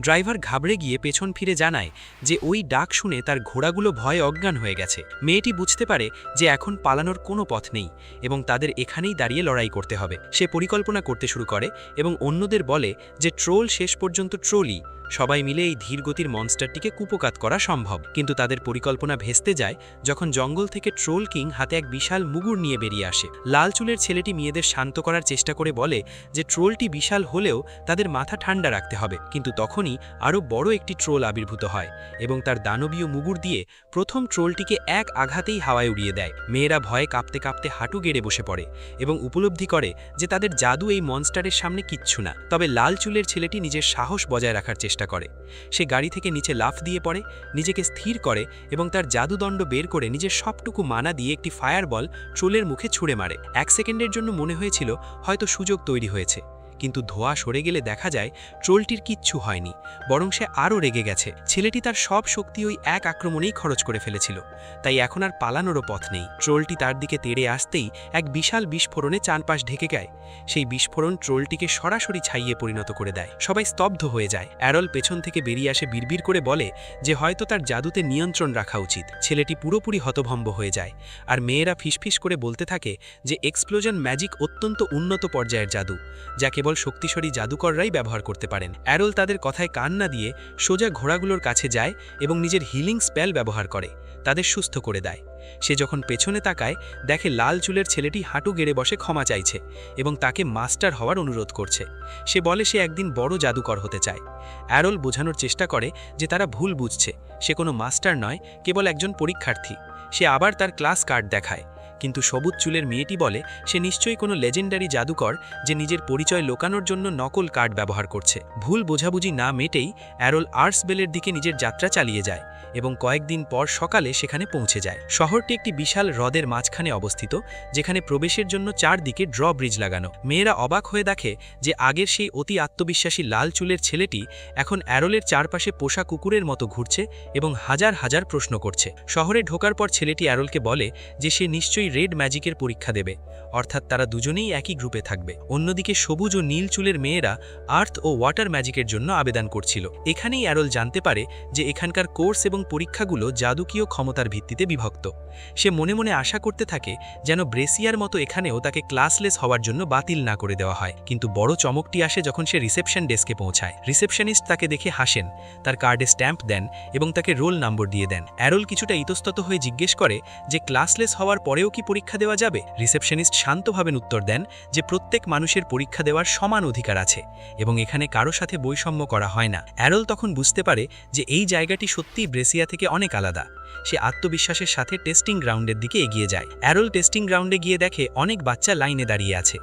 ড্রাইভার ঘাবড়ে গিয়ে পেছন ফিরে জানায় যে ওই ডাক শুনে তার ঘোড়াগুলো ভয়ে অজ্ঞান হয়ে গেছে। মেয়েটি বুঝতে পারে যে এখন পালানোর কোনো পথ নেই এবং তাদের এখানেই দাঁড়িয়ে লড়াই করতে হবে। সে পরিকল্পনা করতে শুরু করে এবং অন্যদের বলে যে ট্রোল শেষ পর্যন্ত ট্রোলই, সবাই মিলে এই ধীরগতির মনস্টারটিকে কুপোকাত করা সম্ভব। কিন্তু তাদের পরিকল্পনা ভেস্তে যায় যখন জঙ্গল থেকে ট্রোল কিং হাতে এক বিশাল মুগুর নিয়ে বেরিয়ে আসে। লাল চুলের ছেলেটি মেয়েদের শান্ত করার চেষ্টা করে বলে যে ট্রোলটি বিশাল হলেও তাদের মাথা ঠান্ডা রাখতে হবে। কিন্তু তখনই আরও বড় একটি ট্রোল আবির্ভূত হয় এবং তার দানবীয় মুগুর দিয়ে প্রথম ট্রোলটিকে এক আঘাতেই হাওয়ায় উড়িয়ে দেয়। মেয়েরা ভয়ে কাঁপতে কাঁপতে হাঁটু গেড়ে বসে পড়ে এবং উপলব্ধি করে যে তাদের জাদু এই মনস্টারের সামনে কিচ্ছু না। তবে লাল চুলের ছেলেটি নিজের সাহস বজায় রাখার চেষ্টা করে। সে গাড়ি থেকে নিচে লাফ দিয়ে পড়ে, নিজেকে স্থির করে এবং তার জাদুদণ্ড বের করে নিজের সবটুকু মানা দিয়ে একটি ফায়ার বল ট্রোলের মুখে ছুঁড়ে মারে। 1 সেকেন্ডের জন্য মনে হয়েছিল হয়তো সুযোগ তৈরি হয়েছে, কিন্তু ধোঁয়া সরে গেলে দেখা যায় ট্রোলটির কিচ্ছু হয়নি, বরং সে আরও রেগে গেছে। ছেলেটি তার সব শক্তি ওই এক আক্রমণেই খরচ করে ফেলেছিল, তাই এখন আর পালানোরও পথ নেই। ট্রোলটি তার দিকে তেড়ে আসতেই এক বিশাল বিস্ফোরণে চারপাশ ঢেকে যায়। সেই বিস্ফোরণ ট্রোলটিকে সরাসরি ছাইয়ে পরিণত করে দেয়। সবাই স্তব্ধ হয়ে যায়। অ্যারল পেছন থেকে বেরিয়ে আসে বিড়বিড় করে বলে যে হয়তো তার জাদুতে নিয়ন্ত্রণ রাখা উচিত। ছেলেটি পুরোপুরি হতভম্ব হয়ে যায়, আর মেয়েরা ফিসফিস করে বলতে থাকে যে এক্সপ্লোজন ম্যাজিক অত্যন্ত উন্নত পর্যায়ের জাদু, যা কেবল শক্তিশালী জাদুকররাই ব্যবহার করতে পারেন। অ্যারল তাদের কথায় কান না দিয়ে সোজা ঘোড়াগুলোর কাছে যায় এবং নিজের হিলিং স্পেল ব্যবহার করে তাদের সুস্থ করে দেয়। সে যখন পেছনে তাকায়, দেখে লাল চুলের ছেলেটি হাঁটু গেড়ে বসে ক্ষমা চাইছে এবং তাকে মাস্টার হওয়ার অনুরোধ করছে। সে বলে সে একদিন বড় জাদুকর হতে চায়। অ্যারল বোঝানোর চেষ্টা করে যে তারা ভুল বুঝছে, সে কোনো মাস্টার নয়, কেবল একজন পরীক্ষার্থী। সে আবার তার ক্লাস কার্ড দেখায়, কিন্তু সবুজ চুলের মেয়েটি বলে সে নিশ্চয়ই কোনো লেজেন্ডারি জাদুকর যে নিজের পরিচয় লোকানোর জন্য নকল কার্ড ব্যবহার করছে। ভুল বোঝাবুঝি না মেটেই অ্যারল আর্টসবেলের দিকে নিজের যাত্রা চালিয়ে যায় এবং কয়েকদিন পর সকালে সেখানে পৌঁছে যায়। শহরটি একটি বিশাল হ্রদের মাঝখানে অবস্থিত, যেখানে প্রবেশের জন্য চারদিকে ড্র ব্রিজ লাগানো। মেয়েরা অবাক হয়ে দেখে যে আগের সেই অতি আত্মবিশ্বাসী লাল চুলের ছেলেটি এখন অ্যারলের চারপাশে পোষা কুকুরের মতো ঘুরছে এবং হাজার হাজার প্রশ্ন করছে। শহরে ঢোকার পর ছেলেটি অ্যারলকে বলে যে সে নিশ্চয়ই রেড ম্যাজিকের পরীক্ষা দেবে, অর্থাৎ তারা দুজনেই একই গ্রুপে থাকবে। অন্যদিকে সবুজ ও নীল চুলের মেয়েরা আর্থ ও ওয়াটার ম্যাজিকের জন্য আবেদন করছিল। এখানেই অ্যারল জানতে পারে যে এখানকার কোর্স এবং পরীক্ষাগুলো জাদুকীয় ক্ষমতার ভিত্তিতে বিভক্ত। সে মনে মনে আশা করতে থাকে যেন ব্রেসিয়ার মতো এখানেও তাকে ক্লাসলেস হওয়ার জন্য বাতিল না করে দেওয়া হয়। কিন্তু বড় চমকটি আসে যখন সে রিসেপশন ডেস্কে পৌঁছায়। রিসেপশনিস্ট তাকে দেখে হাসেন, তার কার্ডে স্ট্যাম্প দেন এবং তাকে রোল নম্বর দিয়ে দেন। অ্যারল কিছুটা ইতস্তত হয়ে জিজ্ঞেস করে যে ক্লাসলেস হওয়ার পরেও কি পরীক্ষা দেওয়া যাবে। রিসেপশনিস্ট শান্তভাবে উত্তর দেন যে প্রত্যেক মানুষের পরীক্ষা দেওয়ার সমান অধিকার আছে এবং এখানে কারো সাথে বৈষম্য করা হয় না। অ্যারল তখন বুঝতে পারে যে এই জায়গাটি সত্যিই ব্রেসিয়া থেকে অনেক আলাদা। সে আত্মবিশ্বাসের সাথে টেস্টিং গ্রাউন্ডের দিকে এগিয়ে যায়। অ্যারল টেস্টিং গ্রাউন্ডে গিয়ে দেখে অনেক বাচ্চা লাইনে দাঁড়িয়ে আছে।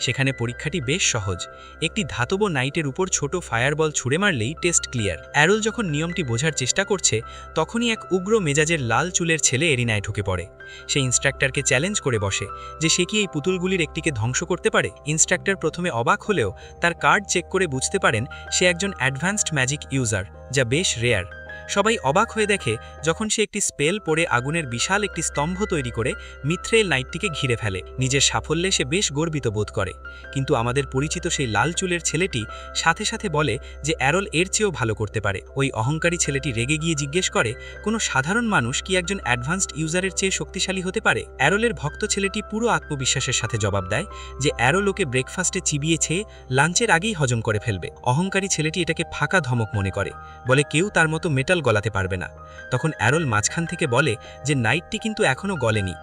সেখানে পরীক্ষাটি বেশ সহজ, একটি ধাতব নাইটের উপর ছোট ফায়ারবল ছুঁড়ে মারলেই টেস্ট ক্লিয়ার। অ্যারল যখন নিয়মটি বোঝার চেষ্টা করছে, তখনই এক উগ্র মেজাজের লাল চুলের ছেলে এরিনায় ঢুকে পড়ে। সে ইন্সট্রাক্টরকে চ্যালেঞ্জ করে বসে যে সে কি এই পুতুলগুলির একটিকে ধ্বংস করতে পারে। ইন্সট্রাক্টর প্রথমে অবাক হলেও তার কার্ড চেক করে বুঝতে পারেন সে একজন অ্যাডভান্সড ম্যাজিক ইউজার, যা বেশ রেয়ার। সবাই অবাক হয়ে দেখে যখন সে একটি স্পেল পড়ে আগুনের বিশাল একটি স্তম্ভ তৈরি করে মিথ্রেল নাইটটিকে ঘিরে ফেলে। নিজের সাফল্যে সে বেশ গর্বিত বোধ করে, কিন্তু আমাদের পরিচিত সেই লাল চুলের ছেলেটি সাথে সাথে বলে যে অ্যারল এর চেয়েও ভালো করতে পারে। ওই অহংকারী ছেলেটি রেগে গিয়ে জিজ্ঞেস করে কোনো সাধারণ মানুষ কি একজন অ্যাডভান্সড ইউজারের চেয়ে শক্তিশালী হতে পারে। অ্যারলের ভক্ত ছেলেটি পুরো আত্মবিশ্বাসের সাথে জবাব দেয় যে অ্যারল ওকে ব্রেকফাস্টে চিবিয়েছে, লাঞ্চের আগেই হজম করে ফেলবে। অহংকারী ছেলেটি এটাকে ফাঁকা ধমক মনে করে, বলে কেউ তার মতো মেটাল গলাতে পারবে না। তখন অ্যারল মাঝখান থেকে বলে যে নাইটটি কিন্তু এখনও গলেনি।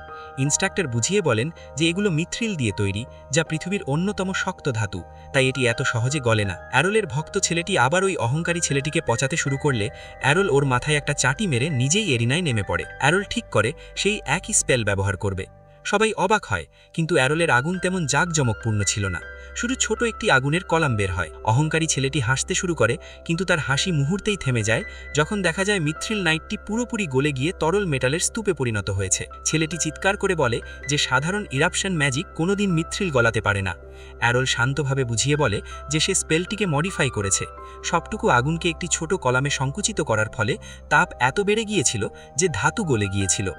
ইন্সট্রাক্টর বুঝিয়ে বলেন যে এগুলো মিথ্রিল দিয়ে তৈরি, যা পৃথিবীর অন্যতম শক্ত ধাতু, তাই এটি এত সহজে গলে না। অ্যারলের ভক্ত ছেলেটি আবার ওই অহংকারী ছেলেটিকে পচাতে শুরু করলে অ্যারল ওর মাথায় একটা চাটি মেরে নিজেই এরিনায় নেমে পড়ে। অ্যারল ঠিক করে সেই একই স্পেল ব্যবহার করবে। সবাই অবাক হয়, কিন্তু অ্যারলের আগুন তেমন জাঁকজমকপূর্ণ ছিল না, শুধু ছোট একটি আগুনের কলাম বের হয়। অহংকারী ছেলেটি হাসতে শুরু করে, কিন্তু তার হাসি মুহূর্তেই থেমে যায় যখন দেখা যায় মিথ্রিল নাইটটি পুরোপুরি গলে গিয়ে তরল মেটালের স্তূপে পরিণত হয়েছে। ছেলেটি চিৎকার করে বলে যে সাধারণ ইরাপশন ম্যাজিক কোনোদিন মিথ্রিল গলাতে পারে না। অ্যারল শান্তভাবে বুঝিয়ে বলে যে সে স্পেলটিকে মডিফাই করেছে। সবটুকু আগুনকে একটি ছোট কলামে সংকুচিত করার ফলে তাপ এত বেড়ে গিয়েছিল যে ধাতু গলে গিয়েছিল।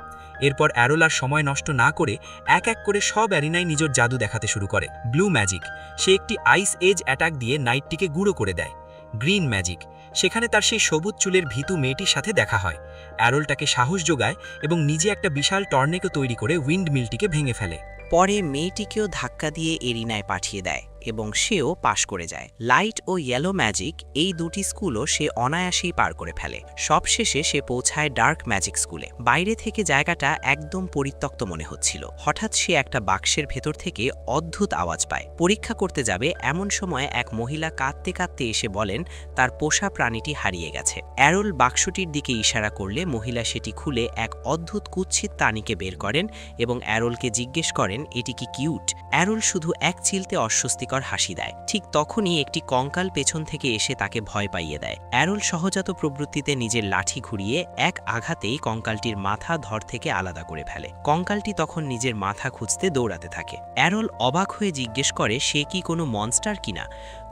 এরপর অ্যারল আর সময় নষ্ট না করে এক এক করে সব অ্যারিনায় নিজের জাদু দেখাতে শুরু করে। ব্লু ম্যাজিক, সে একটি আইস এজ অ্যাটাক দিয়ে নাইটটিকে গুঁড়ো করে দেয়। গ্রিন ম্যাজিক, সেখানে তার সেই সবুজ চুলের ভীতু মেয়েটির সাথে দেখা হয়। অ্যারল তাকে সাহস যোগায় এবং নিজে একটা বিশাল টর্নেডো তৈরি করে উইন্ড মিলটিকে ভেঙে ফেলে। পরে মেয়েটিকেও ধাক্কা দিয়ে এরিনায় পাঠিয়ে দেয় এবং সেও পাশ করে যায়। লাইট ও ইয়েলো ম্যাজিক, এই দুটি স্কুলও সে অনায়াসেই পার করে ফেলে। সবশেষে সে পৌঁছায় ডার্ক ম্যাজিক স্কুলে। বাইরে থেকে জায়গাটা একদম পরিত্যক্ত মনে হচ্ছিল। হঠাৎ সে একটা বাক্সের ভেতর থেকে অদ্ভুত আওয়াজ পায়। পরীক্ষা করতে যাবে এমন সময় এক মহিলা কাঁদতে কাঁদতে এসে বলেন তার পোষা প্রাণীটি হারিয়ে গেছে। অ্যারল বাক্সটির দিকে ইশারা করলে মহিলা সেটি খুলে এক অদ্ভুত কুৎসিত প্রাণীকে বের করেন এবং অ্যারলকে জিজ্ঞেস করেন এটি কি কিউট। অ্যারল শুধু এক চিলতে অস্বস্তিকর বিস্ময়কর হাসি দেয়। ঠিক তখনই একটি কঙ্কাল পেছন থেকে এসে তাকে ভয় পাইয়ে দেয়। অ্যারোল সহজাত প্রবৃত্তিতে নিজের লাঠি ঘুরিয়ে এক আঘাতেই কঙ্কালটির মাথা ধর থেকে আলাদা করে ফেলে। কঙ্কালটি তখন নিজের মাথা খুঁজতে দৌড়াতে থাকে। অ্যারোল অবাক হয়ে জিজ্ঞেস করে সে কি কোনো মনস্টার কিনা।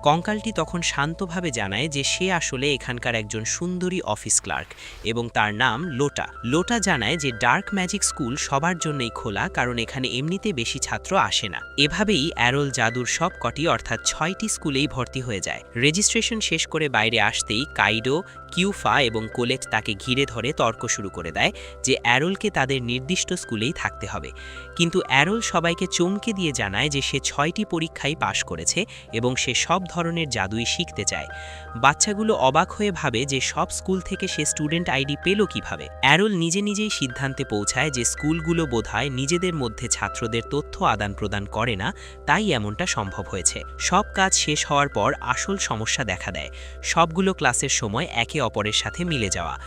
কঙ্কালটি তখন শান্তভাবে জানায় যে সে আসলে এখানকার একজন সুন্দরী অফিস ক্লার্ক এবং তার নাম লোটা। লোটা জানায় যে ডার্ক ম্যাজিক স্কুল সবার জন্যই খোলা, কারণ এখানে এমনিতে বেশি ছাত্র আসে না। এভাবেই অ্যারোল জাদুর সব কটি অর্থাৎ 6টি স্কুলেই ভর্তি হয়ে যায়। রেজিস্ট্রেশন শেষ করে বাইরে আসতেই কাইডো, কিউফা এবং কোলেট তাকে ঘিরে ধরে তর্ক শুরু করে দেয় যে অ্যারোলকে তাদের নির্দিষ্ট স্কুলেই থাকতে হবে। কিন্তু অ্যারোল সবাইকে চমকে দিয়ে জানায় যে সে 6টি পরীক্ষায় পাশ করেছে এবং সে সব ধরনের জাদুই শিখতে চায়। বাচ্চাগুলো অবাক হয়ে ভাবে যে সব স্কুল থেকে সে স্টুডেন্ট আইডি পেল কিভাবে। অ্যারোল নিজে নিজেই সিদ্ধান্তে পৌঁছায় যে স্কুলগুলো বোধহয় নিজেদের মধ্যে ছাত্রদের তথ্য আদান প্রদান করে না, তাই এমনটা সম্ভব হয়েছে। সব কাজ শেষ হওয়ার পর আসল সমস্যা দেখা দেয়, সবগুলো ক্লাসের সময় একে অপরের সাথে মিলে যাওয়া।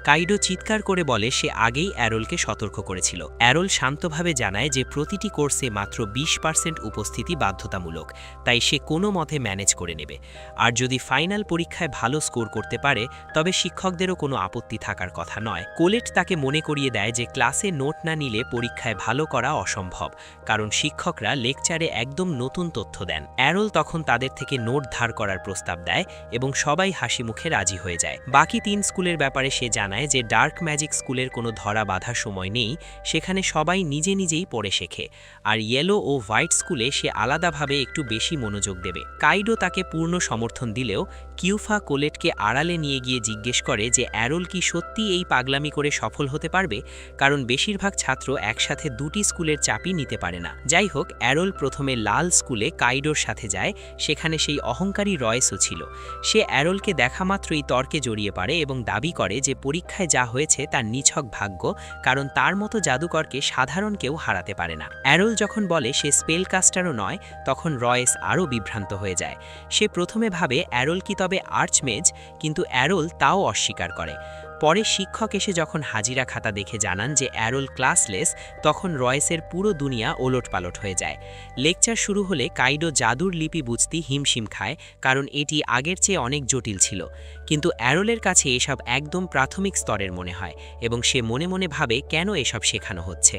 কাইডো চিৎকার করে বলে সে আগেই অ্যারোলকে সতর্ক করেছিল। অ্যারোল শান্তভাবে জানায় যে প্রতিটি কোর্সে মাত্র 20% উপস্থিতি বাধ্যতামূলক, তাই সে কোনো মতে ম্যানেজ করে নেবে। আর যদি ফাইনাল পরীক্ষায় ভালো স্কোর করতে পারে তবে শিক্ষকদেরও কোনো আপত্তি থাকার কথা নয়। কোলেট তাকে মনে করিয়ে দেয় যে ক্লাসে নোট না নিলে পরীক্ষায় ভালো করা অসম্ভব, কারণ শিক্ষকরা লেকচারে একদম নতুন তথ্য দেন। অ্যারোল তখন তাদের থেকে নোট ধার করার প্রস্তাব দেয় এবং সবাই হাসি মুখে রাজি হয়ে যায়। বাকি 3 স্কুলের ব্যাপারে সে জানায় যে ডার্ক ম্যাজিক স্কুলের কোনো ধরা বাঁধা সময় নেই, সেখানে সবাই নিজে নিজেই পড়ে শেখে। আর ইয়েলো ও হোয়াইট স্কুলে সে আলাদাভাবে একটু বেশি মনোযোগ দেবে। কাইডো তাকে পূর্ণ সমর্থন দিলেও কিউফা কোলেটকে আড়ালে নিয়ে গিয়ে জিজ্ঞেস করে যে অ্যারোল কি সত্যি এই পাগলামি করে সফল হতে পারবে, কারণ বেশিরভাগ ছাত্র একসাথে 2টি স্কুলের চাপই নিতে পারে না। যাই হোক, অ্যারোল প্রথমে লাল স্কুলে কাইডোর সাথে যায়, সেখানে সেই অহংকারী রয়েসও ছিল। সে অ্যারোলকে দেখা মাত্রই তর্কে জড়িয়ে পড়ে এবং দাবি করে যে পরীক্ষায় যা হয়েছে তার নিছক ভাগ্য, কারণ তার মতো জাদুকরকে সাধারণ কেউ হারাতে পারে না। অ্যারোল যখন বলে সে স্পেলকাস্টারও নয়, তখন রয়েস আরও বিভ্রান্ত হয়ে যায়। সে প্রথমে ভাবে অ্যারোল কি তবে আর্চমেজ, কিন্তু অ্যারোল তাও অস্বীকার করে। পরে শিক্ষক এসে যখন হাজিরা খাতা দেখে জানান যে অ্যারোল ক্লাসলেস, তখন রয়েসের পুরো দুনিয়া ওলটপালট হয়ে যায়। লেকচার শুরু হলে কাইডো জাদুর লিপি বুঝতে হিমশিম খায়, কারণ এটি আগের চেয়ে অনেক জটিল ছিল। কিন্তু অ্যারোলের কাছে এসব একদম প্রাথমিক স্তরের মনে হয় এবং সে মনে মনে ভাবে কেন এসব শেখানো হচ্ছে।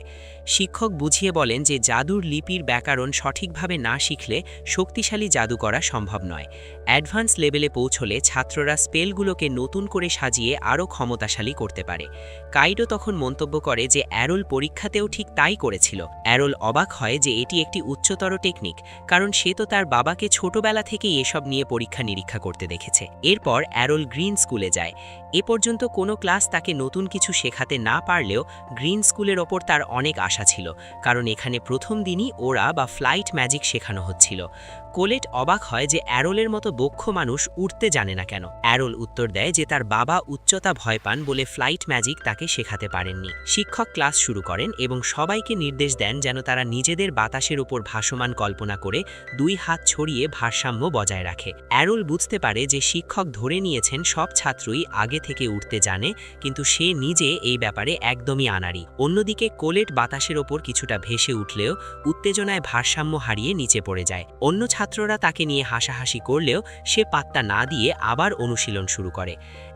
শিক্ষক বুঝিয়ে বলেন যে জাদুর লিপির ব্যাকরণ সঠিকভাবে না শিখলে শক্তিশালী জাদু করা সম্ভব নয়। অ্যাডভান্স লেভেলে পৌঁছলে ছাত্ররা স্পেলগুলোকে নতুন করে সাজিয়ে আরও ক্ষমতাশালী করতে পারে। কাইডো তখন মন্তব্য করে যে অ্যারোল পরীক্ষাতেও ঠিক তাই করেছিল। অ্যারোল অবাক হয় যে এটি একটি উচ্চতর টেকনিক, কারণ সে তো তার বাবাকে ছোটবেলা থেকেই এসব নিয়ে পরীক্ষা নিরীক্ষা করতে দেখেছে। এরপর অ্যারোল গ্রিন স্কুলে যায়। এ পর্যন্ত কোনো ক্লাস তাকে নতুন কিছু শেখাতে না পারলেও গ্রিন স্কুলের ওপর তার অনেক আশা ছিল, কারণ এখানে প্রথম দিনই ওরা বা ফ্লাইট ম্যাজিক শেখানো হচ্ছিল। কোলেট অবাক হয় যে অ্যারোলের মতো দক্ষ মানুষ উড়তে জানে না কেন। অ্যারোল উত্তর দেয় যে তার বাবা উচ্চতা ভয় পান বলে ফ্লাইট ম্যাজিক তাকে শেখাতে পারেননি। শিক্ষক ক্লাস শুরু করেন এবং সবাইকে নির্দেশ দেন যেন তারা নিজেদের বাতাসের উপর ভাসমান কল্পনা করে 2 হাত ছড়িয়ে ভারসাম্য বজায় রাখে। অ্যারোল বুঝতে পারে যে শিক্ষক ধরে নিয়েছেন সব ছাত্রই আগে থেকে উঠতে জানে, কিন্তু সে নিজে এই ব্যাপারে একদমই আনাড়ি। অন্যদিকে কোলেট বাতাসের ওপর কিছুটা ভেসে উঠলেও উত্তেজনায় ভারসাম্য হারিয়ে নিচে পড়ে যায়। অন্য ছাত্ররা তাকে নিয়ে হাসাহাসি করলেও সে পাত্তা না দিয়ে আবার অনুশীলন শুরু করে।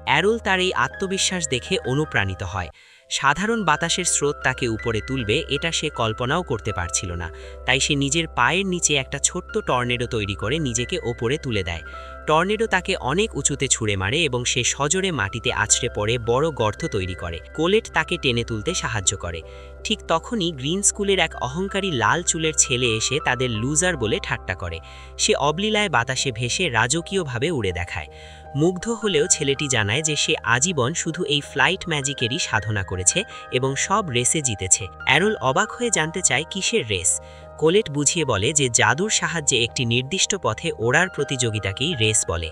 অ্যারোল তার এই আত্মবিশ্বাস দেখে অনুপ্রাণিত হয়। সাধারণ বাতাসের স্রোত তাকে উপরে তুলবে এটা সে কল্পনাও করতে পারছিল না, তাই সে নিজের পায়ের নিচে একটা ছোট্ট টর্নেডো তৈরি করে নিজেকে ওপরে তুলে দেয়। টর্নেডো তাকে অনেক উঁচুতে ছুঁড়ে মারে এবং সে সজোরে মাটিতে আছড়ে পড়ে বড় গর্ত তৈরি করে। কোলেট তাকে টেনে তুলতে সাহায্য করে। ঠিক তখনই গ্রিন স্কুলের এক অহংকারী লাল চুলের ছেলে এসে তাদের লুজার বলে ঠাট্টা করে। সে অবলীলায় বাতাসে ভেসে রাজকীয়ভাবে উড়ে দেখায়। মুগ্ধ হলেও ছেলেটি জানায় যে সে আজীবন শুধু এই ফ্লাইট ম্যাজিকেরই সাধনা করেছে এবং সব রেসে জিতেছে। অ্যারোল অবাক হয়ে জানতে চায় কিসের রেস। কোলেট বুঝিয়ে বলে যে জাদুর সাহায্যে একটি নির্দিষ্ট পথে ওড়ার প্রতিযোগিতাকেই রেস বলে।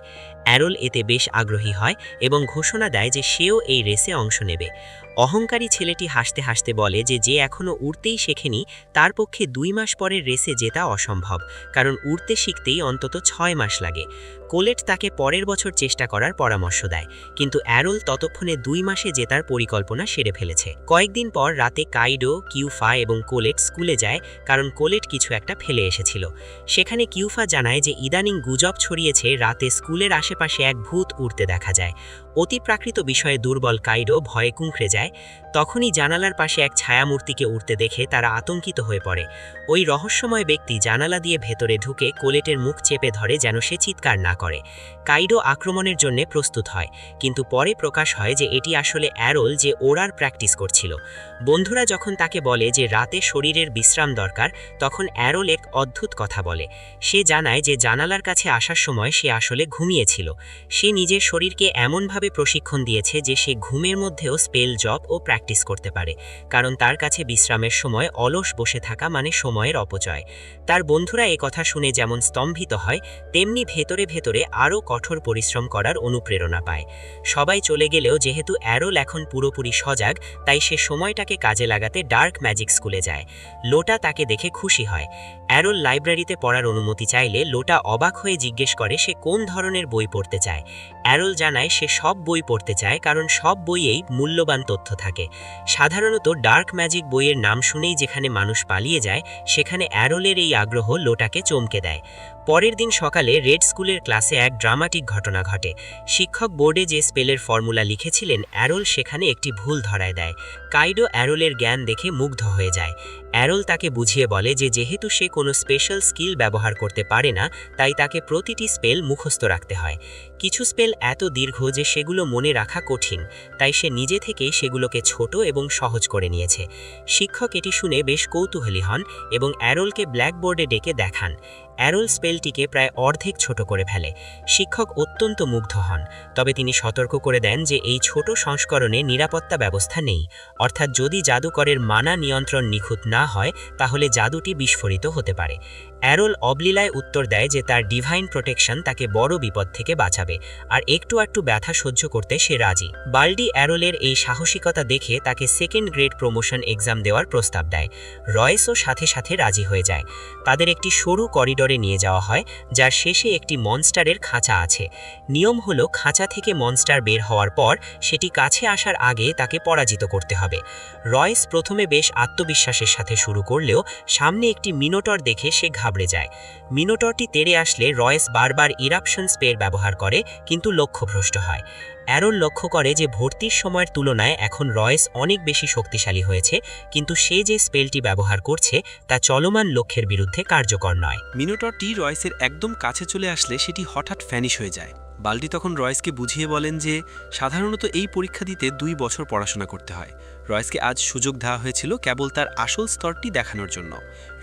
অ্যারোল এতে বেশ আগ্রহী হয় এবং ঘোষণা দেয় যে সেও এই রেসে অংশ নেবে। অহংকারী ছেলেটি হাসতে হাসতে বলে যে যে এখনও উড়তেই শেখেনি তার পক্ষে 2 মাস পরের রেসে জেতা অসম্ভব, কারণ উড়তে শিখতেই অন্তত 6 মাস লাগে। কোলেট তাকে পরের বছর চেষ্টা করার পরামর্শ দেয়, কিন্তু অ্যারোল ততক্ষণে 2 মাসে জেতার পরিকল্পনা সেরে ফেলেছে। কয়েকদিন পর রাতে কাইডো, কিউফা এবং কোলেট স্কুলে যায়, কারণ কোলেট কিছু একটা ফেলে এসেছিল। সেখানে কিউফা জানায় যে ইদানিং গুজব ছড়িয়েছে রাতে স্কুলের আশেপাশে এক ভূত উড়তে দেখা যায়। অতিপ্রাকৃত বিষয়ে দুর্বল কাইডো ভয়ে কুঁকড়ে যায়। তখনই জানালার পাশে এক ছায়ামূর্তিকে উড়তে দেখে তারা আতঙ্কিত হয়ে পড়ে। ওই রহস্যময় ব্যক্তি জানালা দিয়ে ভেতরে ঢুকে কোলেটের মুখ চেপে ধরে যেন সে চিৎকার না করে। কাইডো আক্রমণের জন্য প্রস্তুত হয়, কিন্তু পরে প্রকাশ হয় যে এটি আসলে অ্যারোল, যে ওড়ার প্র্যাকটিস করছিল। বন্ধুরা যখন তাকে বলে যে রাতে শরীরের বিশ্রাম দরকার, তখন অ্যারোল এক অদ্ভুত কথা বলে। সে জানায় যে জানালার কাছে আসার সময় সে আসলে ঘুমিয়েছিল। সে নিজের শরীরকে এমনভাবে প্রশিক্ষণ দিয়েছে যে সে ঘুমের মধ্যেও স্পেল জব ও প্র্যাকটিস করতে পারে, কারণ তার কাছে বিশ্রামের সময় অলস বসে থাকা মানে সময়ের অপচয়। তার বন্ধুরা এ কথা শুনে যেমন স্তম্ভিত হয়, তেমনি ভেতরে ভেতরে আরও কঠোর পরিশ্রম করার অনুপ্রেরণা পায়। সবাই চলে গেলেও যেহেতু অ্যারোল এখন পুরোপুরি সজাগ, তাই সে সময়টাকে কাজে লাগাতে ডার্ক ম্যাজিক স্কুলে যায়। লোটা তাকে দেখে খুশি হয়। অ্যারোল লাইব্রেরিতে পড়ার অনুমতি চাইলে লোটা অবাক হয়ে জিজ্ঞেস করে সে কোন ধরনের বই পড়তে চায়। অ্যারোল জানায় সে সব বই পড়তে চায়, কারণ সব বইয়েই মূল্যবান তথ্য থাকে। সাধারণত ডার্ক ম্যাজিক বইয়ের নাম শুনেই যেখানে মানুষ পালিয়ে যায়, সেখানে অ্যারোলের এই আগ্রহ লোটাকে চমকে দেয়। পরের দিন সকালে রেড স্কুলের ক্লাসে এক ড্রামাটিক ঘটনা ঘটে। শিক্ষক বোর্ডে যে স্পেলের ফর্মুলা লিখেছিলেন, অ্যারোল সেখানে একটি ভুল ধরায় দেয়। কাইডো অ্যারোলের জ্ঞান দেখে মুগ্ধ হয়ে যায়। অ্যারোল তাকে বুঝিয়ে বলে যে যেহেতু সে কোনো স্পেশাল স্কিল ব্যবহার করতে পারে না, তাই তাকে প্রতিটি স্পেল মুখস্থ রাখতে হয়। কিছু স্পেল এত দীর্ঘ যে সেগুলো মনে রাখা কঠিন, তাই সে নিজে থেকেই সেগুলোকে ছোট এবং সহজ করে নিয়েছে। শিক্ষক এটি শুনে বেশ কৌতূহলী হন এবং অ্যারোলকে ব্ল্যাকবোর্ডে ডেকে দেখান। অ্যারোল স্পেলটিকে প্রায় অর্ধেক ছোট করে ফেলে। শিক্ষক অত্যন্ত মুগ্ধ হন, তবে তিনি সতর্ক করে দেন যে এই ছোট সংস্করণে নিরাপত্তা ব্যবস্থা নেই, অর্থাৎ যদি জাদুকরের মানা নিয়ন্ত্রণ নিখুঁত না হয় তাহলে জাদুটি বিস্ফোরিত হতে পারে। অ্যারোল অবলীলায় উত্তর দেয় যে তার ডিভাইন প্রোটেকশন তাকে বড় বিপদ থেকে বাঁচাবে, আর একটু ব্যথা সহ্য করতে সে রাজি। বাল্ডি অ্যারোলের এই সাহসিকতা দেখে তাকে 2nd গ্রেড প্রমোশন এক্সাম দেওয়ার প্রস্তাব দেয়। রয়েসও সাথে সাথে রাজি হয়ে যায়। তাদের একটি সরু করিডোরে নিয়ে যাওয়া হয়, যার শেষে একটি মনস্টারের খাঁচা আছে। নিয়ম হলো খাঁচা থেকে মনস্টার বের হওয়ার পর সেটি কাছে আসার আগে তাকে পরাজিত করতে হবে। রয়েস প্রথমে বেশ আত্মবিশ্বাসের সাথে শুরু করলেও সামনে একটি মিনোটর দেখে সে ঘাবড়ে যায়। মিনোটরটি তেড়ে আসলে রয়েস বারবার ইরাপশন স্পেল ব্যবহার করে, কিন্তু লক্ষ্যভ্রষ্ট হয়। অ্যারোল লক্ষ্য করে যে ভর্তির সময়ের তুলনায় এখন রয়েস অনেক বেশি শক্তিশালী হয়েছে, কিন্তু সে যে স্পেলটি ব্যবহার করছে তা চলমান লক্ষ্যের বিরুদ্ধে কার্যকর নয়। মিনোটরটি রয়েসের একদম কাছে চলে আসলে সেটি হঠাৎ ফ্যানিশ হয়ে যায়। বাল্ডি তখন রয়েসকে বুঝিয়ে বলেন যে সাধারণত এই পরীক্ষা দিতে 2 বছর পড়াশোনা করতে হয়। রয়েসকে আজ সুযোগ দেওয়া হয়েছিল কেবল তার আসল স্তরটি দেখানোর জন্য।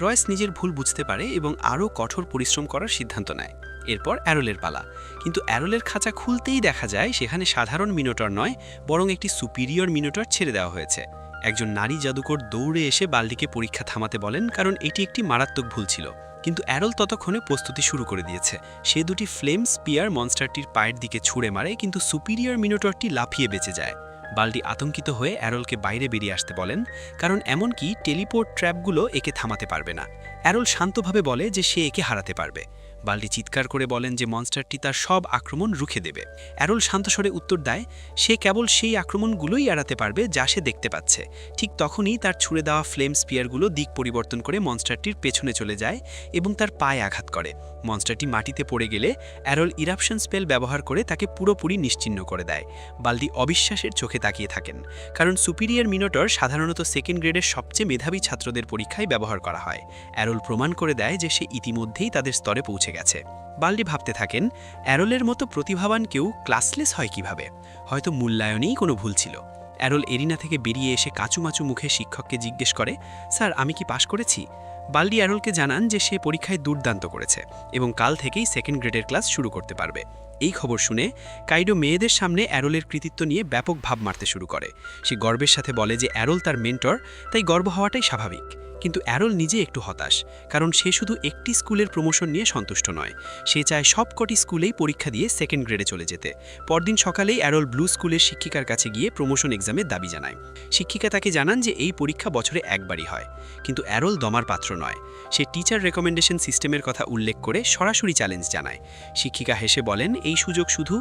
রয়েস নিজের ভুল বুঝতে পারে এবং আরও কঠোর পরিশ্রম করার সিদ্ধান্ত নেয়। এরপর অ্যারোলের পালা, কিন্তু অ্যারোলের খাঁচা খুলতেই দেখা যায় সেখানে সাধারণ মিনোটর নয়, বরং একটি সুপিরিয়র মিনোটর ছেড়ে দেওয়া হয়েছে। একজন নারী জাদুকর দৌড়ে এসে বাল্ডিকে পরীক্ষা থামাতে বলেন, কারণ এটি একটি মারাত্মক ভুল ছিল। কিন্তু অ্যারোল ততক্ষণে প্রস্তুতি শুরু করে দিয়েছে। সে দুটি ফ্লেম স্পিয়ার মনস্টারটির পায়ের দিকে ছুঁড়ে মারে, কিন্তু সুপিরিয়র মিনোটরটি লাফিয়ে বেঁচে যায়। বাল্ডি আতঙ্কিত হয়ে অ্যারোলকে বাইরে বেরিয়ে আসতে বলেন, কারণ এমনকি টেলিপোর্ট ট্র্যাপগুলো একে থামাতে পারবে না। অ্যারোল শান্তভাবে বলে যে সে একে হারাতে পারবে। বাল্ডি চিৎকার করে বলেন যে মনস্টারটি তার সব আক্রমণ রুখে দেবে। অ্যারোল শান্তস্বরে উত্তর দেয় সে কেবল সেই আক্রমণগুলোই এড়াতে পারবে যা সে দেখতে পাচ্ছে। ঠিক তখনই তার ছুঁড়ে দেওয়া ফ্লেম স্পিয়ারগুলো দিক পরিবর্তন করে মনস্টারটির পেছনে চলে যায় এবং তার পায়ে আঘাত করে। মনস্টারটি মাটিতে পড়ে গেলে অ্যারোল ইরাপশন স্পেল ব্যবহার করে তাকে পুরোপুরি নিশ্চিহ্ন করে দেয়। বাল্ডি অবিশ্বাসের চোখে তাকিয়ে থাকেন, কারণ সুপিরিয়র মিনোটর সাধারণত 2nd গ্রেডের সবচেয়ে মেধাবী ছাত্রদের পরীক্ষায় ব্যবহার করা হয়। অ্যারোল প্রমাণ করে দেয় যে সে ইতিমধ্যেই তাদের স্তরে পৌঁছে গেছে। বাল্ডি ভাবতে থাকেন, অ্যারোলের মতো প্রতিভাবান কেউ ক্লাসলেস হয় কিভাবে? হয়তো মূল্যায়নেই কোনো ভুল ছিল। অ্যারোল এরিনা থেকে বেরিয়ে এসে কাঁচুমাচু মুখে শিক্ষককে জিজ্ঞেস করে, স্যার আমি কি পাশ করেছি? বাল্ডি অ্যারোলকে জানান যে সে পরীক্ষায় দুর্দান্ত করেছে এবং কাল থেকেই 2nd গ্রেডের ক্লাস শুরু করতে পারবে। এই খবর শুনে কাইডো মেয়েদের সামনে অ্যারোলের কৃতিত্ব নিয়ে ব্যাপক ভাব মারতে শুরু করে। সে গর্বের সাথে বলে যে অ্যারোল তার মেন্টর, তাই গর্ব হওয়াটাই স্বাভাবিক। কিন্তু অ্যারল নিজে একটু হতাশ, কারণ সে শুধু একটি স্কুলের প্রমোশন নিয়ে সন্তুষ্ট নয়। সে চায় সবকটি স্কুলেই পরীক্ষা দিয়ে সেকেন্ড গ্রেডে চলে যেতে। পরদিন সকালেই অ্যারল ব্লু স্কুলের শিক্ষিকার কাছে গিয়ে প্রমোশন এক্সামের দাবি জানায়। শিক্ষিকা তাকে জানান যে এই পরীক্ষা বছরে একবারই হয়। কিন্তু অ্যারল দমার পাত্র নয়। সে টিচার রেকমেন্ডেশন সিস্টেমের কথা উল্লেখ করে সরাসরি চ্যালেঞ্জ জানায়। শিক্ষিকা হেসে বলেন, এই সুযোগ শুধু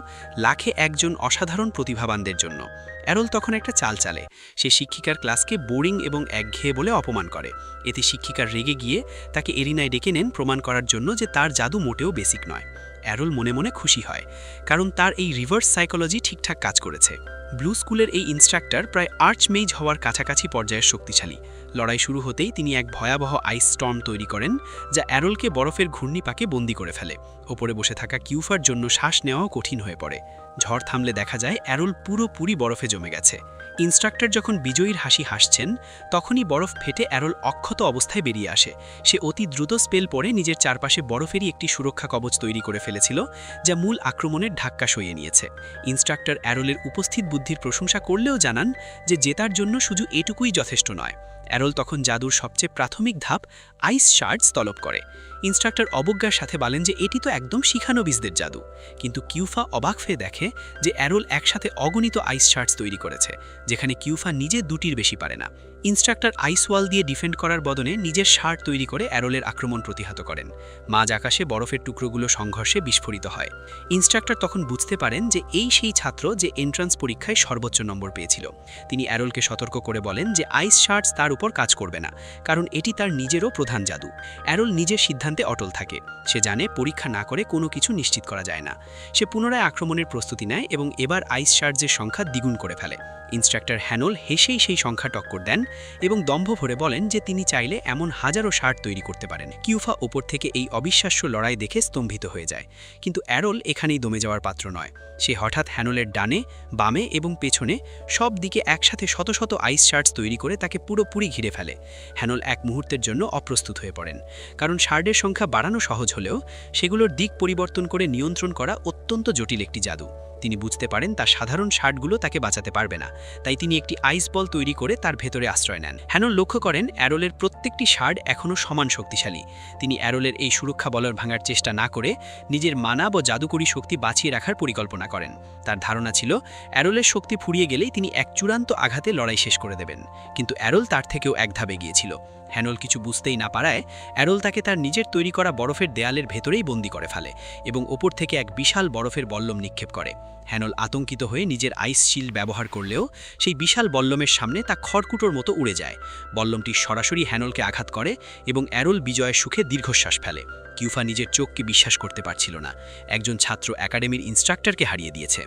লাখে একজন অসাধারণ প্রতিভাবানদের জন্য। অ্যারল তখন একটা চাল চালে। সে শিক্ষিকার ক্লাসকে বোরিং এবং একঘেয়ে বলে অপমান করে। এতে শিক্ষিকার রেগে গিয়ে তাকে এরিনায় ডেকে নেন প্রমাণ করার জন্য যে তার জাদু মোটেও বেসিক নয়। অ্যারল মনে মনে খুশি হয়, কারণ তার এই রিভার্স সাইকোলজি ঠিকঠাক কাজ করেছে। ব্লু স্কুলের এই ইনস্ট্রাক্টর প্রায় আর্চমেজ হওয়ার কাছাকাছি পর্যায়ের শক্তিশালী। লড়াই শুরু হতেই তিনি এক ভয়াবহ আইস স্টর্ম তৈরি করেন, যা অ্যারলকে বরফের ঘূর্ণিপাকে বন্দী করে ফেলে। ওপরে বসে থাকা কিউফার জন্য শ্বাস নেওয়াও কঠিন হয়ে পড়ে। ঝড় থামলে দেখা যায় অ্যারল পুরোপুরি বরফে জমে গেছে। ইনস্ট্রাক্টর যখন বিজয়ীর হাসি হাসছেন, তখনই বরফ ফেটে অ্যারল অক্ষত অবস্থায় বেরিয়ে আসে। সে অতি দ্রুত স্পেল পরে নিজের চারপাশে বরফেরই একটি সুরক্ষা কবচ তৈরি করে ফেলেছিল, যা মূল আক্রমণের ধাক্কা সইয়ে নিয়েছে। ইনস্ট্রাক্টর অ্যারলের উপস্থিত বুদ্ধির প্রশংসা করলেও জানান যে জেতার জন্য শুধু এটুকুই যথেষ্ট নয়। অ্যারল তখন জাদুর সবচেয়ে প্রাথমিক ধাপ আইস শার্ডস তলব করে। ইনস্ট্রাক্টর অবজ্ঞার সাথে বলেন যে এটি তো একদম শিখানো বীজদের জাদু। কিন্তু কিউফা অবাক হয়ে দেখে যে অ্যারল একসাথে অগণিত আইস শার্টস তৈরি করেছে, যেখানে কিউফা নিজে দুটির বেশি পারে না। ইনস্ট্রাক্টর আইস ওয়াল দিয়ে ডিফেন্ড করার বদলে নিজের শার্ট তৈরি করে অ্যারলের আক্রমণ প্রতিহত করেন। মাঝ আকাশে বরফের টুকরোগুলো সংঘর্ষে বিস্ফোরিত হয়। ইনস্ট্রাক্টর তখন বুঝতে পারেন যে এই সেই ছাত্র যে এন্ট্রান্স পরীক্ষায় সর্বোচ্চ নম্বর পেয়েছিল। তিনি অ্যারলকে সতর্ক করে বলেন যে আইস শার্টস তার উপর কাজ করবে না, কারণ এটি তার নিজেরও প্রধান জাদু। অ্যারল নিজের সিদ্ধান্তে অটল থাকে। সে জানে পরীক্ষা না করে কোনো কিছু নিশ্চিত করা যায় না। সে পুনরায় আক্রমণের প্রস্তুতি নেয় এবং এবার আইস শার্টসের সংখ্যা দ্বিগুণ করে ফেলে। ইনস্ট্রাক্টর হ্যানল হেসেই সেই সংখ্যা টক্কর দেন এবং দম্ভ ভরে বলেন যে তিনি চাইলে এমন হাজারো শার্ট তৈরি করতে পারেন। কিউফা ওপর থেকে এই অবিশ্বাস্য লড়াই দেখে স্তম্ভিত হয়ে যায়। কিন্তু অ্যারল এখানেই দমে যাওয়ার পাত্র নয়। সে হঠাৎ হ্যানলের ডানে, বামে এবং পেছনে সব দিকে একসাথে শত শত আইস শার্টস তৈরি করে তাকে পুরোপুরি ঘিরে ফেলে। হ্যানল এক মুহূর্তের জন্য অপ্রস্তুত হয়ে পড়েন, কারণ শার্টের সংখ্যা বাড়ানো সহজ হলেও সেগুলোর দিক পরিবর্তন করে নিয়ন্ত্রণ করা অত্যন্ত জটিল একটি জাদু। তিনি বুঝতে পারেন তার সাধারণ শার্টগুলো তাকে বাঁচাতে পারবে না, তাই তিনি একটি আইস বল তৈরি করে তার ভেতরে আশ্রয় নেন। হ্যানল লক্ষ্য করেন অ্যারলের প্রত্যেকটি শার্ট এখনও সমান শক্তিশালী। তিনি অ্যারলের এই সুরক্ষা বলয় ভাঙার চেষ্টা না করে নিজের মানব ও জাদুকরী শক্তি বাঁচিয়ে রাখার পরিকল্পনা করেন। তার ধারণা ছিল অ্যারলের শক্তি ফুরিয়ে গেলেই তিনি এক চূড়ান্ত আঘাতে লড়াই শেষ করে দেবেন। কিন্তু অ্যারল তার থেকেও এক ধাপে গিয়েছিল। হ্যানল কিছু বুঝতেই না পারায় অ্যারল তাকে তার নিজের তৈরি করা বরফের দেয়ালের ভেতরেই বন্দি করে ফেলে এবং ওপর থেকে এক বিশাল বরফের বল্লম নিক্ষেপ করে। হ্যানল আতঙ্কিত হয়ে নিজের আইস শিল্ড ব্যবহার করলেও সেই বিশাল বল্লমের সামনে তা খড়কুটোর মতো উড়ে যায়। বল্লমটি সরাসরি হ্যানলকে আঘাত করে এবং অ্যারল বিজয়ের সুখে দীর্ঘশ্বাস ফেলে। কিউফা নিজের চোখকে বিশ্বাস করতে পারছিল না। একজন ছাত্র একাডেমির ইনস্ট্রাক্টরকে হারিয়ে দিয়েছে।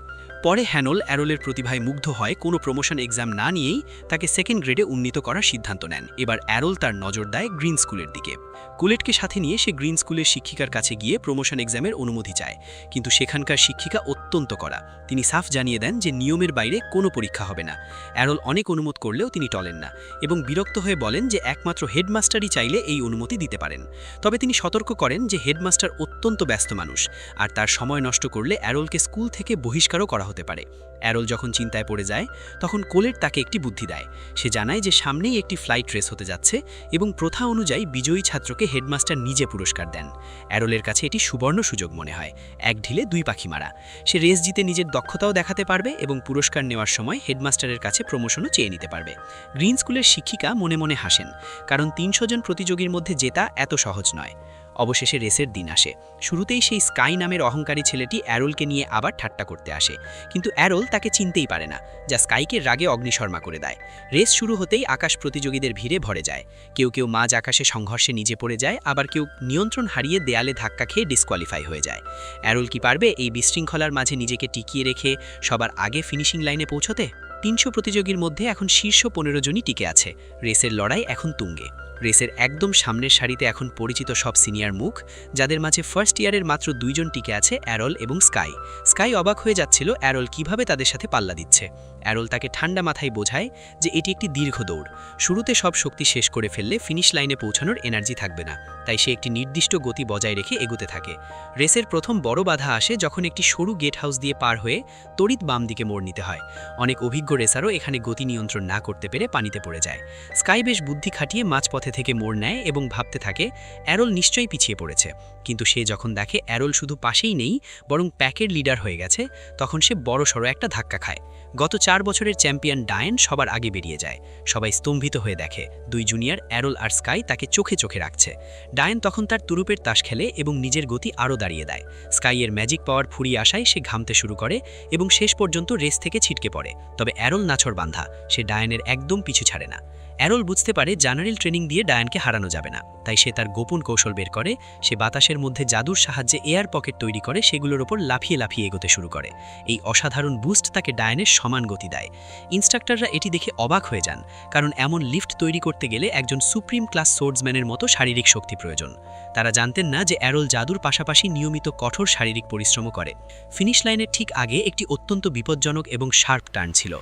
পরে হ্যানল অ্যারলের প্রতিভায় মুগ্ধ হয় কোনো প্রমোশন এক্সাম না নিয়েই তাকে সেকেন্ড গ্রেডে উন্নীত করার সিদ্ধান্ত নেন। এবার অ্যারল তার নজর দেয় গ্রিন স্কুলের দিকে। কুলেটকে সাথে নিয়ে সে গ্রিন স্কুলের শিক্ষিকার কাছে গিয়ে প্রমোশন এক্সামের অনুমতি চায়, কিন্তু সেখানকার শিক্ষিকা অত্যন্ত কড়া। তিনি সাফ জানিয়ে দেন যে নিয়মের বাইরে কোনো পরীক্ষা হবে না। অ্যারল অনেক অনুমতি করলেও তিনি টলেন না এবং বিরক্ত হয়ে বলেন যে একমাত্র হেডমাস্টারই চাইলে এই অনুমতি দিতে পারেন। তবে তিনি সতর্ক করেন যে হেডমাস্টার অত্যন্ত ব্যস্ত মানুষ, আর তার সময় নষ্ট করলে অ্যারলকে স্কুল থেকে বহিষ্কারও করা হতে পারে। অ্যারল যখন চিন্তায় পড়ে যায়, তখন কোলেট তাকে একটি বুদ্ধি দেয়। সে জানায় যে সামনেই একটি ফ্লাইট রেস হতে যাচ্ছে এবং প্রথা অনুযায়ী বিজয়ী ছাত্রকে হেডমাস্টার নিজে পুরস্কার দেন। অ্যারলের কাছে এটি সুবর্ণ সুযোগ মনে হয়, এক ঢিলে দুই পাখি মারা। সে রেস জিতে নিজের দক্ষতাও দেখাতে পারবে এবং পুরস্কার নেওয়ার সময় হেডমাস্টারের কাছে প্রমোশনও চেয়ে নিতে পারবে। গ্রিন স্কুলের শিক্ষিকা মনে মনে হাসেন, কারণ ৩০০ জন প্রতিযোগীর মধ্যে জেতা এত সহজ নয়। অবশেষে রেসের দিন আসে। শুরুতেই সেই স্কাই নামের অহংকারী ছেলেটি অ্যারলকে নিয়ে আবার ঠাট্টা করতে আসে, কিন্তু অ্যারল তাকে চিনতেই পারে না, যা স্কাইকে রাগে অগ্নিশর্মা করে দেয়। রেস শুরু হতেই আকাশ প্রতিযোগীদের ভিড়ে ভরে যায়। কেউ কেউ মাঝ আকাশে সংঘর্ষে নিজে পড়ে যায়, আবার কেউ নিয়ন্ত্রণ হারিয়ে দেয়ালে ধাক্কা খেয়ে ডিসকোয়ালিফাই হয়ে যায়। অ্যারল কি পারবে এই বিশৃঙ্খলার মাঝে নিজেকে টিকিয়ে রেখে সবার আগে ফিনিশিং লাইনে পৌঁছতে? ৩০০ প্রতিযোগীর মধ্যে এখন শীর্ষ ১৫ জনই টিকে আছে। রেসের লড়াই এখন তুঙ্গে। রেসের একদম সামনের সারিতে এখন পরিচিত সব সিনিয়র মুখ, যাদের মাঝে ফার্স্ট ইয়ারের মাত্র ২ জন টিকে আছে, অ্যারল এবং স্কাই। স্কাই অবাক হয়ে যাচ্ছিল অ্যারল কিভাবে তাদের সাথে পাল্লা দিচ্ছে। অ্যারোল তাকে ঠান্ডা মাথায় বোঝায় যে এটি একটি দীর্ঘ দৌড়। শুরুতে সব শক্তি শেষ করে ফেললে ফিনিশ লাইনে পৌঁছানোর এনার্জি থাকবে না, তাই সে একটি নির্দিষ্ট গতি বজায় রেখে এগুতে থাকে। রেসের প্রথম বড় বাধা আসে যখন একটি সরু গেট হাউস দিয়ে পার হয়ে তড়িৎ বাম দিকে মোড় নিতে হয়। অনেক অভিজ্ঞ রেসারও এখানে গতি নিয়ন্ত্রণ না করতে পেরে পানিতে পড়ে যায়। স্কাই বেশ বুদ্ধি খাটিয়ে মাঝপথে থেকে মোড় নেয় এবং ভাবতে থাকে অ্যারোল নিশ্চয়ই পিছিয়ে পড়েছে। কিন্তু সে যখন দেখে অ্যারোল শুধু পাশেই নেই, বরং প্যাকের লিডার হয়ে গেছে, তখন সে বড়সড় একটা ধাক্কা খায়। গত 4 বছরের চ্যাম্পিয়ন ডায়েন সবার আগে বেরিয়ে যায়। সবাই স্তম্ভিত হয়ে দেখে 2 জুনিয়র অ্যারোল আর স্কাই তাকে চোখে চোখে রাখছে। ডায়েন তখন তার তুরুপের তাস খেলে এবং নিজের গতি আরও দাঁড়িয়ে দেয়। স্কাইয়ের ম্যাজিক পাওয়ার ফুরিয়ে আসায় সে ঘামতে শুরু করে এবং শেষ পর্যন্ত রেস থেকে ছিটকে পড়ে। তবে অ্যারোল নাছড় বান্ধা, সে ডায়েনের একদম পিছু ছাড়ে না। অ্যারোল বুঝতে পারে জেনারেল ট্রেনিং দিয়ে ডায়ানকে হারানো যাবে না, তাই সে তার গোপন কৌশল বের করে। সে বাতাসের মধ্যে জাদুর সাহায্যে এয়ার পকেট তৈরি করে সেগুলোর ওপর লাফিয়ে লাফিয়ে এগোতে শুরু করে। এই অসাধারণ বুস্ট তাকে ডায়ানের সমান গতি দেয়। ইনস্ট্রাক্টররা এটি দেখে অবাক হয়ে যান, কারণ এমন লিফট তৈরি করতে গেলে একজন সুপ্রিম ক্লাস সোর্ডসম্যানের মতো শারীরিক শক্তি প্রয়োজন। তারা জানতেন না যে অ্যারোল জাদুর পাশাপাশি নিয়মিত কঠোর শারীরিক পরিশ্রমও করে। ফিনিশ লাইনের ঠিক আগে একটি অত্যন্ত বিপজ্জনক এবং শার্প টার্ন ছিল।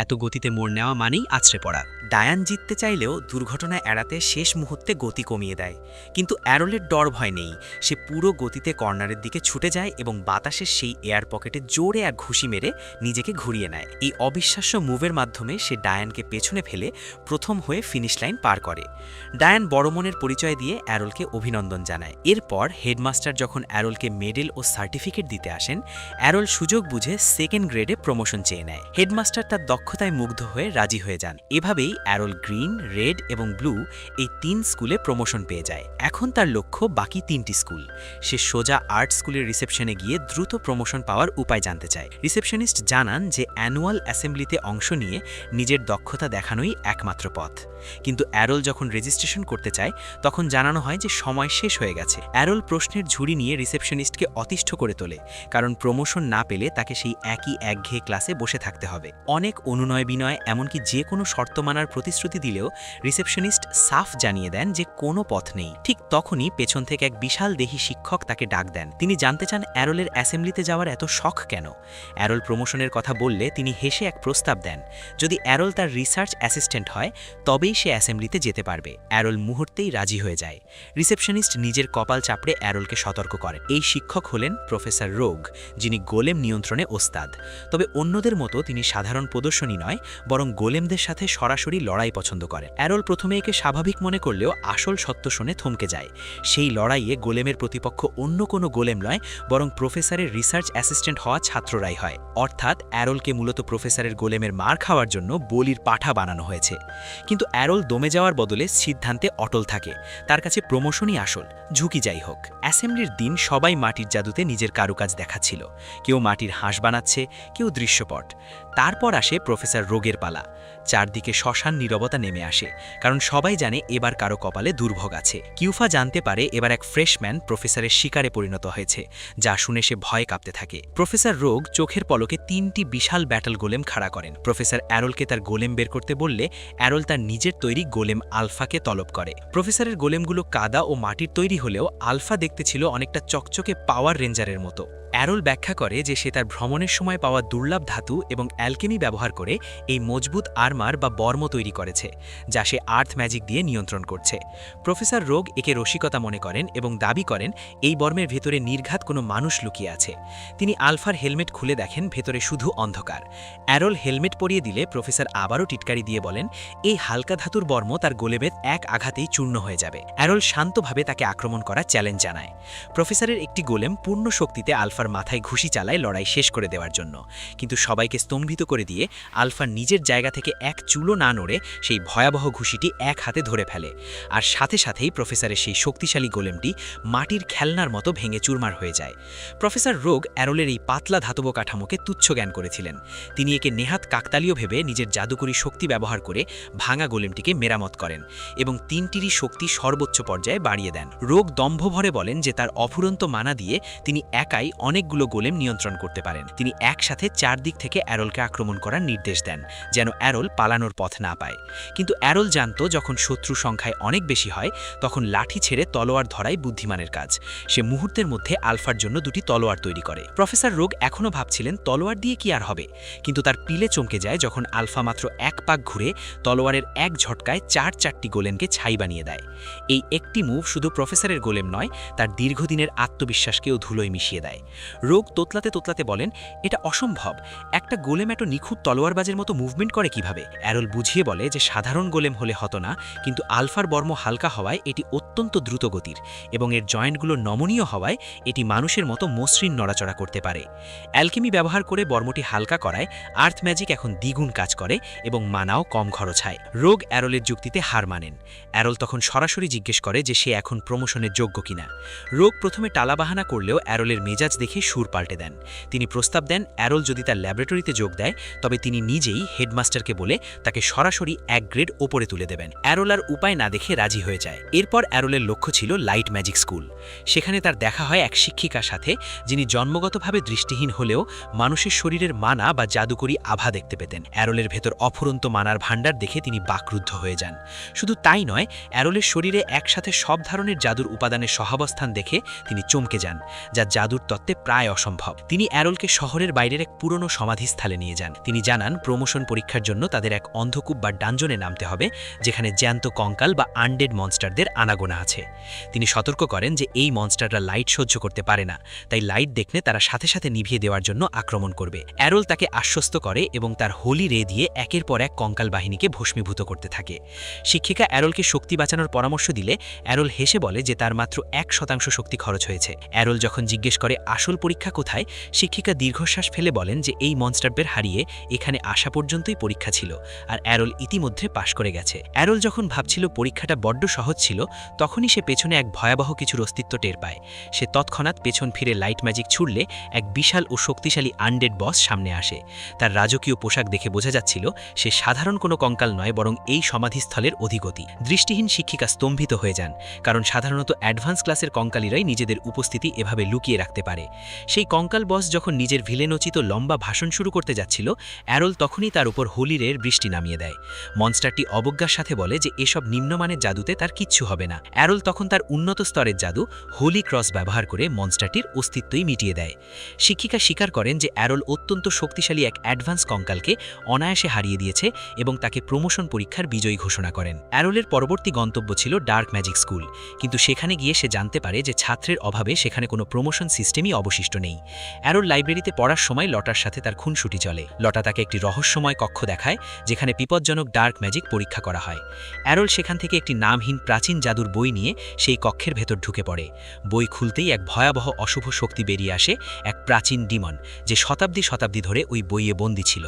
এত গতিতে মোড় নেওয়া মানেই আছড়ে পড়া। ডায়ান জিততে চাইলেও দুর্ঘটনা এড়াতে শেষ মুহূর্তে গতি কমিয়ে দেয়, কিন্তু অ্যারোলের ডর ভয় নেই। সে পুরো গতিতে কর্নারের দিকে ছুটে যায় এবং বাতাসের সেই এয়ার পকেটে জোরে এক ঘুষি মেরে নিজেকে ঘুরিয়ে নেয়। এই অবিশ্বাস্য মুভের মাধ্যমে সে ডায়ানকে পেছনে ফেলে প্রথম হয়ে ফিনিশ লাইন পার করে। ডায়ান বড় মনের পরিচয় দিয়ে অ্যারোলকে অভিনন্দন জানায়। এরপর হেডমাস্টার যখন অ্যারোলকে মেডেল ও সার্টিফিকেট দিতে আসেন, অ্যারোল সুযোগ বুঝে সেকেন্ড গ্রেডে প্রমোশন চেয়ে নেয়। হেডমাস্টার তার দক্ষতায় মুগ্ধ হয়ে রাজি হয়ে যান। এভাবেই অ্যারোল গ্রিন, রেড এবং ব্লু এই 3 স্কুলে প্রমোশন পেয়ে যায়। এখন তার লক্ষ্য বাকি 3টি স্কুল। সে সোজা আর্ট স্কুলের রিসেপশনে গিয়ে দ্রুত প্রমোশন পাওয়ার উপায় জানতে চায়। রিসেপশনিস্ট জানান যে অ্যানুয়াল অ্যাসেম্বলিতে অংশ নিয়ে নিজের দক্ষতা দেখানোই একমাত্র পথ। কিন্তু অ্যারোল যখন রেজিস্ট্রেশন করতে চায়, তখন জানানো হয় যে সময় শেষ হয়ে গেছে। অ্যারোল প্রশ্নের ঝুড়ি নিয়ে রিসেপশনিস্টকে অতিষ্ঠ করে তোলে, কারণ প্রমোশন না পেলে তাকে সেই একই একঘেয়ে ক্লাসে বসে থাকতে হবে। অনেক অনুনয় বিনয়, এমনকি যে কোনো শর্ত মানার প্রতিশ্রুতি দিলেও রিসেপশনিস্ট সাফ জানিয়ে দেন যে কোনো পথ নেই। ঠিক তখনই পেছন থেকে এক বিশাল দেহী শিক্ষক তাকে ডাক দেন। তিনি জানতে চান অ্যারোলের অ্যাসেম্বলিতে যাওয়ার এত শখ কেন। অ্যারোল প্রমোশনের কথা বললে তিনি হেসে এক প্রস্তাব দেন, যদি অ্যারোল তার রিসার্চ অ্যাসিস্ট্যান্ট হয় তবেই সে অ্যাসেম্বলিতে যেতে পারবে। অ্যারোল মুহূর্তেই রাজি হয়ে যায়। রিসেপশনিস্ট নিজের কপাল চাপড়ে অ্যারোলকে সতর্ক করেন। এই শিক্ষক হলেন প্রফেসর রোগ, যিনি গোলেম নিয়ন্ত্রণে ওস্তাদ। তবে অন্যদের মতো তিনি সাধারণ প্রদর্শনী নয়, বরং গোলেমদের সাথে সরাসরি লড়াই পছন্দ করেন। অ্যারোল প্রথমে একে স্বাভাবিক মনে করলেও আসল সত্য শুনে থমকে যায়। সেই লড়াইয়ে গোলেমের প্রতিপক্ষ অন্য কোনো গোলেম নয়, বরং প্রফেসরের রিসার্চ অ্যাসিস্ট্যান্ট হওয়া ছাত্ররাই হয়। অর্থাৎ অ্যারোলকে মূলত প্রফেসরের গোলেমের মার খাওয়ার জন্য বলির পাঠা বানানো হয়েছে। কিন্তু অ্যারোল দমে যাওয়ার বদলে সিদ্ধান্তে অটল থাকে। তার কাছে প্রমোশনই আসল, ঝুঁকি যাই হোক। অ্যাসেম্বলির দিন সবাই মাটির জাদুতে নিজের কারুকাজ দেখাচ্ছিল। কেউ মাটির হাঁস বানাচ্ছে, কেউ দৃশ্যপট। তারপর আসে প্রফেসর রোগের পালা। চারদিকে শ্মশান নীরবতা নেমে আসে, কারণ সবাই জানে এবার কারো কপালে দুর্ভোগ আছে। কিউফা জানতে পারে এবার এক ফ্রেশম্যান প্রফেসরের শিকারে পরিণত হয়েছে, যা শুনে সে ভয়ে কাঁপতে থাকে। প্রফেসর রোগ চোখের পলকে 3টি বিশাল ব্যাটল গোলেম খাড়া করেন। প্রফেসর অ্যারোলকে তার গোলেম বের করতে বললে অ্যারোল তার নিজের তৈরি গোলেম আলফাকে তলব করে। প্রফেসরের গোলেমগুলো কাদা ও মাটির তৈরি হলেও আলফা দেখতে ছিল অনেকটা চকচকে পাওয়ার রেঞ্জারের মতো। অ্যারোল ব্যাখ্যা করে যে সে তার ভ্রমণের সময় পাওয়া দুর্লভ ধাতু এবং অ্যালকেমি ব্যবহার করে এই মজবুত আর্মার বা বর্ম তৈরি করেছে, যা সে আর্থ ম্যাজিক দিয়ে নিয়ন্ত্রণ করছে। প্রফেসর রোগ একে রসিকতা মনে করেন এবং দাবি করেন এই বর্মের ভেতরে নির্ঘাত কোনো মানুষ লুকিয়ে আছে। তিনি আলফার হেলমেট খুলে দেখেন ভেতরে শুধু অন্ধকার। অ্যারোল হেলমেট পরিয়ে দিলে প্রফেসর আবারও টিটকারি দিয়ে বলেন এই হালকা ধাতুর বর্ম তার গোলেমের এক আঘাতেই চূর্ণ হয়ে যাবে। অ্যারোল শান্তভাবে তাকে আক্রমণ করার চ্যালেঞ্জ জানায়। প্রফেসরের একটি গোলেম পূর্ণ শক্তিতে আলফার মাথায় ঘুষি চালায় লড়াই শেষ করে দেওয়ার জন্য, কিন্তু সবাইকে স্তম্ভিত করে দিয়ে আলফা নিজের জায়গা থেকে এক চুলো না নড়ে সেই ভয়াবহ ঘুষিটি এক হাতে ধরে ফেলে। আর সাথে সাথেই প্রফেসরের সেই শক্তিশালী গোলেমটি মাটির খেলনার মতো ভেঙে চুরমার হয়ে যায়। প্রফেসর রোগ অ্যারোলের এই পাতলা ধাতব কাঠামোকে তুচ্ছ জ্ঞান করেছিলেন। তিনি একে নেহাত কাকতালীয় ভেবে নিজের জাদুকরী শক্তি ব্যবহার করে ভাঙা গোলেমটিকে মেরামত করেন এবং 3টিরই শক্তি সর্বোচ্চ পর্যায়ে বাড়িয়ে দেন। রোগ দম্ভ ভরে বলেন যে তার অফুরন্ত মানা দিয়ে তিনি একাই অনেকগুলো গোলেম নিয়ন্ত্রণ করতে পারেন। তিনি একসাথে চারদিক থেকে অ্যারোলকে আক্রমণ করার নির্দেশ দেন, যেন অ্যারোল পালানোর পথ না পায়। কিন্তু অ্যারোল জানত যখন শত্রু সংখ্যায় অনেক বেশি হয় তখন লাঠি ছেড়ে তলোয়ার ধরাই বুদ্ধিমানের কাজ। সে মুহূর্তের মধ্যে আলফার জন্য দুটি তলোয়ার তৈরি করে। প্রফেসর রোগ এখনও ভাবছিলেন তলোয়ার দিয়ে কি আর হবে, কিন্তু তার পিলে চমকে যায় যখন আলফা মাত্র এক পাক ঘুরে তলোয়ারের এক ঝটকায় চারটি গোলেমকে ছাই বানিয়ে দেয়। এই একটি মুভ শুধু প্রফেসরের গোলেম নয়, তার দীর্ঘদিনের আত্মবিশ্বাসকেও ধুলোয় মিশিয়ে দেয়। রোগ তোতলাতে তোতলাতে বলেন, এটা অসম্ভব, একটা গোলেম এত নিখুঁত তলোয়ারবাজের মতো মুভমেন্ট করে কিভাবে? অ্যারোল বুঝিয়ে বলে যে সাধারণ গোলেম হলে হতো না, কিন্তু আলফার বর্ম হালকা হওয়ায় এটি অত্যন্ত দ্রুত গতির, এবং এর জয়েন্টগুলো নমনীয় হওয়ায় এটি মানুষের মতো মসৃণ নড়াচড়া করতে পারে। অ্যালকেমি ব্যবহার করে বর্মটি হালকা করায় আর্থ ম্যাজিক এখন দ্বিগুণ কাজ করে এবং মানাও কম খরচ হয়। রোগ অ্যারোলের যুক্তিতে হার মানেন। অ্যারোল তখন সরাসরি জিজ্ঞেস করে যে সে এখন প্রমোশনের যোগ্য কিনা। রোগ প্রথমে টালাবাহানা করলেও অ্যারোলের মেজাজ দেখে সুর পাল্টে দেন। তিনি প্রস্তাব দেন অ্যারোল যদি তার ল্যাবরেটরিতে যোগ দেয় তবে তিনি নিজেই হেডমাস্টারকে বলে তাকে সরাসরি এক গ্রেড ওপরে তুলে দেবেন। অ্যারোল আর উপায় না দেখে রাজি হয়ে যায়। এরপর অ্যারোলের লক্ষ্য ছিল লাইট ম্যাজিক স্কুল। সেখানে তার দেখা হয় এক শিক্ষিকার সাথে, যিনি জন্মগতভাবে দৃষ্টিহীন হলেও মানুষের শরীরের মানা বা জাদুকরী আভা দেখতে পেতেন। অ্যারোলের ভেতর অফুরন্ত মানার ভাণ্ডার দেখে তিনি বাকরুদ্ধ হয়ে যান। শুধু তাই নয়, অ্যারোলের শরীরে একসাথে সব ধরনের জাদুর উপাদানের সহাবস্থান দেখে তিনি চমকে যান, যা জাদুর তত্ত্বে প্রায় অসম্ভব। তিনি অ্যারোলকে শহরের বাইরের এক পুরনো সমাধিস্থলে নিয়ে যান। তিনি জানান প্রমোশন পরীক্ষার জন্য তাদের এক অন্ধকূপ বা ডানজনে নামতে হবে, যেখানে জ্যান্ত কঙ্কাল বা আনডেড মনস্টারদের আনাগোনা আছে। তিনি সতর্ক করেন যে এই মনস্টাররা লাইট সহ্য করতে পারে না, তাই লাইট দেখলে তারা সাথে সাথে নিভিয়ে দেওয়ার জন্য আক্রমণ করবে। অ্যারোল তাকে আশ্বস্ত করে এবং তার হোলি রে দিয়ে একের পর এক কঙ্কাল বাহিনীকে ভস্মীভূত করতে থাকে। শিক্ষিকা অ্যারোলকে শক্তি বাঁচানোর পরামর্শ দিলে অ্যারোল হেসে বলে যে তার মাত্র 1% শক্তি খরচ হয়েছে। অ্যারোল যখন জিজ্ঞেস করে আসল পরীক্ষা কোথায়, শিক্ষিকা দীর্ঘশ্বাস ফেলে বলেন যে এই মনস্টারদের হারিয়ে এখানে আসা পর্যন্তই পরীক্ষা ছিল, আর অ্যারোল ইতিমধ্যে পাশ করে গেছে। অ্যারোল যখন ভাবছিল পরীক্ষাটা বড্ড সহজ ছিল, তখনই সে পেছনে এক ভয়াবহ কিছুর অস্তিত্ব টের পায়। সে তৎক্ষণাৎ পেছন ফিরে লাইট ম্যাজিক ছুড়লে এক বিশাল ও শক্তিশালী আনডেড বস সামনে আসে। তার রাজকীয় পোশাক দেখে বোঝা যাচ্ছিল সে সাধারণ কোনো কঙ্কাল নয়, বরং এই সমাধিস্থলের অধিগতি। দৃষ্টিহীন শিক্ষিকা স্তম্ভিত হয়ে যান, কারণ সাধারণত অ্যাডভান্স ক্লাসের কঙ্কালীরাই নিজেদের উপস্থিতি এভাবে লুকিয়ে রাখতে পারে। সেই কঙ্কাল বস যখন নিজের ভিলেনোচিত লম্বা ভাষণ শুরু করতে যাচ্ছিল, অ্যারোল তখনই তার উপর হোলি রের বৃষ্টি নামিয়ে দেয়। মনস্টারটি অবজ্ঞার সাথে বলে যে এসব নিম্নমানের জাদুতে তার কিচ্ছু হবে না। অ্যারোল তখন তার উন্নত স্তরের জাদু হোলি ক্রস ব্যবহার করে মনস্টারটির অস্তিত্বই মিটিয়ে দেয়। শিক্ষিকা স্বীকার করেন যে অ্যারোল অত্যন্ত শক্তিশালী এক অ্যাডভান্স কঙ্কালকে অনায়াসে হারিয়ে দিয়েছে এবং তাকে প্রমোশন পরীক্ষার বিজয়ী ঘোষণা করেন। অ্যারোলের পরবর্তী গন্তব্য ছিল ডার্ক ম্যাজিক স্কুল, কিন্তু সেখানে গিয়ে সে জানতে পারে যে ছাত্রের অভাবে সেখানে কোনো প্রমোশন সিস্টেমই অবশিষ্ট নেই। অ্যারোল লাইব্রেরিতে পড়ার সময় লটার সাথে তার খুনসুটি চলে। লটা তাকে একটি রহস্যময় কক্ষ দেখায়, যেখানে বিপজ্জনক ডার্ক ম্যাজিক পরীক্ষা করা হয়। অ্যারোল সেখান থেকে একটি নামহীন প্রাচীন জাদুর বই নিয়ে সেই কক্ষের ভেতর ঢুকে পড়ে। বই খুলতেই এক ভয়াবহ অশুভ শক্তি বেরিয়ে আসে, এক প্রাচীন ডিমন, যে শতাব্দী ধরে ওই বইয়ে বন্দী ছিল।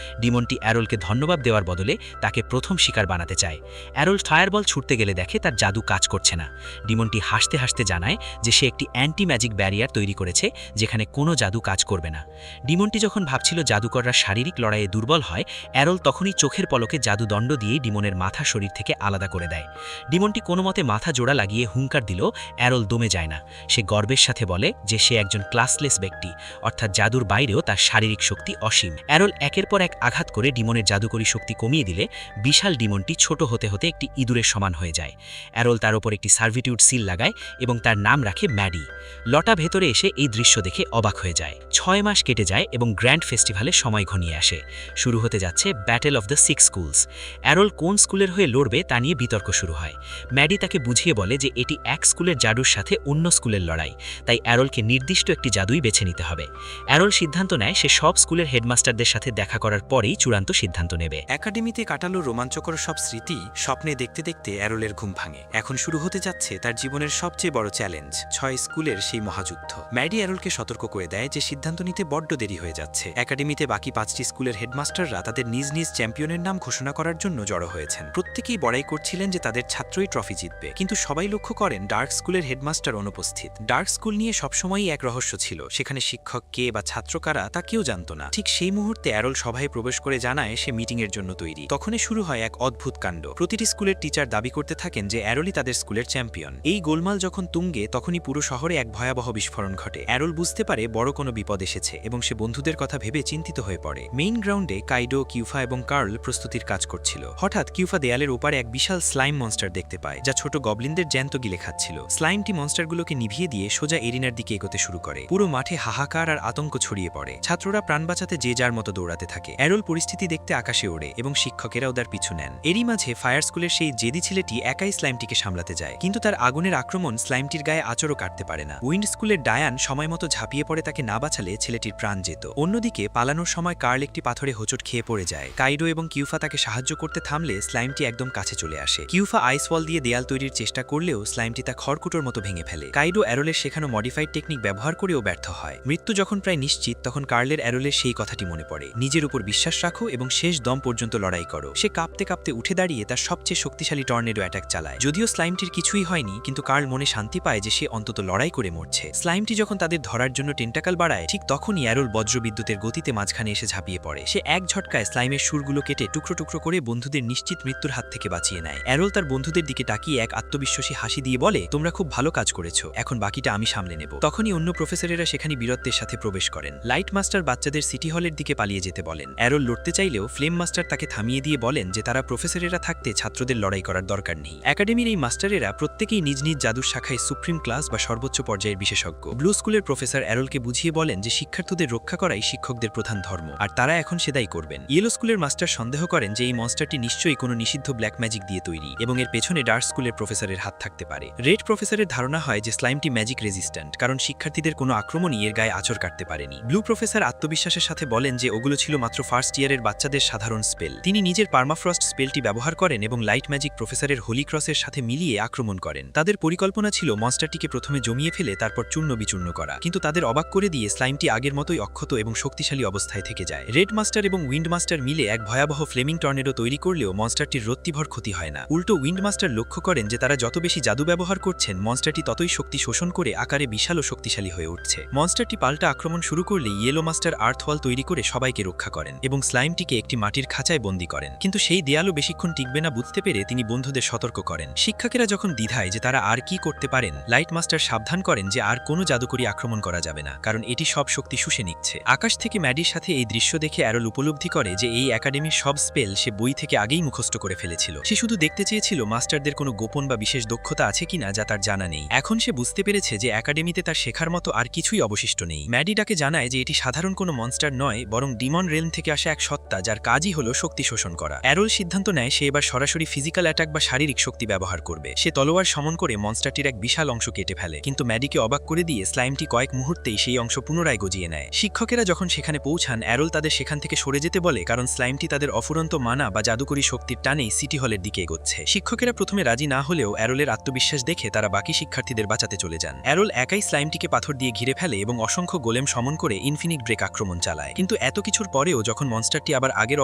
ডিমনটি অ্যারোলকে ধন্যবাদ দেওয়ার বদলে তাকে প্রথম শিকার বানাতে চায়। অ্যারোল ফায়ারবল ছুটতে গেলে দেখে তার জাদু কাজ করছে না। ডিমনটি হাসতে হাসতে জানায় যে সে একটি অ্যান্টি ম্যাজিক ব্যারিয়ার তৈরি করেছে, যেখানে কোনো জাদু কাজ করবে না। ডিমনটি যখন ভাবছিল জাদুকররা শারীরিক লড়াইয়ে দুর্বল হয়, অ্যারোল তখনই চোখের পলকে জাদুদণ্ড দিয়েই ডিমনের মাথা শরীর থেকে আলাদা করে দেয়। ডিমনটি কোনো মতে মাথা জোড়া লাগিয়ে হুঙ্কার দিলেও অ্যারোল দমে যায় না। সে গর্বের সাথে বলে যে সে একজন ক্লাসলেস ব্যক্তি, অর্থাৎ জাদুর বাইরেও তার শারীরিক শক্তি অসীম। অ্যারোল একের পর এক আঘাত করে ডিমনের জাদুকরী শক্তি কমিয়ে দিলে বিশাল ডিমনটি ছোট হতে হতে একটি ইঁদুরের সমান হয়ে যায়। অ্যারোল তার উপর একটি সার্ভিটিউড সিল লাগায় এবং তার নাম রাখে ম্যাডি। লটা ভেতরে এসে এই দৃশ্য দেখে অবাক হয়ে যায়। 6 মাস কেটে যায় এবং গ্র্যান্ড ফেস্টিভ্যালের সময় ঘনিয়ে আসে। শুরু হতে যাচ্ছে ব্যাটেল অফ দ্য 6 স্কুলস। অ্যারোল কোন স্কুলের হয়ে লড়বে তা নিয়ে বিতর্ক শুরু হয়। ম্যাডি তাকে বুঝিয়ে বলে যে এটি এক স্কুলের জাদুর সাথে অন্য স্কুলের লড়াই, তাই অ্যারোলকে নির্দিষ্ট একটি জাদুই বেছে নিতে হবে। অ্যারোল সিদ্ধান্ত নেয় সে সব স্কুলের হেডমাস্টারদের সাথে দেখা করার পরেই চূড়ান্ত সিদ্ধান্ত নেবে। একাডেমিতে কাটালো রোমাঞ্চকর সব স্মৃতি স্বপ্নে দেখতে দেখতে অ্যারোলের ঘুম ভাঙে। এখন শুরু হতে যাচ্ছে তার জীবনের সবচেয়ে বড় চ্যালেঞ্জ, 6 স্কুলের সেই মহাযুদ্ধ। ম্যাডি অ্যারোলকে সতর্ক করে দেয় যে সিদ্ধান্ত নিতে বড্ড দেরি হয়ে যাচ্ছে। একাডেমিতে বাকি 5টি স্কুলের হেডমাস্টাররা তাদের নিজ নিজ চ্যাম্পিয়নের নাম ঘোষণা করার জন্য জড়ো হয়েছেন। প্রত্যেকেই বড়াই করছিলেন যে তাদের ছাত্রই ট্রফি জিতবে, কিন্তু সবাই লক্ষ্য করেন ডার্ক স্কুলের হেডমাস্টার অনুপস্থিত। ডার্ক স্কুল নিয়ে সবসময়ই এক রহস্য ছিল, সেখানে শিক্ষক কে বা ছাত্র কারা তা কেউ জানত না। ঠিক সেই মুহূর্তে অ্যারোল সভায় প্রবেশ করে জানায় সে মিটিংয়ের জন্য তৈরি। তখনই শুরু হয় এক অদ্ভুত কাণ্ড। প্রতিটি স্কুলের টিচার দাবি করতে থাকেন যে অ্যারোলই তাদের স্কুলের চ্যাম্পিয়ন। এই গোলমাল যখন তুঙ্গে, তখনই পুরো শহরে এক ভয়াবহ বিস্ফোরণ ঘটে। অ্যারোল বুঝতে পারে বড় কোনো বিপদ এসেছে এবং সে বন্ধুদের কথা ভেবে চিন্তিত হয়ে পড়ে। মেইন গ্রাউন্ডে কাইডো, কিউফা এবং কার্ল প্রস্তুতির কাজ করছিল। হঠাৎ কিউফা দেয়ালের ওপারে এক বিশাল স্লাইম মনস্টার দেখতে পায়, যা ছোট গবলিনদের জ্যান্ত গিলে খাচ্ছিল। স্লাইমটি মনস্টারগুলোকে নিভিয়ে দিয়ে সোজা এরিনার দিকে এগোতে শুরু করে। পুরো মাঠে হাহাকার আর আতঙ্ক ছড়িয়ে পড়ে। ছাত্ররা প্রাণ বাঁচাতে যে যার মতো দৌড়াতে থাকে। অ্যারোল পরিস্থিতি দেখতে আকাশে ওড়ে এবং শিক্ষকেরাও তার পিছু নেন। এরই মাঝে ফায়ার স্কুলের সেই জেদি ছেলেটি একাই স্লাইমটিকে সামলাতে যায়, কিন্তু তার আগুনের আক্রমণ স্লাইমটির গায়ে আচরও কাটতে পারে না। উইন্ড স্কুলের ডায়ান সময় মতো ঝাঁপিয়ে পড়ে তাকে না বাঁচালে ছেলেটির প্রাণ যেত। অন্যদিকে পালানোর সময় কার্ল একটি পাথরে হোঁচট খেয়ে পড়ে যায়। কাইডো এবং কিউফা তাকে সাহায্য করতে থামলে স্লাইমটি একদম কাছে চলে আসে। কিউফা আইস ওয়াল দিয়ে দেয়াল তৈরির চেষ্টা করলেও স্লাইমটি তা খড়কুটোর মতো ভেঙে ফেলে। কাইডো অ্যারোলের শেখানো মডিফাইড টেকনিক ব্যবহার করেও ব্যর্থ হয়। মৃত্যু যখন প্রায় নিশ্চিত, তখন কার্লের অ্যারোলের সেই কথাটি মনে পড়ে, নিজের উপর বিশ্বাস রাখো এবং শেষ দম পর্যন্ত লড়াই করো। সে কাঁপতে কাঁপতে উঠে দাঁড়িয়ে তার সবচেয়ে শক্তিশালী টর্নেডো অ্যাটাক চালায়। যদিও স্লাইমটির কিছুই হয়নি, কিন্তু কার্ল মনে শান্তি পায় যে সে অন্তত লড়াই করে মরছে। স্লাইমটি যখন তাদের ধরার জন্য টেন্টাকাল বাড়ায়, ঠিক তখনই অ্যারোল বজ্রবিদ্যুতের গতিতে মাঝখানে এসে ঝাঁপিয়ে পড়ে। সে এক ঝটকায় স্লাইমের সুরগুলো কেটে টুকরো টুকরো করে বন্ধুদের নিশ্চিত মৃত্যুর হাত থেকে বাঁচিয়ে নেয়। অ্যারোল তার বন্ধুদের দিকে তাকিয়ে এক আত্মবিশ্বাসী হাসি দিয়ে বলে, তোমরা খুব ভালো কাজ করেছো, এখন বাকিটা আমি সামলে নেব। তখনই অন্য প্রফেসরেরা সেখানে বীরত্বের সাথে প্রবেশ করেন। লাইট মাস্টার বাচ্চাদের সিটি হলের দিকে পালিয়ে যেতে বলেন। অ্যারোল লড়তে চাইলেও ফ্লেম মাস্টার তাকে থামিয়ে দিয়ে বলেন যে তারা প্রফেসরেরা থাকতে ছাত্রদের লড়াই করার দরকার নেই। একাডেমির এই মাস্টারেরা প্রত্যেকেই নিজ নিজ জাদুর শাখায় সুপ্রিম ক্লাস বা সর্বোচ্চ পর্যায়ের বিশেষজ্ঞ। ব্লু স্কুলের প্রফেসর অ্যারোলকে বুঝিয়ে বলেন যে শিক্ষার্থীদের রক্ষা করাই শিক্ষকদের প্রধান ধর্ম, আর তারা এখন সেটাই করবেন। ইয়েলো স্কুলের মাস্টার সন্দেহ করেন যে এই মনস্টারটি নিশ্চয়ই কোনো নিষিদ্ধ ব্ল্যাক ম্যাজিক দিয়ে তৈরি এবং এর পেছনে ডার্ক স্কুলের প্রফেসরের হাত থাকতে পারে। রেড প্রফেসরের ধারণা হয় যে স্লাইমটি ম্যাজিক রেজিস্ট্যান্ট, কারণ শিক্ষার্থীদের কোনো আক্রমণই এর গায়ে আঁচড় কাটতে পারেনি। ব্লু প্রফেসর আত্মবিশ্বাসের সাথে বলেন যে ওগুলো ছিল মাত্র ফার্স্ট ইয়ারের বাচ্চাদের সাধারণ স্পেল। তিনি নিজের পার্মাফ্রস্ট স্পেলটি ব্যবহার করেন এবং লাইট ম্যাজিক প্রফেসরের হোলি ক্রসের সাথে মিলিয়ে আক্রমণ করেন। তাদের পরিকল্পনা ছিল মনস্টারটিকে প্রথমে জমিয়ে ফেলে তারপর চূর্ণ বিচূর্ণ করা, কিন্তু তাদের অবাক করে দিয়ে স্লাইমটি আগের মতোই অক্ষত এবং শক্তিশালী অবস্থায় থেকে যায়। রেড মাস্টার এবং উইন্ড মাস্টার মিলে এক ভয়াবহ ফ্লেমিং টর্নেডো তৈরি করলেও মনস্টারটির রত্তিভর ক্ষতি হয় না। উল্টো উইন্ড মাস্টার লক্ষ্য করেন যে তারা যত বেশি জাদু ব্যবহার করছেন, মনস্টারটি ততই শক্তি শোষণ করে আকারে বিশাল ও শক্তিশালী হয়ে উঠছে। মনস্টারটি পাল্টা আক্রমণ শুরু করলে ইয়েলো মাস্টার আর্থওয়াল তৈরি করে সবাইকে রক্ষা করেন এবং স্লাইমটিকে একটি মাটির খাঁচায় বন্দী করেন। কিন্তু সেই দেয়ালও বেশিক্ষণ টিকবে না বুঝতে পেরে তিনি বন্ধুদের সতর্ক করেন। শিক্ষকেরা যখন দ্বিধায় যে তারা আর কি করতে পারেন, লাইট মাস্টার সাবধান করেন যে আর কোনো জাদুকরি আক্রমণ করা যাবে না, কারণ এটি সব শক্তি শুষে নিচ্ছে। আকাশ থেকে ম্যাডির সাথে এই দৃশ্য দেখে অ্যারোল উপলব্ধি করে যে এই একাডেমির সব স্পেল সে বই থেকে আগেই মুখস্থ করে ফেলেছিল। সে শুধু দেখতে চেয়েছিল মাস্টারদের কোনো গোপন বা বিশেষ দক্ষতা আছে কিনা যা তার জানা নেই। এখন সে বুঝতে পেরেছে যে একাডেমিতে তার শেখার মতো আর কিছুই অবশিষ্ট নেই। ম্যাডি তাকে জানায় যে এটি সাধারণ কোনো মনস্টার নয়, বরং ডিমন রেলম থেকে আসা এক সত্তা যার কাজই হলো শক্তি শোষণ করা। অ্যারোল সিদ্ধান্ত নেয় সে এবার সরাসরি ফিজিক্যাল অ্যাটাক বা শারীরিক শক্তি ব্যবহার করবে। সে তলোয়ার সমন করে মনস্টারটির এক বিশাল অংশ কেটে ফেলে, কিন্তু ম্যাডিকে অবাক করে দিয়ে স্লাইমটি কয়েক মুহূর্তেই সেই অংশ পুনরায় গজিয়ে নেয়। শিক্ষকেরা যখন সেখানে পৌঁছান, অ্যারোল তাদের সেখান থেকে সরে যেতে বলে, কারণ স্লাইমটি তাদের অফুরন্ত মানা বা জাদুকরী শক্তির টানেই সিটি হলের দিকে এগোচ্ছে। শিক্ষকেরা প্রথমে রাজি না হলেও অ্যারোলের আত্মবিশ্বাস দেখে তারা বাকি শিক্ষার্থীদের বাঁচাতে চলে যান। অ্যারোল একাই স্লাইমটিকে পাথর দিয়ে ঘিরে ফেলে এবং অসংখ্য গোলেম সমন করে ইনফিনিট ব্রেক আক্রমণ চালায়। কিন্তু এত কিছুর পরেও যখন মনস্টারটি আবার আগের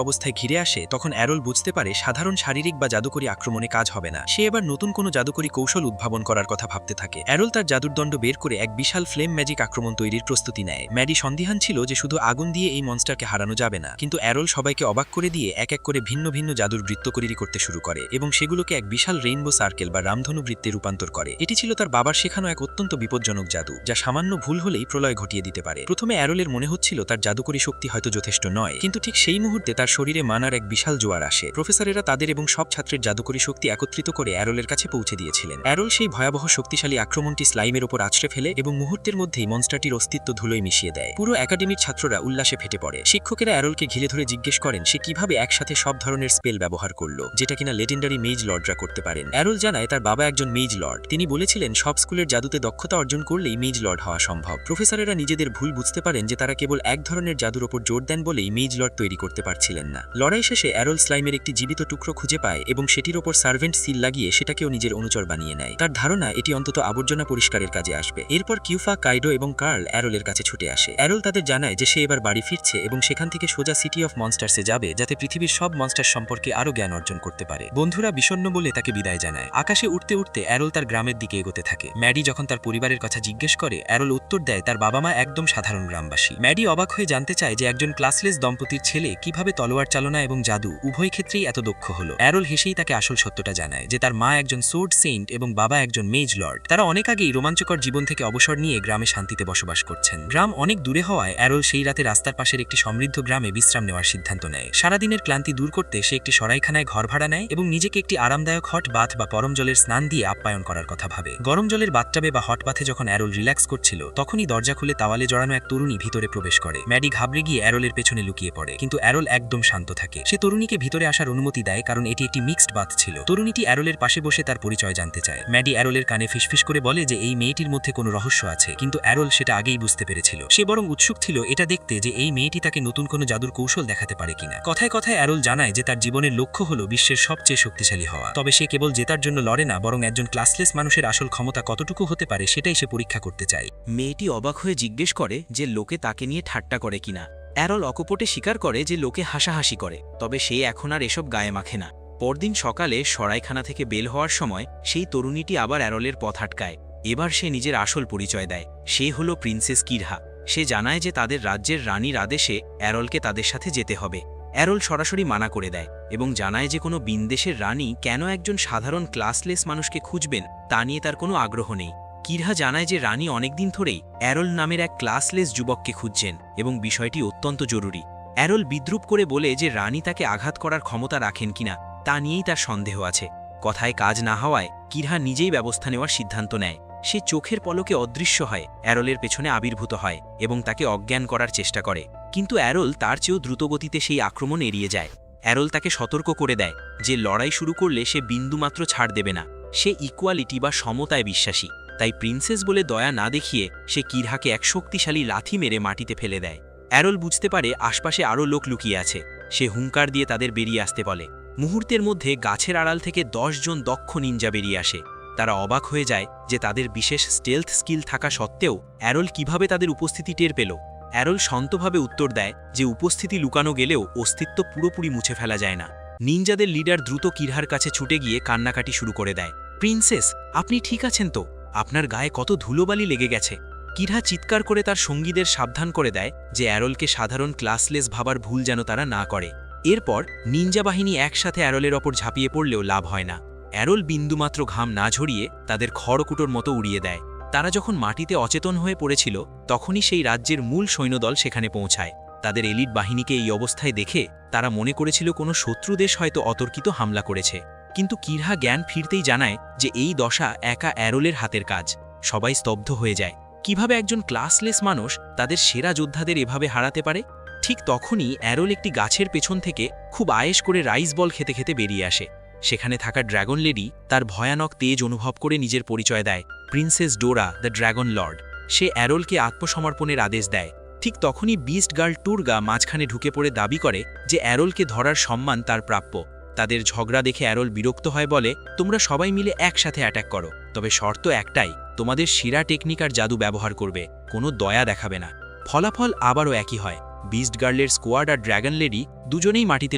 অবস্থায় ঘিরে আসে, তখন অ্যারোল বুঝতে পারে সাধারণ শারীরিক বা জাদুকরী আক্রমণে কাজ হবে না। সে এবার নতুন কোনো জাদুকরী কৌশল উদ্ভাবন করার কথা ভাবতে থাকে। অ্যারোল তার জাদুর দণ্ড বের করে এক বিশাল ফ্লেম ম্যাজিক আক্রমণ তৈরির প্রস্তুতি নেয়। ম্যাডি সন্দিহান ছিল যে শুধু আগুন দিয়ে এই মনস্টারকে হারানো যাবে না, কিন্তু অ্যারোল সবাইকে অবাক করে দিয়ে এক এক করে ভিন্ন ভিন্ন জাদুর বৃত্তকরী করতে শুরু করে এবং সেগুলোকে এক বিশাল রেইনবো সার্কেল বা রামধনু বৃত্তে রূপান্তর করে। এটি ছিল তার বাবার শেখানো এক অত্যন্ত বিপজ্জনক জাদু, যা সামান্য ভুল হলেই প্রলয় ঘটিয়ে দিতে পারে। প্রথমে অ্যারোলের মনে হচ্ছিল তার জাদুকরী শক্তি হয়তো যথেষ্ট নয়, কিন্তু ঠিক সেই মুহূর্তে তার শরীরে মানার এক বিশাল জোয়ার আসে। প্রফেসরেরা তাদের এবং সব ছাত্রের জাদুকরী শক্তি একত্রিত করে অ্যারোলের কাছে পৌঁছে দিয়েছিলেন। অ্যারোল সেই ভয়াবহ শক্তিশালী আক্রমণটি স্লাইমের উপর আছড়ে ফেলে এবং মুহূর্তের মধ্যেই মনস্টারটির অস্তিত্ব ধুলোয় মিশিয়ে দেয়। পুরো একাডেমির ছাত্ররা উল্লাসে ফেটে পড়ে। শিক্ষকেরা অ্যারোলকে ঘিরে ধরে জিজ্ঞেস করেন সে কিভাবে একসাথে সব ধরনের স্পেল ব্যবহার করলো, যেটা কিনা লেজেন্ডারি মেজ লর্ডরা করতে পারেন। অ্যারোল জানায় তার বাবা একজন মেজ লর্ড। তিনি বলেছিলেন সব স্কুলের জাদুতে দক্ষতা অর্জন করলেই মেজ লর্ড হওয়া সম্ভব। প্রফেসরেরা নিজেদের ভুল বুঝতে পারেন যে তারা কেবল এক ধরনের জাদুর ওপর জোর দেন বলেই মেজ লর্ড তৈরি করতে পারছিলেন না। লড়াই শেষে অ্যারোল স্লাইমের একটি জীবিত টুকরো খুঁজে পায় এবং সেটির ওপর সার্ভেন্ট সিল লাগিয়ে সেটাকেও নিজের অনুচর বানিয়ে নেয়। তার ধারণা এটি অন্তত আবর্জনা পরিষ্কারের কাজে আসবে। এরপর কিউফা, কাইডো এবং কার্ল অ্যারোলের কাছে ছুটে আসে। অ্যারোল তাদের জানায় যে সে এবার বাড়ি ফিরছে এবং সেখান থেকে সোজা সিটি অফ মনস্টার্সে যাবে, যাতে পৃথিবীর সব মনস্টার সম্পর্কে আরও জ্ঞান অর্জন করতে পারে। বন্ধুরা বিষণ্ণ বলে তাকে বিদায় জানায়। আকাশে উঠতে উঠতে অ্যারোল তার গ্রামের দিকে এগোতে থাকে। ম্যাডি যখন তার পরিবারের কথা জিজ্ঞেস করে, অ্যারোল উত্তর দেয় তার বাবা মা একদম সাধারণ গ্রামবাসী। ম্যাডি অবাক হয়ে জানতে চায় যে একজন ক্লাসলেস দম্পতির ছেলে কিভাবে তলোয়ার চালনা এবং জাদু উভয় ক্ষেত্রেই এত দক্ষ হলো। অ্যারোল হেসেই তাকে আসল সত্যটা জানায় যে তার মা একজন সোর্ড সেন্ট এবং বাবা একজন মেজ লর্ড। তারা অনেক আগেই রোমাঞ্চকর জীবন থেকে অবসর নিয়ে গ্রামে গ্রামে শান্তিতে বসবাস করছেন। গ্রাম অনেক দূরে হওয়ায় অ্যারল সেই রাতে রাস্তার পাশের একটি সমৃদ্ধ গ্রামে বিশ্রাম নেওয়ার সিদ্ধান্ত নেয়। সারাদিনের ক্লান্তি দূর করতে সে একটি সরাইখানায় ঘর ভাড়া নেয় এবং নিজেকে একটি আরামদায়ক হট বাথ বা গরম জলের স্নান দিয়ে আপ্যায়ন করার কথা ভাবে। গরম জলের বাথটাবে বা হট বাথে যখন অ্যারল রিল্যাক্স করছিল, তখনই দরজা খুলে তাওয়ালে জড়ানো এক তরুণী ভিতরে প্রবেশ করে। ম্যাডি ঘাবড়ে গিয়ে অ্যারলের পেছনে লুকিয়ে পড়ে, কিন্তু অ্যারল একদম শান্ত থাকে। সে তরুণীকে ভিতরে আসার অনুমতি দেয় কারণ এটি একটি মিক্সড বাথ ছিল। তরুণীটি অ্যারলের পাশে বসে তার পরিচয় জানতে চায়। ম্যাডি অ্যারলের কানে ফিসফিস করে বলে যে এই মেয়েটির মধ্যে কোনো রহস্য আছে, কিন্তু অ্যারল সেটা আগেই বুঝতে পেরেছিল। সে বরং উৎসুক ছিল এটা দেখতে যে এই মেয়েটি তাকে নতুন কোনো জাদুর কৌশল দেখাতে পারে কিনা। কথায় কথায় অ্যারল জানায় যে তার জীবনের লক্ষ্য হলো বিশ্বের সবচেয়ে শক্তিশালী হওয়া। তবে সে কেবল জেতার জন্য লড়ে না, বরং একজন ক্লাসলেস মানুষের আসল ক্ষমতা কতটুকু হতে পারে সেটাই সে পরীক্ষা করতে চায়। মেয়েটি অবাক হয়ে জিজ্ঞেস করে যে লোকে তাকে নিয়ে ঠাট্টা করে কিনা। অ্যারল অকপটে স্বীকার করে যে লোকে হাসাহাসি করে, তবে সে এখন আর এসব গায়ে মাখে না। পরদিন সকালে সরাইখানা থেকে বেল হওয়ার সময় সেই তরুণীটি আবার অ্যারলের পথ আটকায়। এবার সে নিজের আসল পরিচয় দেয়। সে হলো প্রিন্সেস কিরহা। সে জানায় যে তাদের রাজ্যের রানীর আদেশে অ্যারলকে তাদের সাথে যেতে হবে। অ্যারল সরাসরি মানা করে দেয় এবং জানায় যে কোনো বিন্দেশের রানী কেন একজন সাধারণ ক্লাসলেস মানুষকে খুঁজবেন তা নিয়ে তার কোনো আগ্রহ নেই। কিরহা জানায় যে রানী অনেকদিন ধরেই অ্যারল নামের এক ক্লাসলেস যুবককে খুঁজছেন এবং বিষয়টি অত্যন্ত জরুরি। অ্যারল বিদ্রুপ করে বলে যে রানী তাকে আঘাত করার ক্ষমতা রাখেন কিনা তা নিয়েই তার সন্দেহ আছে। কথায় কাজ না হওয়ায় কিরহা নিজেই ব্যবস্থা নেওয়ার সিদ্ধান্ত নেয়। সে চোখের পলকে অদৃশ্য হয়, অ্যারলের পেছনে আবির্ভূত হয় এবং তাকে অজ্ঞান করার চেষ্টা করে। কিন্তু অ্যারল তার চেয়েও দ্রুতগতিতে সেই আক্রমণ এড়িয়ে যায়। অ্যারল তাকে সতর্ক করে দেয় যে লড়াই শুরু করলে সে বিন্দুমাত্র ছাড় দেবে না। সে ইকুয়ালিটি বা সমতায় বিশ্বাসী। তাই প্রিন্সেস বলে দয়া না দেখিয়ে সে কিরহাকে এক শক্তিশালী লাথি মেরে মাটিতে ফেলে দেয়। অ্যারল বুঝতে পারে আশপাশে আরও লোক লুকিয়ে আছে। সে হুঙ্কার দিয়ে তাদের বেরিয়ে আসতে বলে। মুহূর্তের মধ্যে গাছের আড়াল থেকে 10 জন দক্ষ নিনজা বেরিয়ে আসে। তারা অবাক হয়ে যায় যে তাদের বিশেষ স্টেলথ স্কিল থাকা সত্ত্বেও অ্যারল কিভাবে তাদের উপস্থিতি টের পেল। অ্যারল শান্তভাবে উত্তর দেয় যে উপস্থিতি লুকানো গেলেও অস্তিত্ব পুরোপুরি মুছে ফেলা যায় না। নিনজাদের লিডার দ্রুত কিরহার কাছে ছুটে গিয়ে কান্নাকাটি শুরু করে দেয়। প্রিন্সেস, আপনি ঠিক আছেন তো? আপনার গায়ে কত ধুলোবালি লেগে গেছে। কিরহা চিৎকার করে তার সঙ্গীদের সাবধান করে দেয় যে অ্যারলকে সাধারণ ক্লাসলেস ভাবার ভুল যেন তারা না করে। এরপর নিনজা বাহিনী একসাথে অ্যারলের ওপর ঝাঁপিয়ে পড়লেও লাভ হয় না। অ্যারল বিন্দুমাত্র ঘাম না ঝরিয়ে তাদের খড়কুটোর মতো উড়িয়ে দেয়। তারা যখন মাটিতে অচেতন হয়ে পড়েছিল তখনই সেই রাজ্যের মূল সৈন্যদল সেখানে পৌঁছায়। তাদের এলিট বাহিনীকে এই অবস্থায় দেখে তারা মনে করেছিল কোনো শত্রু দেশ হয়তো অতর্কিত হামলা করেছে। কিন্তু কিরহা জ্ঞান ফিরতেই জানায় যে এই দশা একা অ্যারলের হাতের কাজ। সবাই স্তব্ধ হয়ে যায়। কিভাবে একজন ক্লাসলেস মানুষ তাদের সেরা যোদ্ধাদের এভাবে হারাতে পারে? ঠিক তখনই অ্যারল একটি গাছের পেছন থেকে খুব আয়েশ করে রাইস বল খেতে খেতে বেরিয়ে আসে। সেখানে থাকা ড্রাগন লেডি তার ভয়ানক তেজ অনুভব করে নিজের পরিচয় দেয়, প্রিন্সেস ডোরা দ্য ড্রাগন লর্ড। সে অ্যারলকে আত্মসমর্পণের আদেশ দেয়। ঠিক তখনই বিস্ট গার্ল টুরগা মাঝখানে ঢুকে পড়ে দাবি করে যে অ্যারলকে ধরার সম্মান তার প্রাপ্য। তাদের ঝগড়া দেখে অ্যারল বিরক্ত হয়, বলে তোমরা সবাই মিলে একসাথে অ্যাটাক করো, তবে শর্ত একটাই, তোমাদের সেরা টেকনিক আর জাদু ব্যবহার করবে, কোনো দয়া দেখাবে না। ফলাফল আবারও একই হয়। বিস্ট গার্লের স্কোয়াড আর ড্রাগন লেডি দুজনেই মাটিতে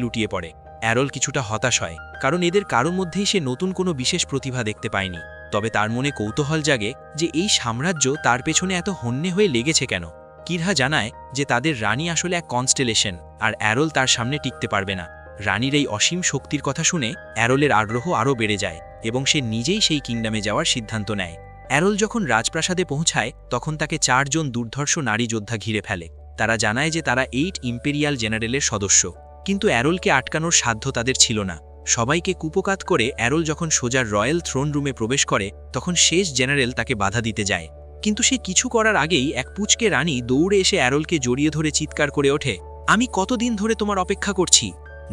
লুটিয়ে পড়ে। অ্যারল কিছুটা হতাশ হয়, কারণ এদের কারোর মধ্যেই সে নতুন কোনো বিশেষ প্রতিভা দেখতে পায়নি। তবে তার মনে কৌতূহল জাগে যে এই সাম্রাজ্য তার পেছনে এত হন্যে হয়ে লেগেছে কেন। কিরহা জানায় যে তাদের রানী আসলে এক কনস্টেলেশন, আর অ্যারল তার সামনে টিকতে পারবে না। রানীর এই অসীম শক্তির কথা শুনে অ্যারলের আগ্রহ আরও বেড়ে যায় এবং সে নিজেই সেই কিংডমে যাওয়ার সিদ্ধান্ত নেয়। অ্যারল যখন রাজপ্রাসাদে পৌঁছায় তখন তাকে 4 জন দুর্ধর্ষ নারী যোদ্ধা ঘিরে ফেলে। তারা জানায় যে তারা 8 ইম্পেরিয়াল জেনারেলের সদস্য, কিন্তু অ্যারলকে আটকানোর সাধ্য তাদের ছিল না। সবাইকে কুপোকাত করে অ্যারল যখন সোজা রয়্যাল থ্রোন রুমে প্রবেশ করে তখন শেষ জেনারেল তাকে বাধা দিতে যায়। কিন্তু সে কিছু করার আগেই এক পুচকে রানী দৌড়ে এসে অ্যারলকে জড়িয়ে ধরে চিৎকার করে ওঠে, আমি কতদিন ধরে তোমার অপেক্ষা করছি।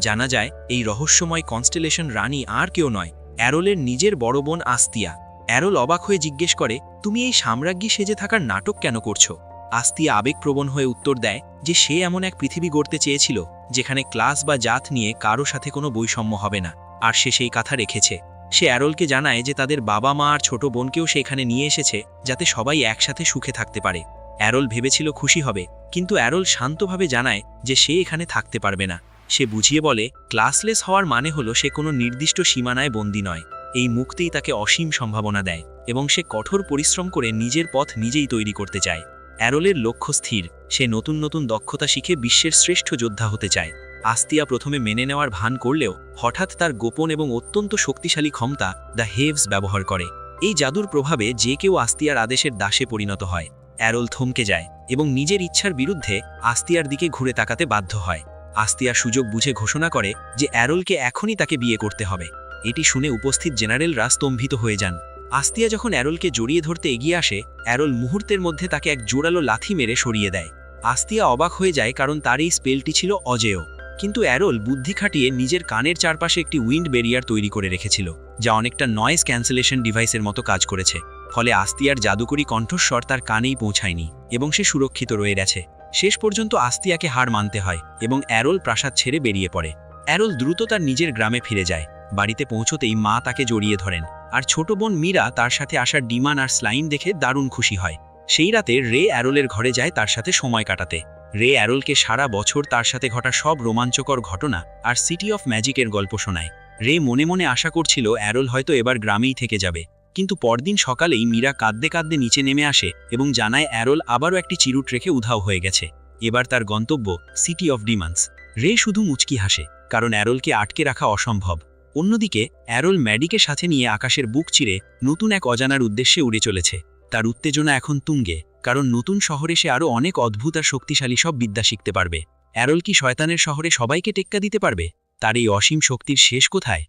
জানা যায় এই রহস্যময় কনস্টেলেশন রানী আর কেউ নয়, অ্যারলের নিজের বড় বোন আসতিয়া। অ্যারল অবাক হয়ে জিজ্ঞেস করে, তুমি এই সাম্রাজ্ঞী সেজে থাকার নাটক কেন করছো? আসতিয়া আবেগপ্রবণ হয়ে উত্তর দেয় যে সে এমন এক পৃথিবী গড়তে চেয়েছিল যেখানে ক্লাস বা জাত নিয়ে কারো সাথে কোনো বৈষম্য হবে না, আর সে সেই কথা রেখেছে। সে অ্যারলকে জানায় যে তাদের বাবা মা আর ছোট বোনকেও সে এখানে নিয়ে এসেছে যাতে সবাই একসাথে সুখে থাকতে পারে। অ্যারল ভেবেছিল খুশি হবে, কিন্তু অ্যারল শান্তভাবে জানায় যে সে এখানে থাকতে পারবে না। সে বুঝিয়ে বলে ক্লাসলেস হওয়ার মানে হলো সে কোনো নির্দিষ্ট সীমানায় বন্দী নয়। এই মুক্তিই তাকে অসীম সম্ভাবনা দেয় এবং সে কঠোর পরিশ্রম করে নিজের পথ নিজেই তৈরি করতে চায়। অ্যারলের লক্ষ্য স্থির, সে নতুন নতুন দক্ষতা শিখে বিশ্বের শ্রেষ্ঠ যোদ্ধা হতে চায়। আসতিয়া প্রথমে মেনে নেওয়ার ভান করলেও হঠাৎ তার গোপন এবং অত্যন্ত শক্তিশালী ক্ষমতা দ্য হেভস ব্যবহার করে। এই জাদুর প্রভাবে যে কেউ আসতিয়ার আদেশের দাসে পরিণত হয়। অ্যারোল থমকে যায় এবং নিজের ইচ্ছার বিরুদ্ধে আস্তিয়ার দিকে ঘুরে তাকাতে বাধ্য হয়। আস্তিয়া সুযোগ বুঝে ঘোষণা করে যে অ্যারোলকে এখনই তাকে বিয়ে করতে হবে। এটি শুনে উপস্থিত জেনারেলরা স্তম্ভিত হয়ে যান। আস্তিয়া যখন অ্যারোলকে জড়িয়ে ধরতে এগিয়ে আসে, অ্যারোল মুহূর্তের মধ্যে তাকে এক জোরালো লাথি মেরে সরিয়ে দেয়। আস্তিয়া অবাক হয়ে যায় কারণ তার এই স্পেলটি ছিল অজেয়। কিন্তু অ্যারোল বুদ্ধি খাটিয়ে নিজের কানের চারপাশে একটি উইন্ড ব্যারিয়ার তৈরি করে রেখেছিল, যা অনেকটা নয়েজ ক্যান্সেলেশন ডিভাইসের মতো কাজ করেছে। ফলে আস্তিয়ার জাদুকরী কণ্ঠস্বর তার কানেই পৌঁছায়নি এবং সে সুরক্ষিত রয়ে গেছে। শেষ পর্যন্ত আস্তিয়াকে হার মানতে হয় এবং অ্যারোল প্রাসাদ ছেড়ে বেরিয়ে পড়ে। অ্যারোল দ্রুত তার নিজের গ্রামে ফিরে যায়। বাড়িতে পৌঁছতেই মা তাকে জড়িয়ে ধরেন, আর ছোট বোন মীরা তার সাথে আসা ডিমান আর স্লাইম দেখে দারুণ খুশি হয়। সেই রাতে রে অ্যারোলের ঘরে যায় তার সাথে সময় কাটাতে। রে অ্যারোলকে সারা বছর তার সাথে ঘটা সব রোমাঞ্চকর ঘটনা আর সিটি অফ ম্যাজিকের গল্প শোনায়। রে মনে মনে আশা করছিল অ্যারোল হয়তো এবার গ্রামেই থেকে যাবে, কিন্তু পরদিন সকালেই মীরা কাঁদতে কাঁদতে নিচে নেমে আসে এবং জানায় অ্যারোল আবারও একটি চিরুট রেখে উধাও হয়ে গেছে। এবার তার গন্তব্য সিটি অফ ডিমান্স। রে শুধু মুচকি হাসে, কারণ অ্যারোলকে আটকে রাখা অসম্ভব। অন্যদিকে অ্যারোল ম্যাডিকে সাথে নিয়ে আকাশের বুক চিরে নতুন এক অজানার উদ্দেশ্যে উড়ে চলেছে। তার উত্তেজনা এখন তুঙ্গে, কারণ নতুন শহরে সে আরও অনেক অদ্ভুত আর শক্তিশালী সব বিদ্যা শিখতে পারবে। অ্যারোল কি শয়তানের শহরে সবাইকে টেক্কা দিতে পারবে? তার এই অসীম শক্তির শেষ কোথায়?